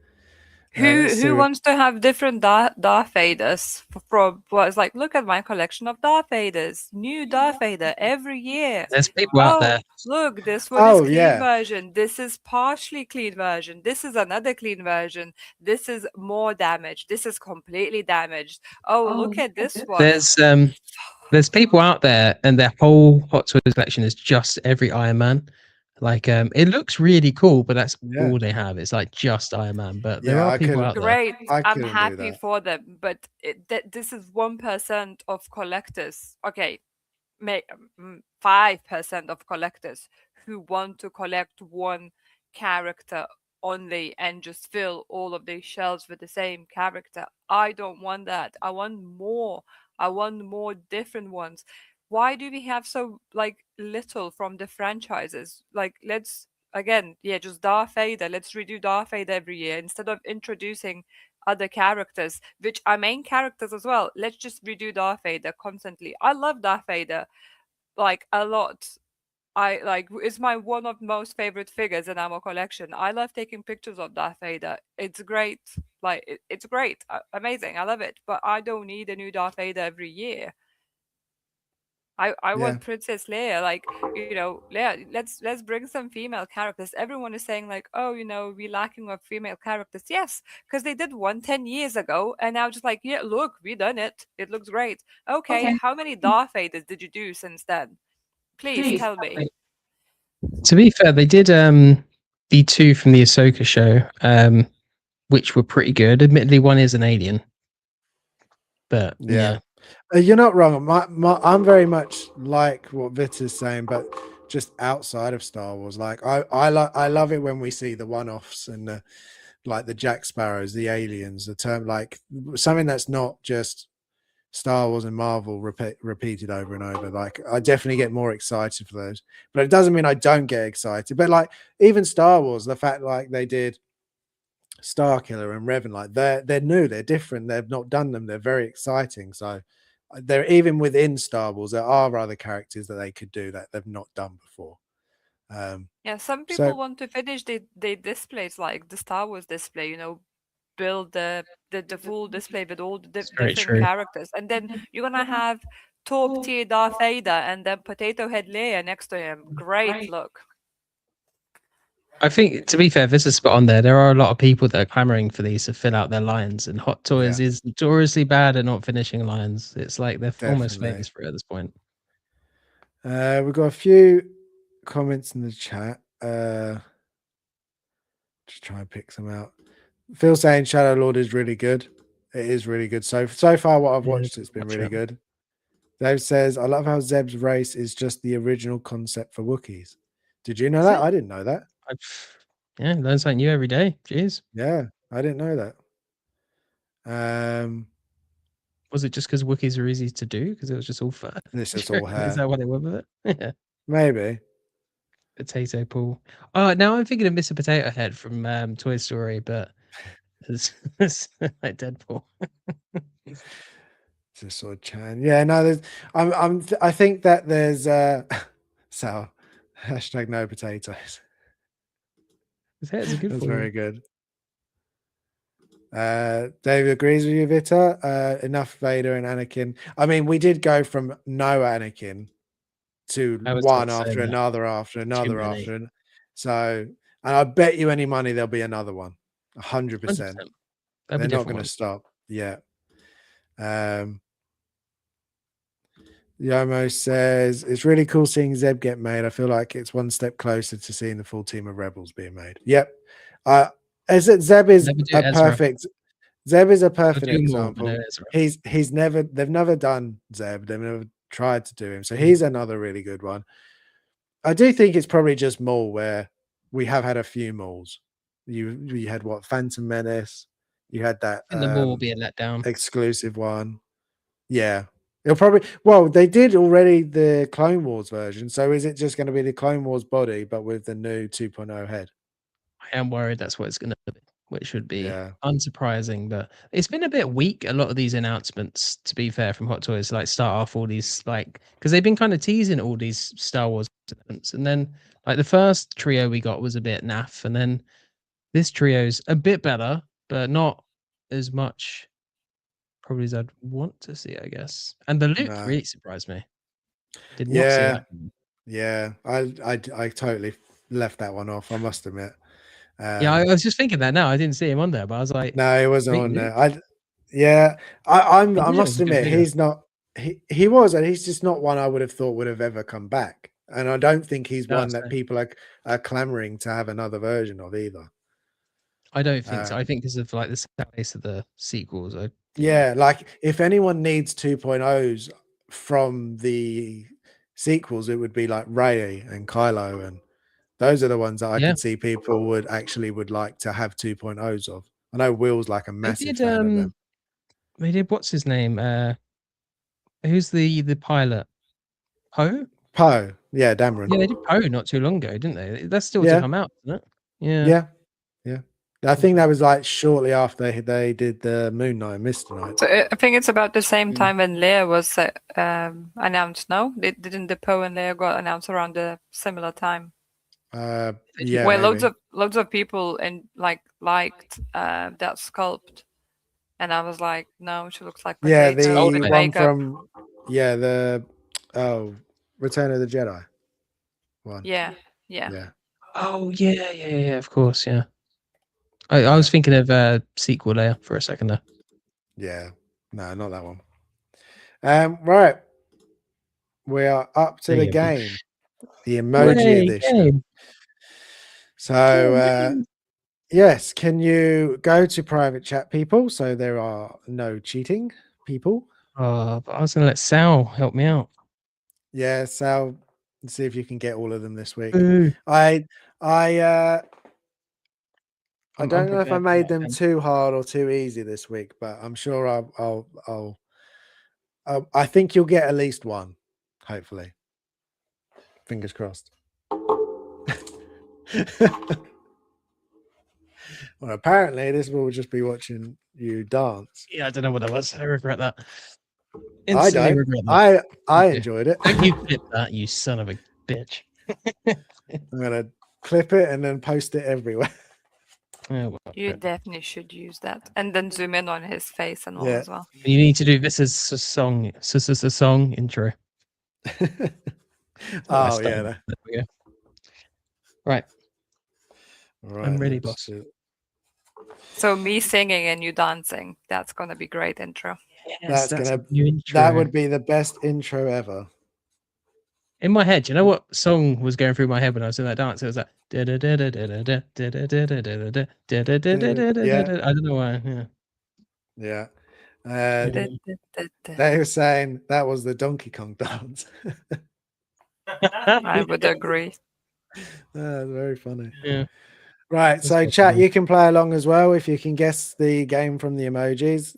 Who wants to have different Darth Vaders from what is like, look at my collection of Darth Vaders. New Darth Vader every year. There's people out there. Look, this one is clean version. This is partially clean version. This is another clean version. This is more damaged. This is completely damaged. Oh, look at this one. There's people out there and their whole Hot Toys collection is just every Iron Man. Like it looks really cool, but that's all they have. It's like just Iron Man. But there are people out there. Great, I'm happy for them. But this is 1% of collectors. Okay, 5% of collectors who want to collect one character only and just fill all of these shelves with the same character. I don't want that. I want more. I want more different ones. Why do we have so like little from the franchises? Like let's just Darth Vader. Let's redo Darth Vader every year instead of introducing other characters, which are main characters as well. Let's just redo Darth Vader constantly. I love Darth Vader like a lot. It's my one of most favorite figures in our collection. I love taking pictures of Darth Vader. It's great. Like it's great, amazing. I love it. But I don't need a new Darth Vader every year. I want Princess Leia, like, you know, Leia, let's bring some female characters. Everyone is saying like, oh, you know, we're lacking of female characters. Yes, because they did one 10 years ago, and now just like, yeah, look, we done it. It looks great. Okay, how many Darth Vaders did you do since then? Please tell me. To be fair, they did the two from the Ahsoka show, which were pretty good. Admittedly, one is an alien, but yeah. You're not wrong. I'm very much like what Vit is saying, but just outside of Star Wars. Like I love it when we see the one-offs and like the Jack Sparrows, the aliens, the term, like something that's not just Star Wars and Marvel repeated over and over. Like I definitely get more excited for those, but it doesn't mean I don't get excited. But like even Star Wars, the fact like they did Starkiller and Revan, like they're new, they're different, they've not done them, they're very exciting. So they're even within Star Wars, there are other characters that they could do that they've not done before. Yeah, some people want to finish the displays, like the Star Wars display, you know, build the full display with all the different characters, and then you're gonna have top tier Darth Vader and then Potato Head Leia next to him. Great look. I think, to be fair, this is spot on there. There are a lot of people that are clamoring for these to fill out their lines, and Hot Toys is notoriously bad at not finishing lines. It's like they're almost famous for it at this point. We've got a few comments in the chat. Just try and pick some out. Phil saying Shadow Lord is really good. It is really good. So far, what I've watched, it's been really good. Dave says, I love how Zeb's race is just the original concept for Wookiees. Did you know that? I didn't know that. Yeah, learn something new every day. Jeez. Yeah, I didn't know that. Was it just because Wookiees are easy to do? Because it was just all fur? This is all hair. Is that why they went with it? Yeah. Maybe. Potato Pool. Oh, now I'm thinking of Mr. Potato Head from Toy Story, but it's like Deadpool. Just sort of Chan. Yeah, no, there's I think that there's so hashtag no potatoes. His hair's a good. That's very good. David agrees with you, Vita. Enough Vader and Anakin. I mean, we did go from no Anakin to one after another after another after. So, and I bet you any money there'll be another one. 100%. They're not going to stop. Yeah. Yomo says it's really cool seeing Zeb get made. I feel like it's one step closer to seeing the full team of Rebels being made. Yep. Zeb is a perfect. Zeb is a perfect example. They've never done Zeb. They've never tried to do him. So he's another really good one. I do think it's probably just Maul, where we have had a few Mauls. You had what, Phantom Menace. You had that. And the Maul will be a letdown. Exclusive one. Yeah. It'll probably, well, they did already the Clone Wars version. So is it just going to be the Clone Wars body, but with the new 2.0 head? I am worried that's what it's going to be, which should be unsurprising. But it's been a bit weak, a lot of these announcements, to be fair, from Hot Toys. Like, start off all these, like, because they've been kind of teasing all these Star Wars events. And then, like, the first trio we got was a bit naff. And then this trio's a bit better, but not as much probably as I'd want to see, I guess. And the Luke really surprised me. Did not see that. Yeah, I totally left that one off, I must admit. Yeah, I was just thinking that now. I didn't see him on there, but I was like, no, he wasn't on there. I must admit, he's not. He was, and he's just not one I would have thought would have ever come back. And I don't think he's one that people are clamoring to have another version of either. I don't think so. I think because of like the space of the sequels. Yeah, like if anyone needs 2.0s from the sequels, it would be like Rey and Kylo, and those are the ones that I can see people would like to have 2.0s of. I know Will's like a massive fan of them. They did, what's his name? Who's the pilot? Poe? Poe, yeah, Dameron. Yeah, they did Poe not too long ago, didn't they? That's still to come out, isn't it? Yeah. I think that was like shortly after they did the Moon Knight, Mr. Knight. So I think it's about the same time when Leia was announced. No, didn't the Poe and Leia got announced around the similar time? Yeah. Well, loads of people liked that sculpt, and I was like, no, she looks like potato. The one from Oh, Return of the Jedi. One. Yeah. Oh yeah, of course, yeah. I was thinking of sequel layer for a second there. Yeah. No, not that one. Right. We are up to the game. The emoji edition. Game. So yes, can you go to private chat, people? So there are no cheating, people. But I was gonna let Sal help me out. Yeah, Sal, see if you can get all of them this week. Ooh. I I'm don't know if I unprepared for made that them then. too hard or too easy this week, but I'm sure I think you'll get at least one, hopefully. Fingers crossed. Well, apparently this will just be watching you dance. Yeah, I don't know what that was. I regret that. I Instantly don't. regret that. I enjoyed it. Don't you clip that, you son of a bitch. I'm gonna clip it and then post it everywhere. Oh, well, You definitely should use that, and then zoom in on his face and all Yeah. as well. you need to do this as a song. This is a song intro. Oh yeah. There we go. Right. I'm ready, let's boss. do- So me singing and you dancing, that's gonna be great intro. Yes, That's a gonna- new intro. That would be the best intro ever. In my head, you know what song was going through my head when I was doing that dance? It was like I don't know why. Yeah. Yeah. They were saying that was the Donkey Kong dance. I would agree. Very funny. Yeah. Right. That's So quite chat, funny. you can play along as well if you can guess the game from the emojis.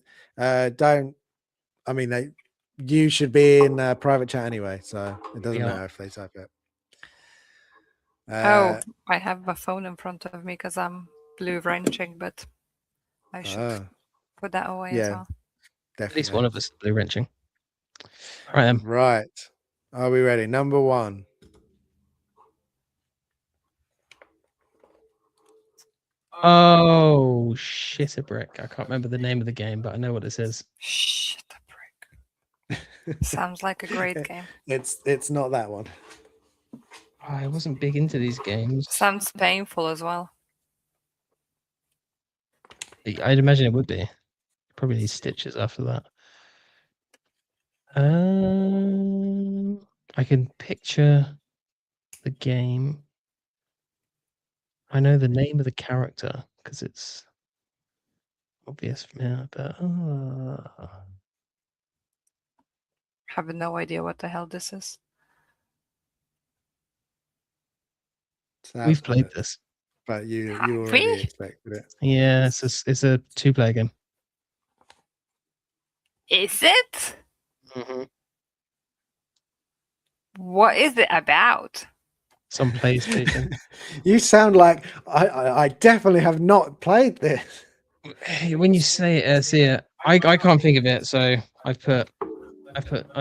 You should be in private chat anyway, so it doesn't Yeah. matter if they type it. I have my phone in front of me because I'm blue wrenching, but I should put that away as well. Definitely. At least one of us is blue wrenching. Right then. Right. Are we ready? Number one. Oh, shit a brick. I can't remember the name of the game, but I know what this is. Shit a brick. Sounds like a great game. It's not that one. I wasn't big into these games. Sounds painful as well. I'd imagine it would be. Probably need stitches after that. I can picture the game. I know the name of the character because it's obvious from here, but Have no idea what the hell this is. we've played this. But you Have already we? expected it. Yeah, it's a 2-player game. Is it? Mm-hmm. What is it about? Some PlayStation. You sound like I definitely have not played this. When you say it, see it, I can't think of it, so I've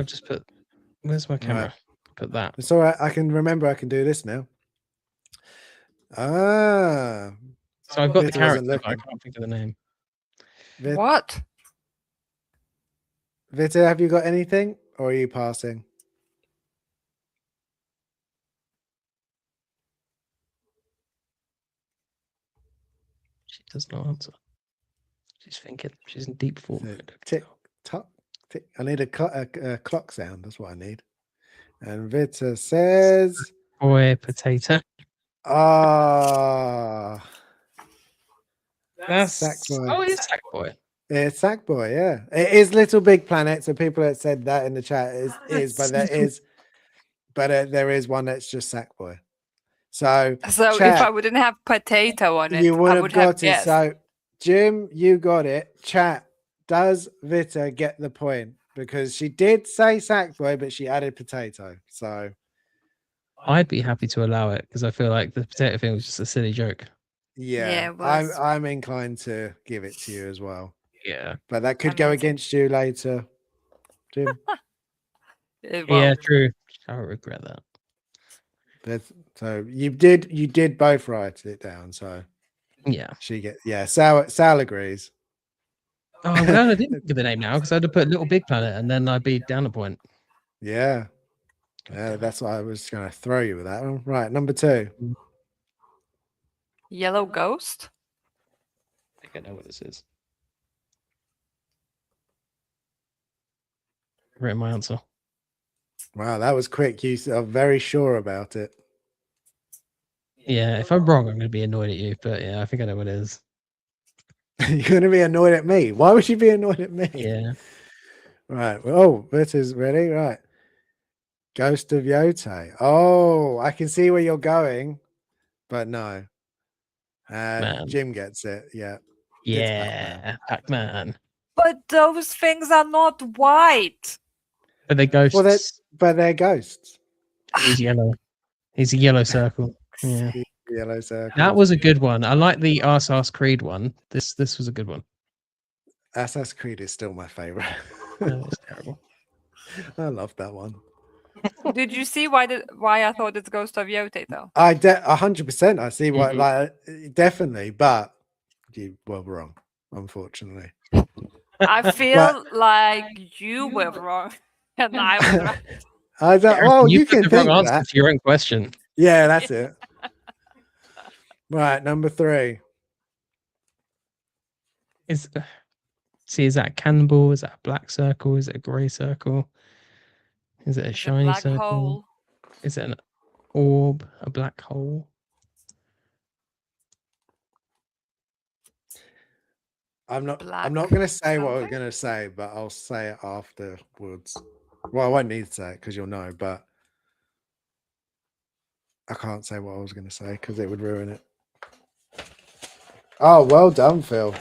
just put. Where's my camera? Right. Put that. It's all right. I can remember. I can do this now. So I've got the Vita wasn't character, but I looking. can't think of the name. What? Vita, have you got anything, or are you passing? She does not answer. She's thinking. She's in deep thought mode. Tick tock tick. I need a clock sound. That's what I need. And Vita says, Boy, potato. "Ah, That's Sackboy. Oh, it's Sackboy. It's Sackboy. Yeah, it is Little Big Planet." So people that said that in the chat there is one that's just Sackboy. So if I wouldn't have potato on it, you would I have would got have it. guessed. So Jim, you got it. Chat, does Vita get the point? Because she did say Sackboy, but she added potato. So I'd be happy to allow it because I feel like the potato thing was just a silly joke. yeah, it was. I'm inclined to give it to you as well. Yeah. But that could go Amazing. against you later, Jim. Yeah, true. I regret that. So you did both write it down. So Yeah. Sal agrees. Oh, well, I didn't give the name now because I'd have put Little Big Planet and then I'd be down a point. Yeah. That's why I was going to throw you with that one. Right, number 2. Yellow ghost. I think I know what this is. I've written my answer. Wow, that was quick. You are very sure about it. Yeah, if I'm wrong, I'm going to be annoyed at you. But yeah, I think I know what it is. You're going to be annoyed at me. Why would you be annoyed at me? Yeah. Right. Oh, this is ready. Right. Ghost of Yote. Oh, I can see where you're going, but no. Man. Jim gets it. Yeah. Yeah. Pac-Man. But those things are not white. But they're ghosts. Well, but they're ghosts. He's yellow. He's a yellow circle. Yeah. Yellow circle. That was a good one. I like the Assassin's Creed one. This was a good one. Assassin's Creed is still my favorite. No, it's terrible. I love that one. Did you see why I thought it's Ghost of Yote though? 100%. I see what like definitely, but you were wrong, unfortunately. I feel like you were wrong and I was right. Well, you put can the think wrong answer that. to your own question. Yeah, that's it. Right, number 3. Is that a cannonball? Is that a black circle? Is it a grey circle? Is it a shiny black circle? hole. Is it an orb? A black hole? I'm not going to say what I'm going to say, but I'll say it afterwards. Well, I won't need to say it because you'll know, but I can't say what I was going to say because it would ruin it. Oh, well done, Phil.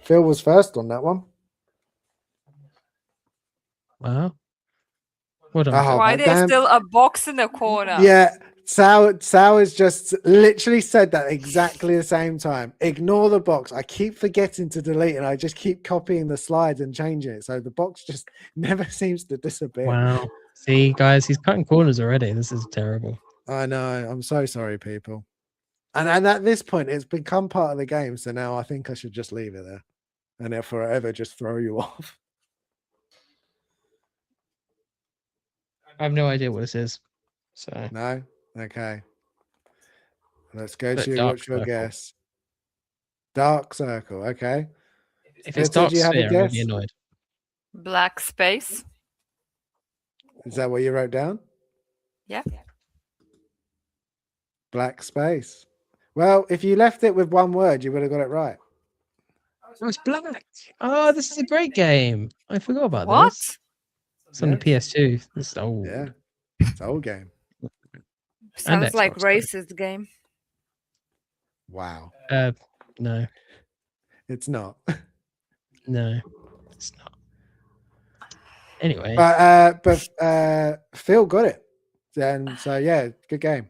Phil was first on that one. Wow. What Why there's still a box in the corner? Yeah, Sour's just literally said that exactly the same time. Ignore the box. I keep forgetting to delete, and I just keep copying the slides and changing it, so the box just never seems to disappear. Wow. See, guys, he's cutting corners already. This is terrible. I know. I'm so sorry, people. And at this point, it's become part of the game, so now I think I should just leave it there, and it'll forever just throw you off. I have no idea what this is. So no, okay. Let's go to what's your guess? Dark circle. Okay. If it's dark sphere, I'm gonna be annoyed. Black space. Is that what you wrote down? Yeah. Black space. Well, if you left it with one word, you would have got it right. Oh, it's black. Oh, this is a great game. I forgot about what? This. It's on the PS2. This is old. Yeah, it's an old game. Sounds like racist game. Wow. No. It's not. No, it's not. Anyway. But Phil got it. And so yeah, good game.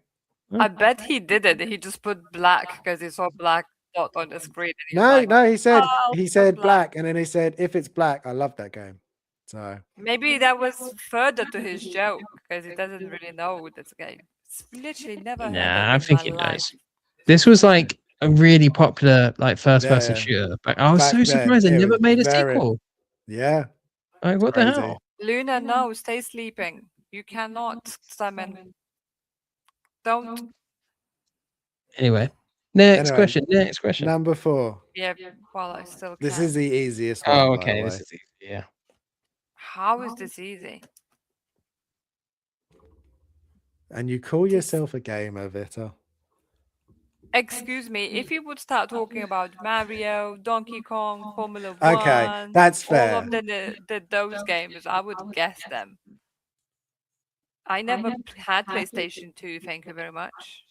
I bet he did it. He just put black because he saw black dot on the screen. No, he said black, and then he said, if it's black, I love that game. So maybe that was further to his joke because he doesn't really know this game. It's literally never heard of it. I think he knows. This was like a really popular like first-person shooter, but I was so surprised they never made a sequel. Yeah. Like what the hell? Luna, no, stay sleeping. You cannot summon. Don't. Anyway, next question. Number 4. Yeah, well, I still can. This is the easiest one. Oh, okay. This is easy. Yeah. How is this easy? And you call yourself a gamer, Vita? Excuse me, if you would start talking about Mario, Donkey Kong, Formula 1, okay, that's fair. All of those games, I would guess them. I never had PlayStation 2, thank you very much.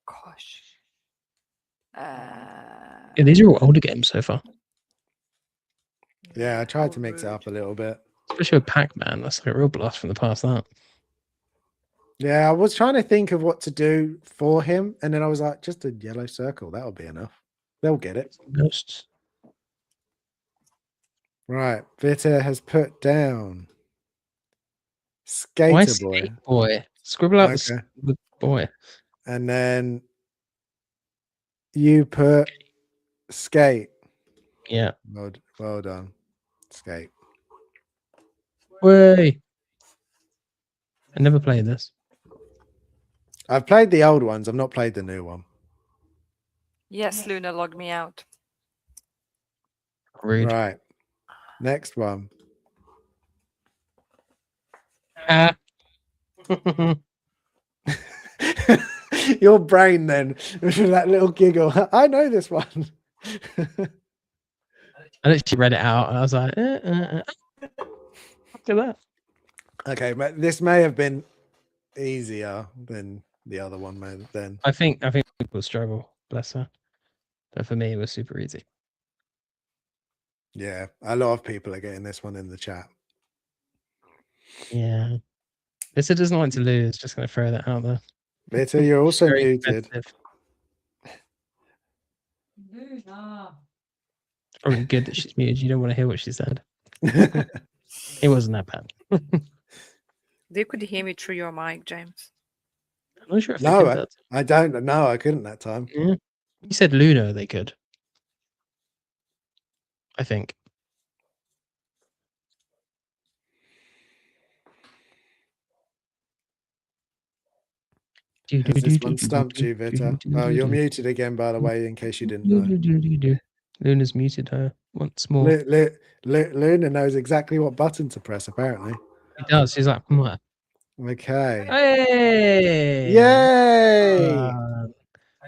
Gosh. Yeah, these are all older games so far. Yeah, I tried to mix it up a little bit. Especially with Pac-Man, that's like a real blast from the past, that. Yeah, I was trying to think of what to do for him, and then I was like, just a yellow circle, that'll be enough. They'll get it. Ghosts. Right, Vita has put down Skater Boy. Boy. Scribble out the boy. And then you put Skate. Yeah. Well done. Skate. Way. I never played this. I've played the old ones. I've not played the new one. Yes, Luna logged me out. Rude. Right. Next one. Ah. Your brain then, that little giggle. I know this one. I literally read it out and I was like, Look at that. Okay, but this may have been easier than the other one may have been. I think people struggle, bless her. But for me it was super easy. Yeah, a lot of people are getting this one in the chat. Yeah. Lissa doesn't like to lose, just gonna throw that out there. Bitter, you're also Very muted. competitive. Luna. It's probably good that she's muted. You don't want to hear what she said. It wasn't that bad. They could hear me through your mic, James. I'm not sure if they No, could that. I don't. No, I couldn't that time. Yeah. You said Luna, they could. I think. Has this one stumped you, Vita? Oh, you're muted again, by the way, in case you didn't know. Luna's muted her once more. Luna knows exactly what button to press, apparently. She does. She's like, what? Okay. Hey! Yay!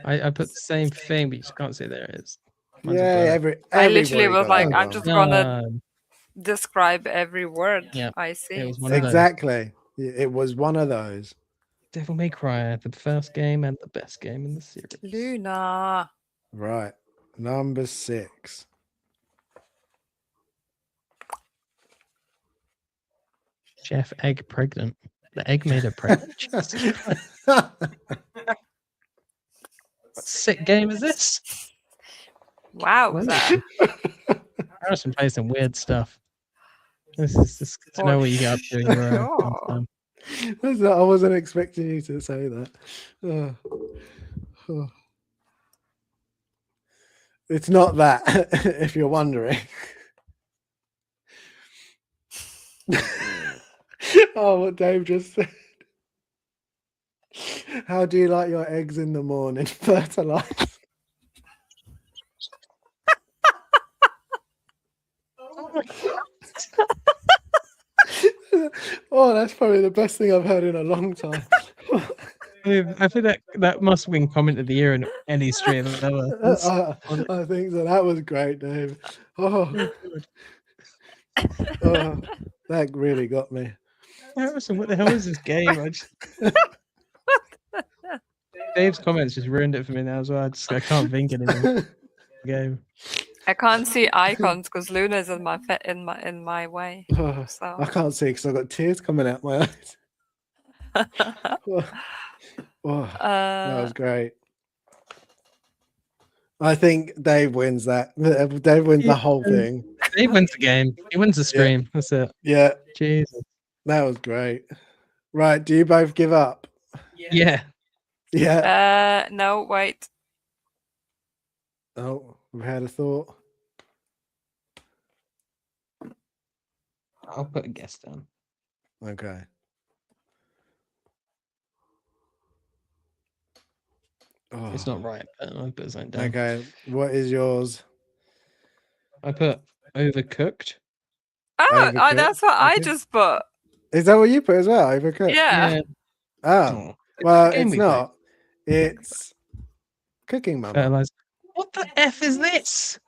I put the same thing, but you just can't see there it is. Mine's a Yay! blur. I literally Everybody was got like, that I'm one. just gonna describe every word Yeah, I see. it was one of those. Exactly. It was one of those. Devil May Cry, the first game and the best game in the series. Luna. Right. Number 6. Chef Egg pregnant. The egg made her pregnant. Jesus Christ. What sick game is this? Wow. Harrison plays some weird stuff. This is just to know what you get up to in your own time. I wasn't expecting you to say that. It's not that, if you're wondering. Oh, what Dave just said. How do you like your eggs in the morning? Fertilized. Oh, that's probably the best thing I've heard in a long time. I think that must win comment of the year in any stream ever. I think so. That was great, Dave. Oh, that really got me. Harrison, what the hell is this game? Dave's comments just ruined it for me now as well. I can't think anymore. Game. I can't see icons because Luna is in my way. So I can't see because I've got tears coming out my eyes. That was great. I think Dave wins that. Dave wins the whole thing. Dave wins the game. He wins the stream. Yeah. That's it. Yeah. Jesus. That was great. Right. Do you both give up? Yeah. Yeah. No, wait. Oh, we had a thought. I'll put a guess down. Okay. Oh. It's not right, but I'll put something down. Okay. What is yours? I put Overcooked. Oh, that's what I just put. Is that what you put as well? Overcooked? Yeah. Oh. Well, it's not. It's Cooking Mama. Fertilizer. What the F is this?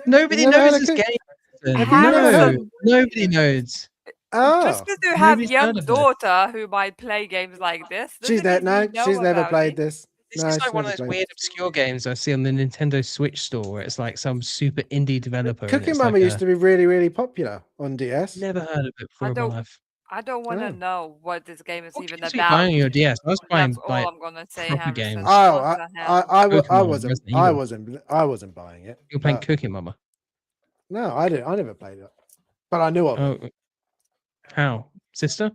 Nobody knows this game. No, nobody knows. Oh, just because you have a young daughter who might play games like this. She's never played this. This is like one of those weird, obscure games I see on the Nintendo Switch store where it's like some super indie developer. Cooking Mama used to be really, really popular on DS. Never heard of it before in my life. I don't want to know what this game is even about. Buying your DS. I was buying That's all I'm gonna say. games. Oh, I wasn't buying it. You're playing Cooking Mama. No, I didn't. I never played it, but I knew of it. How? Sister?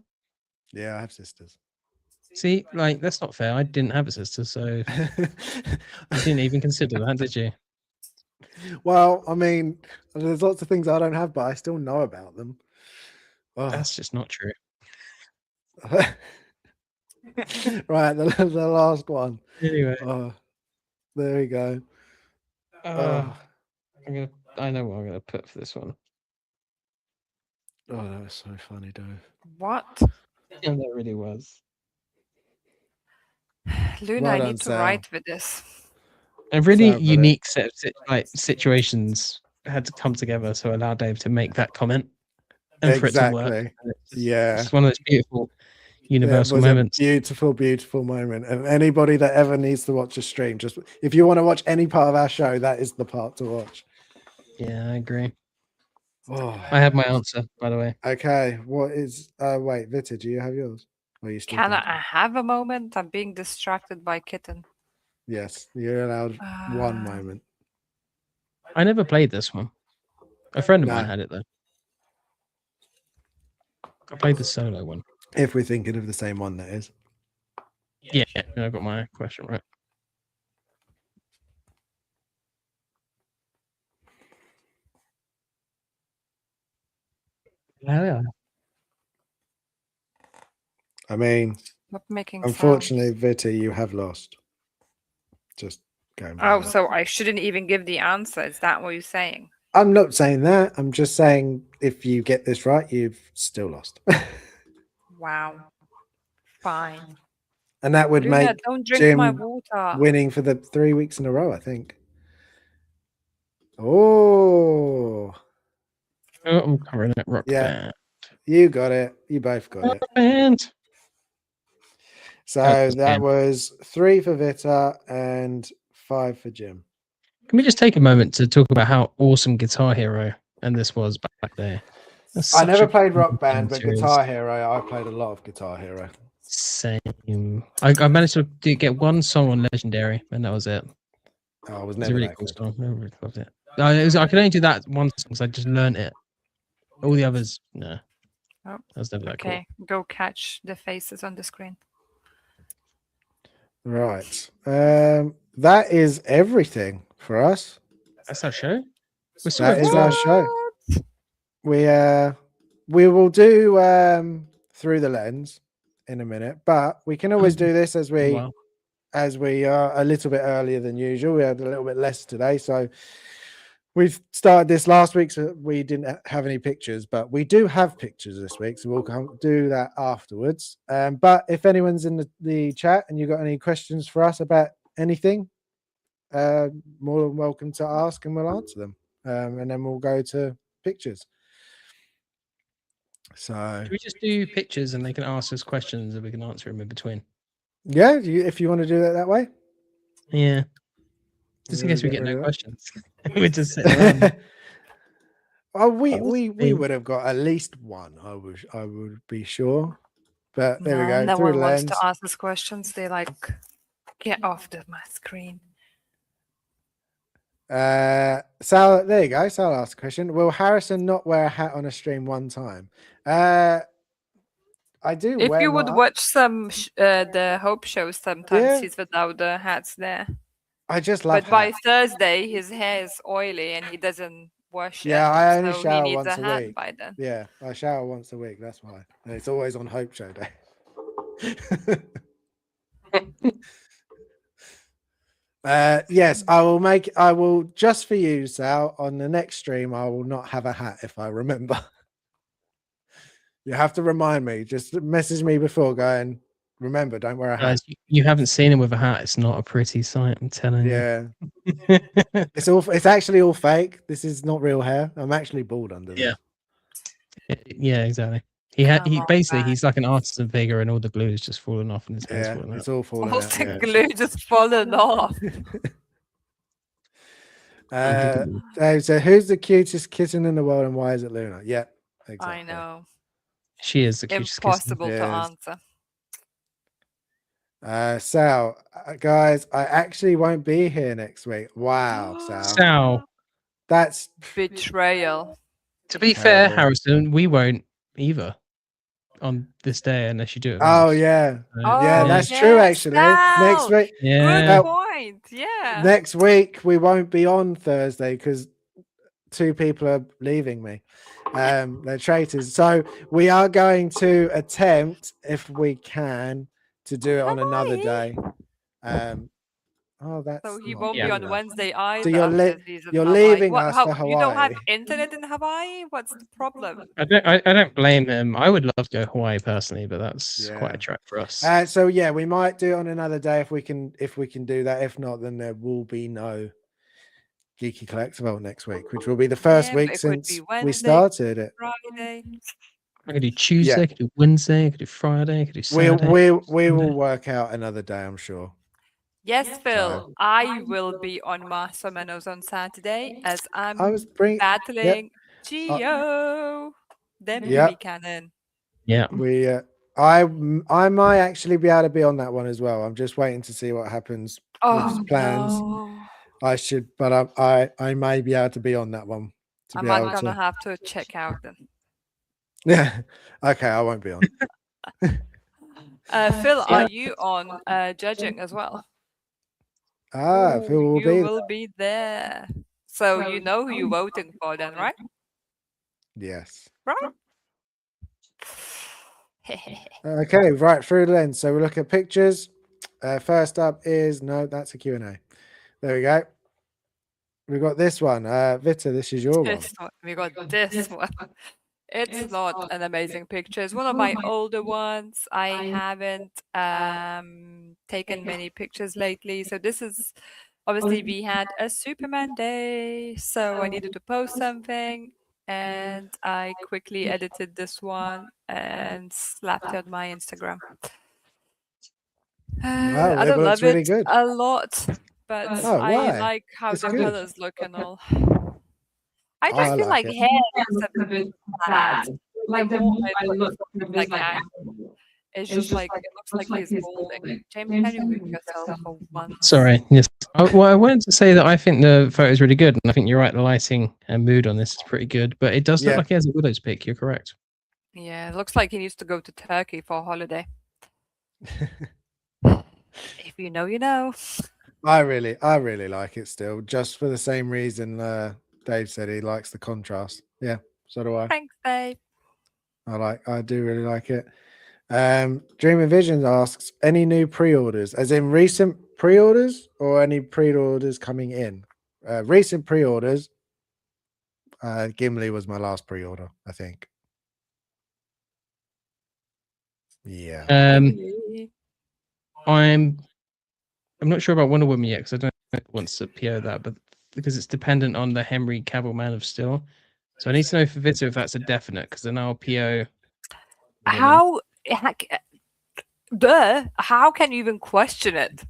Yeah, I have sisters. See, like that's not fair. I didn't have a sister, so you didn't even consider that, did you? Well, I mean, there's lots of things I don't have, but I still know about them. That's just not true. Right, the last one. Anyway. Oh, there we go. I know what I'm gonna put for this one. Oh, that was so funny, Dave. What? Yeah, that really was. Luna, Well I done, need to Sal. write with this. A really Sorry, unique set of situations had to come together to allow Dave to make that comment and for it to work. Exactly. Yeah. It's one of those beautiful It universal was moments. a beautiful, beautiful moment. And anybody that ever needs to watch a stream, just if you want to watch any part of our show, that is the part to watch. Yeah, I agree. Oh, I have my answer, by the way. okay. What is wait, Vita, do you have yours? Or are you still Can thinking? I have a moment? I'm being distracted by kitten. Yes, you're allowed one moment. I never played this one. A friend of No. mine had it though. I played the solo one. If we're thinking of the same one, that is. Yeah, I got my question right. Yeah. I mean, Not making unfortunately, sounds. Vita, you have lost. Just going. Oh, so I shouldn't even give the answer. Is that what you're saying? I'm not saying that. I'm just saying if you get this right, you've still lost. Wow. Fine. And that would Luna, make don't drink Jim my water. winning for the 3 weeks in a row, I think. Oh. I'm covering it. Rock band. You got it. You both got Rock it. Band. So that was 3 for Vita and 5 for Jim. Can we just take a moment to talk about how awesome Guitar Hero and this was back there? I never played Rock Band, but Guitar Hero, I played a lot of Guitar Hero. Same. I managed to get one song on Legendary, and that was it. Oh, it was It's never a really that cool good. song. I really loved it. I could only do that one song because I just learned it. All the others, no. Oh, that was never that cool. Okay, go catch the faces on the screen. Right. That is everything for us. That's our show. That is our show. We will do Through the Lens in a minute, but we can always do this as we are a little bit earlier than usual. We had a little bit less today, so we've started this last week, so we didn't have any pictures, but we do have pictures this week, so we'll come do that afterwards. But if anyone's in the chat and you've got any questions for us about anything, more than welcome to ask and we'll answer them. And then we'll go to pictures. So should we just do pictures and they can ask us questions and we can answer them in between? Yeah, if you want to do it that way. Yeah. Just in case we get no questions. We're just sitting around. Oh, we would have got at least one, I would be sure. But there we go. No Through one wants Lens. to ask us questions. They like, get off my screen. Sal, there you go. Sal asked a question. Will Harrison not wear a hat on a stream one time? I do. If you would watch some the Hope shows, sometimes he's without the hats there. I just love. But by Thursday, his hair is oily and he doesn't wash it. Yeah, I only so shower he needs once a hat week. by then. Yeah, I shower once a week. That's why. And it's always on Hope Show Day. Yes, I will just for you, Sal, on the next stream. I will not have a hat if I remember. You have to remind me. Just message me before going. Remember, don't wear a hat. Guys, you haven't seen him with a hat. It's not a pretty sight. I'm telling you. Yeah, it's actually all fake. This is not real hair. I'm actually bald under this. Yeah, exactly. He's like an artisan figure, and all the glue is just falling off, and his hair's falling it's out. all falling All out. the glue just falling off. So who's the cutest kitten in the world, and why is it Luna? Yeah, exactly. I know. She is the cutest Impossible to answer. Sal, guys, I actually won't be here next week. Wow, Sal. That's betrayal. To be fair, Harrison, we won't either on this day unless you do it. Oh yeah, yeah, that's true. Actually, next week. Yeah, good point. Yeah. Next week we won't be on Thursday because 2 people are leaving me. They're traitors. So we are going to attempt, if we can, to do it on another day. Oh, that's So he not won't good be on enough. Wednesday either. So you're because he's in you're Hawaii. leaving us for You don't have Hawaii. internet in Hawaii? What's the problem? I don't blame him. I would love to go Hawaii personally, but that's quite a trek for us. So yeah, we might do it on another day if we can do that. If not, then there will be no Geeky Collectible next week, which will be the first week since we started it. Friday. I could do Tuesday, I could do Wednesday, I could do Friday, I could do Saturday. We will work out another day, I'm sure. Yes, Phil. I will be on Master Meadows on Saturday as I'm battling Geo. Then BB Cannon. Yeah. I might actually be able to be on that one as well. I'm just waiting to see what happens with plans. No. I should, but I may be able to be on that one. I'm not gonna have to check out then. Yeah. Okay, I won't be on. Phil, are you on judging as well? Phil will be there. So you know who you're voting for then, right? Yes. Right. Okay, right through the lens. So we look at pictures. First up is that's a Q&A. There we go. We got this one. Vita, this is your one. We got this one. It's not an amazing picture. It's one of my older ones. I haven't taken many pictures lately. So this is obviously we had a Superman day, so I needed to post something, and I quickly edited this one and slapped it on my Instagram. I don't love it a lot, but I like how the colors look and all. I just feel like hair is a bit bad. Like the more I look like it's just like it looks like he's balding. James, can you move yourself for once? Sorry. Yes. Well, I wanted to say that I think the photo is really good, and I think you're right. The lighting and mood on this is pretty good, but it does look like he has a widow's peak. You're correct. Yeah, it looks like he needs to go to Turkey for a holiday. If you know, you know. I really like it still, just for the same reason Dave said he likes the contrast. Yeah, so do I. Thanks, Dave. I do really like it. Dream Visions asks, any new pre-orders, as in recent pre-orders or any pre-orders coming in? Recent pre-orders. Gimli was my last pre-order, I think. Yeah. I'm not sure about Wonder Woman yet because I don't know if it wants to PO that, but because it's dependent on the Henry Cavill Man of Steel. So I need to know for Vita if that's a definite, because then I'll PO. How can you even question it?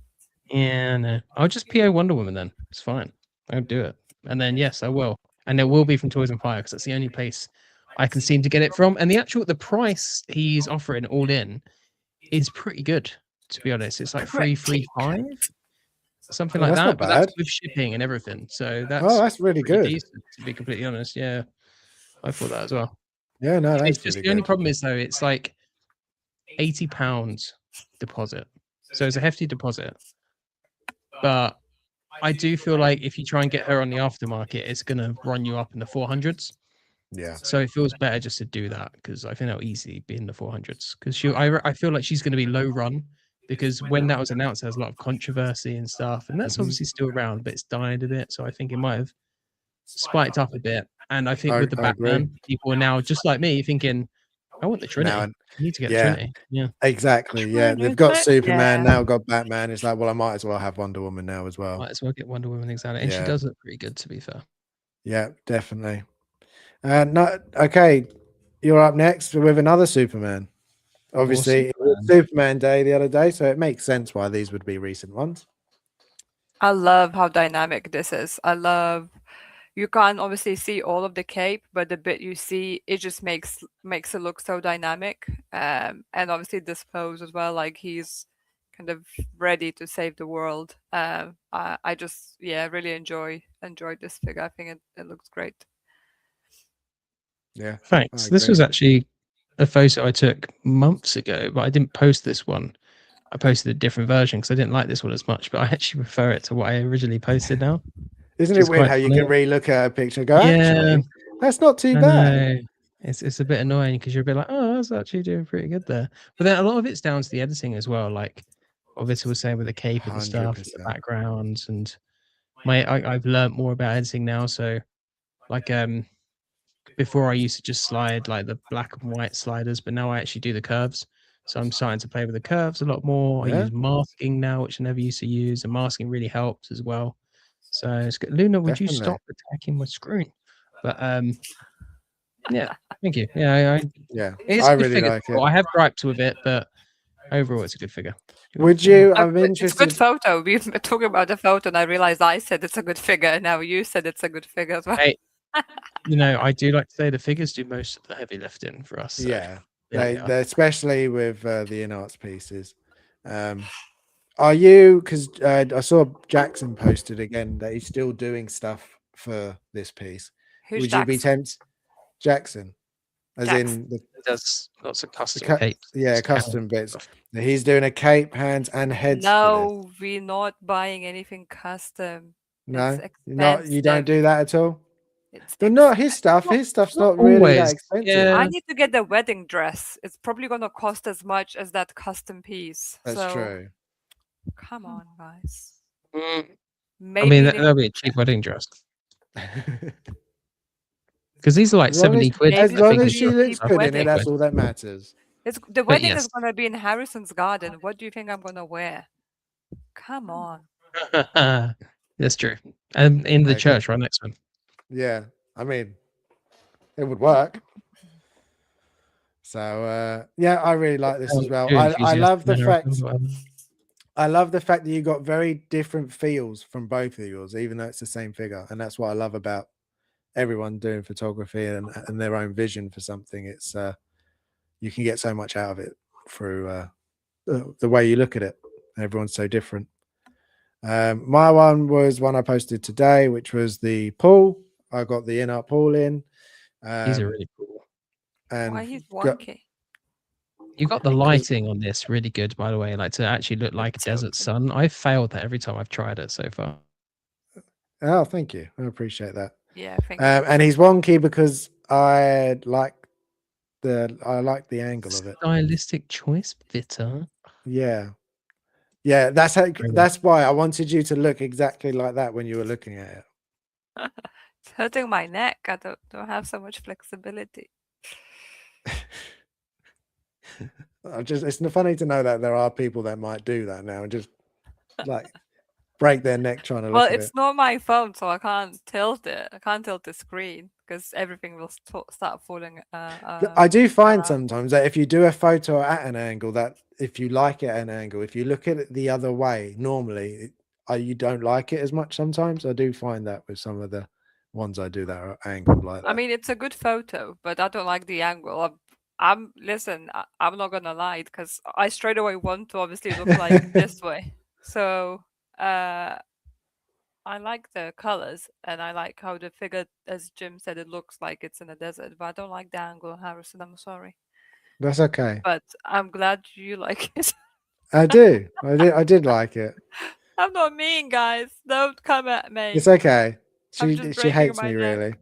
Yeah, no. I'll just PO Wonder Woman then. It's fine. I'll do it. And then yes, I will. And it will be from Toys and Fire because that's the only place I can seem to get it from. And the price he's offering all in is pretty good, to be honest. It's like 335, something like that. But that's with shipping and everything. So that's really good. Decent, to be completely honest. Yeah. I thought that as well. Yeah, no, that's it's just really the only problem is though, it's like £80 deposit. So it's a hefty deposit. But I do feel like if you try and get her on the aftermarket, it's gonna run you up in the 400s. Yeah. So it feels better just to do that because I think that'll easily be in the 400s. Because I feel like she's gonna be low run because when that was announced, there's a lot of controversy and stuff, and that's obviously still around, but it's died a bit. So I think it might have spiked up a bit. And I think with the Batman, people are now just like me thinking, I want the Trinity. I need to get the Trinity. Yeah, exactly. Yeah, they've got Superman now, got Batman. It's like, well, I might as well have Wonder Woman now as well. Might as well get Wonder Woman, exactly. And she does look pretty good, to be fair. Yeah, definitely. Okay, you're up next with another Superman. Obviously, it was Superman Day the other day, so it makes sense why these would be recent ones. I love how dynamic this is. You can't obviously see all of the cape, but the bit you see, it just makes it look so dynamic. And obviously this pose as well, like he's kind of ready to save the world. I just really enjoyed this figure. I think it looks great. Yeah, thanks. This was actually a photo I took months ago, but I didn't post this one. I posted a different version because I didn't like this one as much, but I actually prefer it to what I originally posted now. Isn't it weird how you can re-look at a picture and go, actually, that's not too bad? It's a bit annoying because you're a bit like, oh, that's actually doing pretty good there. But then a lot of it's down to the editing as well. Like obviously we're saying with the cape and stuff, and the 100%. backgrounds, and I've learned more about editing now. So like before I used to just slide like the black and white sliders, but now I actually do the curves. So I'm starting to play with the curves a lot more. I Yeah. use masking now, which I never used to use, and masking really helps as well. So it's good. Luna, would you Definitely. stop attacking my screen? But yeah, thank you. Yeah, Yeah, it's I a good really figure. like it. I have gripes with it, but overall it's a good figure. Would you? I'm It's a good interested. photo. We were talking about the photo, and I realized I said it's a good figure. Now you said it's a good figure as well. Hey, you know, I do like to say the figures do most of the heavy lifting for us. So, Yeah, yeah. they especially with the in-arts pieces. Are you? Because I saw Jackson posted again that he's still doing stuff for this piece. Who's Would you be Jackson? tempted, Jackson? As Jackson. in the Does lots of custom capes. yeah, custom bits. He's doing a cape, hands, and heads. No, we're not buying anything custom. No, It's you don't do expensive. that at all. It's But not his stuff. Not- His stuff's not not really that always, expensive. yeah. I need to get the wedding dress. It's probably gonna cost as much as that custom piece. That's So true. come on, guys. I Maybe mean, if- that'll be a cheap wedding dress. Because these are like As long 70 as- quid. As Maybe long we as she need looks cheap good in it, wedding. that's all that matters. the wedding yes. is gonna be in Harrison's garden. What do you think I'm gonna wear? Come on. That's true. And in the Okay. church right next to him. Yeah, I mean, it would work. So yeah, I really like this as well. I love the fact. I love the fact that you got very different feels from both of yours, even though it's the same figure, and that's what I love about everyone doing photography and their own vision for something. It's you can get so much out of it through the way you look at it. Everyone's so different. My one was one I posted today, which was the pool. I got the in-art pool in. These are really cool. And Why he's wonky? You got the lighting on this really good, by the way, like to actually look like a desert sun. I've failed that every time I've tried it so far. Oh, thank you. I appreciate that. Yeah, thank you. And he's wonky because I like the angle of it. Stylistic choice, Vita. Yeah. Yeah, that's why I wanted you to look exactly like that when you were looking at it. It's hurting my neck. I don't have so much flexibility. It's funny to know that there are people that might do that now and just like break their neck trying to look at it. Well, it's not my phone, so I can't tilt it. I can't tilt the screen because everything will start falling. I do find sometimes that if you do a photo at an angle, that if you like it at an angle, if you look at it the other way, normally you don't like it as much. Sometimes I do find that with some of the ones I do that are angled like that. I mean, it's a good photo, but I don't like the angle. Listen, I'm not gonna lie, because I straight away want to obviously look like this way. So I like the colors and I like how the figure, as Jim said, it looks like it's in a desert, but I don't like the angle, Harrison. I'm sorry. That's okay. But I'm glad you like it. I do. I did like it. I'm not mean, guys. Don't come at me. It's okay. I'm She just hates breaking me my neck.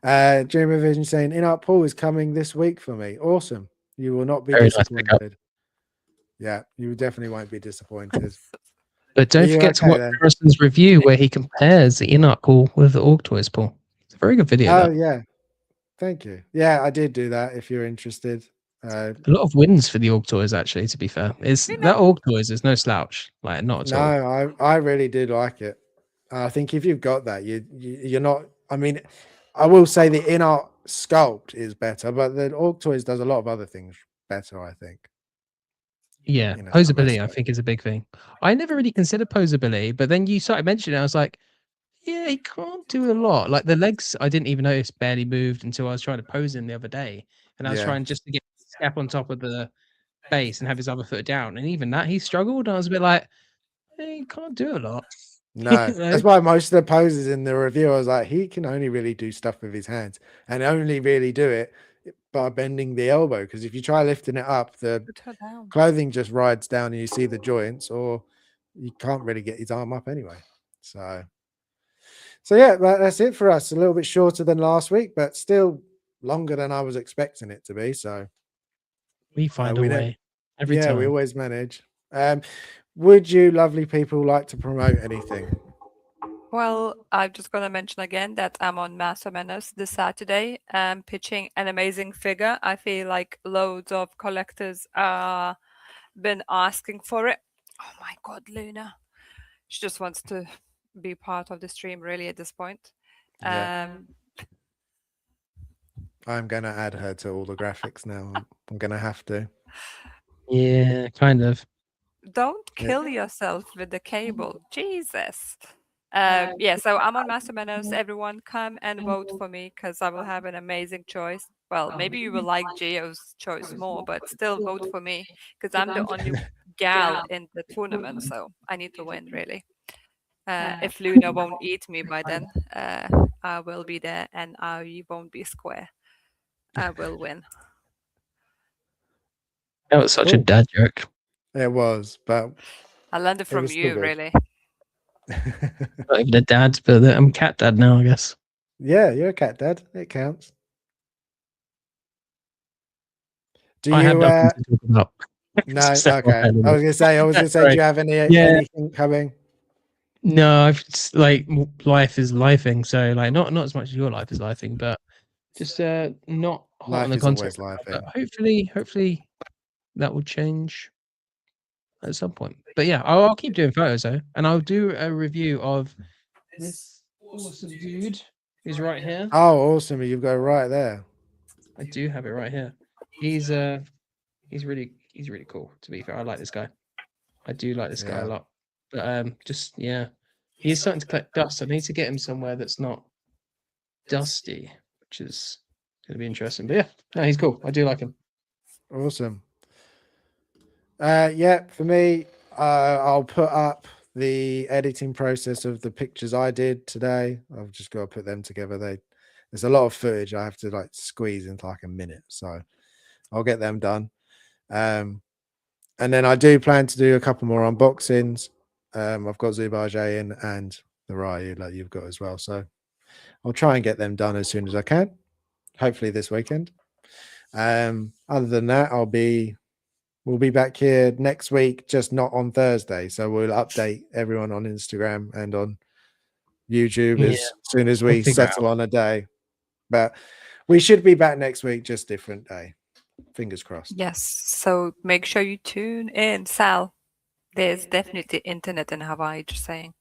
really. Dreamer Vision saying in-art pool is coming this week for me. Awesome. You will not be Very nice disappointed. Yeah, you definitely won't be disappointed. But don't forget to watch Harrison's review where he compares the in-art pool with the Orc Toys pool. It's a very good video. Oh yeah. Thank you. Yeah, I did do that if you're interested. A lot of wins for the Orc Toys, actually, to be fair. That Orc Toys is no slouch. Like, not at all. No, I really did like it. I think if you've got that, you're not. I mean, I will say the in-art sculpt is better, but the Orc Toys does a lot of other things better, I think. Yeah, posability, I think, is a big thing. I never really considered posability, but then you started mentioning it, I was like, yeah, he can't do a lot. Like the legs, I didn't even notice barely moved until I was trying to pose him the other day. And I was trying just to get step on top of the base and have his other foot down. And even that, he struggled. I was a bit like, hey, he can't do a lot. No, that's why most of the poses in the review, I was like, he can only really do stuff with his hands and only really do it by bending the elbow. Because if you try lifting it up, the clothing just rides down and you see the joints, or you can't really get his arm up anyway. So So yeah, that's it for us. A little bit shorter than last week, but still longer than I was expecting it to be. So we find a way every time. We always manage. Would you lovely people like to promote anything? Well, I'm just going to mention again that I'm on Master Menace this Saturday. Pitching an amazing figure. I feel like loads of collectors been asking for it. Oh my God, Luna. She just wants to be part of the stream really at this point. Yeah. I'm going to add her to all the graphics now. I'm going to have to. Yeah, kind of. Don't kill yourself with the cable. Jesus. Yeah, so I'm on Master Menace. Everyone come and vote for me because I will have an amazing choice. Well, maybe you will like Geo's choice more, but still vote for me because I'm the only gal in the tournament, so I need to win, really. If Luna won't eat me by then, I will be there and I won't be square. I will win. That was such a dad joke. It was, but I learned it from you, really. Not even a dad, but I'm cat dad now, I guess. Yeah, you're a cat dad. It counts. Do I you? have nothing to talk about. No, okay. I was gonna say. Do you have anything coming? No, I've just, like, life is lifing, so like not as much as your life is lifing, but just not hot Life on the is content. always lifing. But hopefully that will change at some point. But yeah, I'll keep doing photos though, and I'll do a review of this awesome dude who's right here. Oh, awesome! You've got it right there. I do have it right here. He's really cool. To be fair, I like this guy. I do like this guy a lot. But just he's starting to collect dust. I need to get him somewhere that's not dusty, which is going to be interesting. But yeah, no, he's cool. I do like him. Awesome. Yeah, for me, I'll put up the editing process of the pictures I did today. I've just got to put them together. There's a lot of footage I have to like squeeze into like a minute, so I'll get them done. And then I do plan to do a couple more unboxings. I've got Zubaj in and the Ryu like you've got as well, so I'll try and get them done as soon as I can. Hopefully this weekend. Other than that, we'll be back here next week, just not on Thursday. So we'll update everyone on Instagram and on YouTube as soon as we settle on a day. But we should be back next week, just different day. Fingers crossed. Yes. So make sure you tune in, Sal. There's definitely internet in Hawaii, just saying.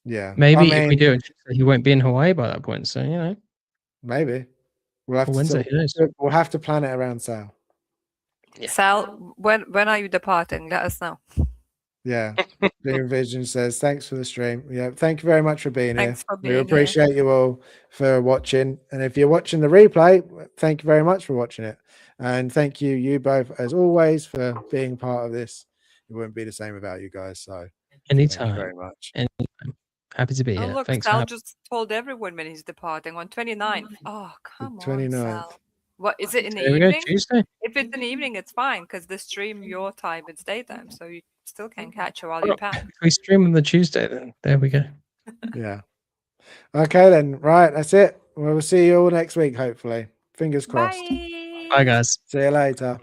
Yeah. Maybe if we do it, he won't be in Hawaii by that point. So, you know. Maybe. We'll have Wednesday, we'll have to plan it around Sal. Yeah. Sal, when are you departing? Let us know. Yeah. Dream Vision says, thanks for the stream. Yeah, thank you very much for being here. We being appreciate you all for watching. And if you're watching the replay, thank you very much for watching it. And thank you both, as always, for being part of this. It wouldn't be the same without you guys. So anytime. Thank you very much. Anytime. Happy to be here. Look, Thanks. Sal just told everyone when he's departing on 29th. Oh, come on, 29th. Sal. What is it in the There we evening? go, Tuesday. If it's in the evening, it's fine because the stream your time, it's daytime, so you still can catch her while you pack. If we stream on the Tuesday, then there we go. Yeah. Okay, then. Right. That's it. We'll see you all next week, hopefully. Fingers crossed. Bye. Bye, guys. See you later.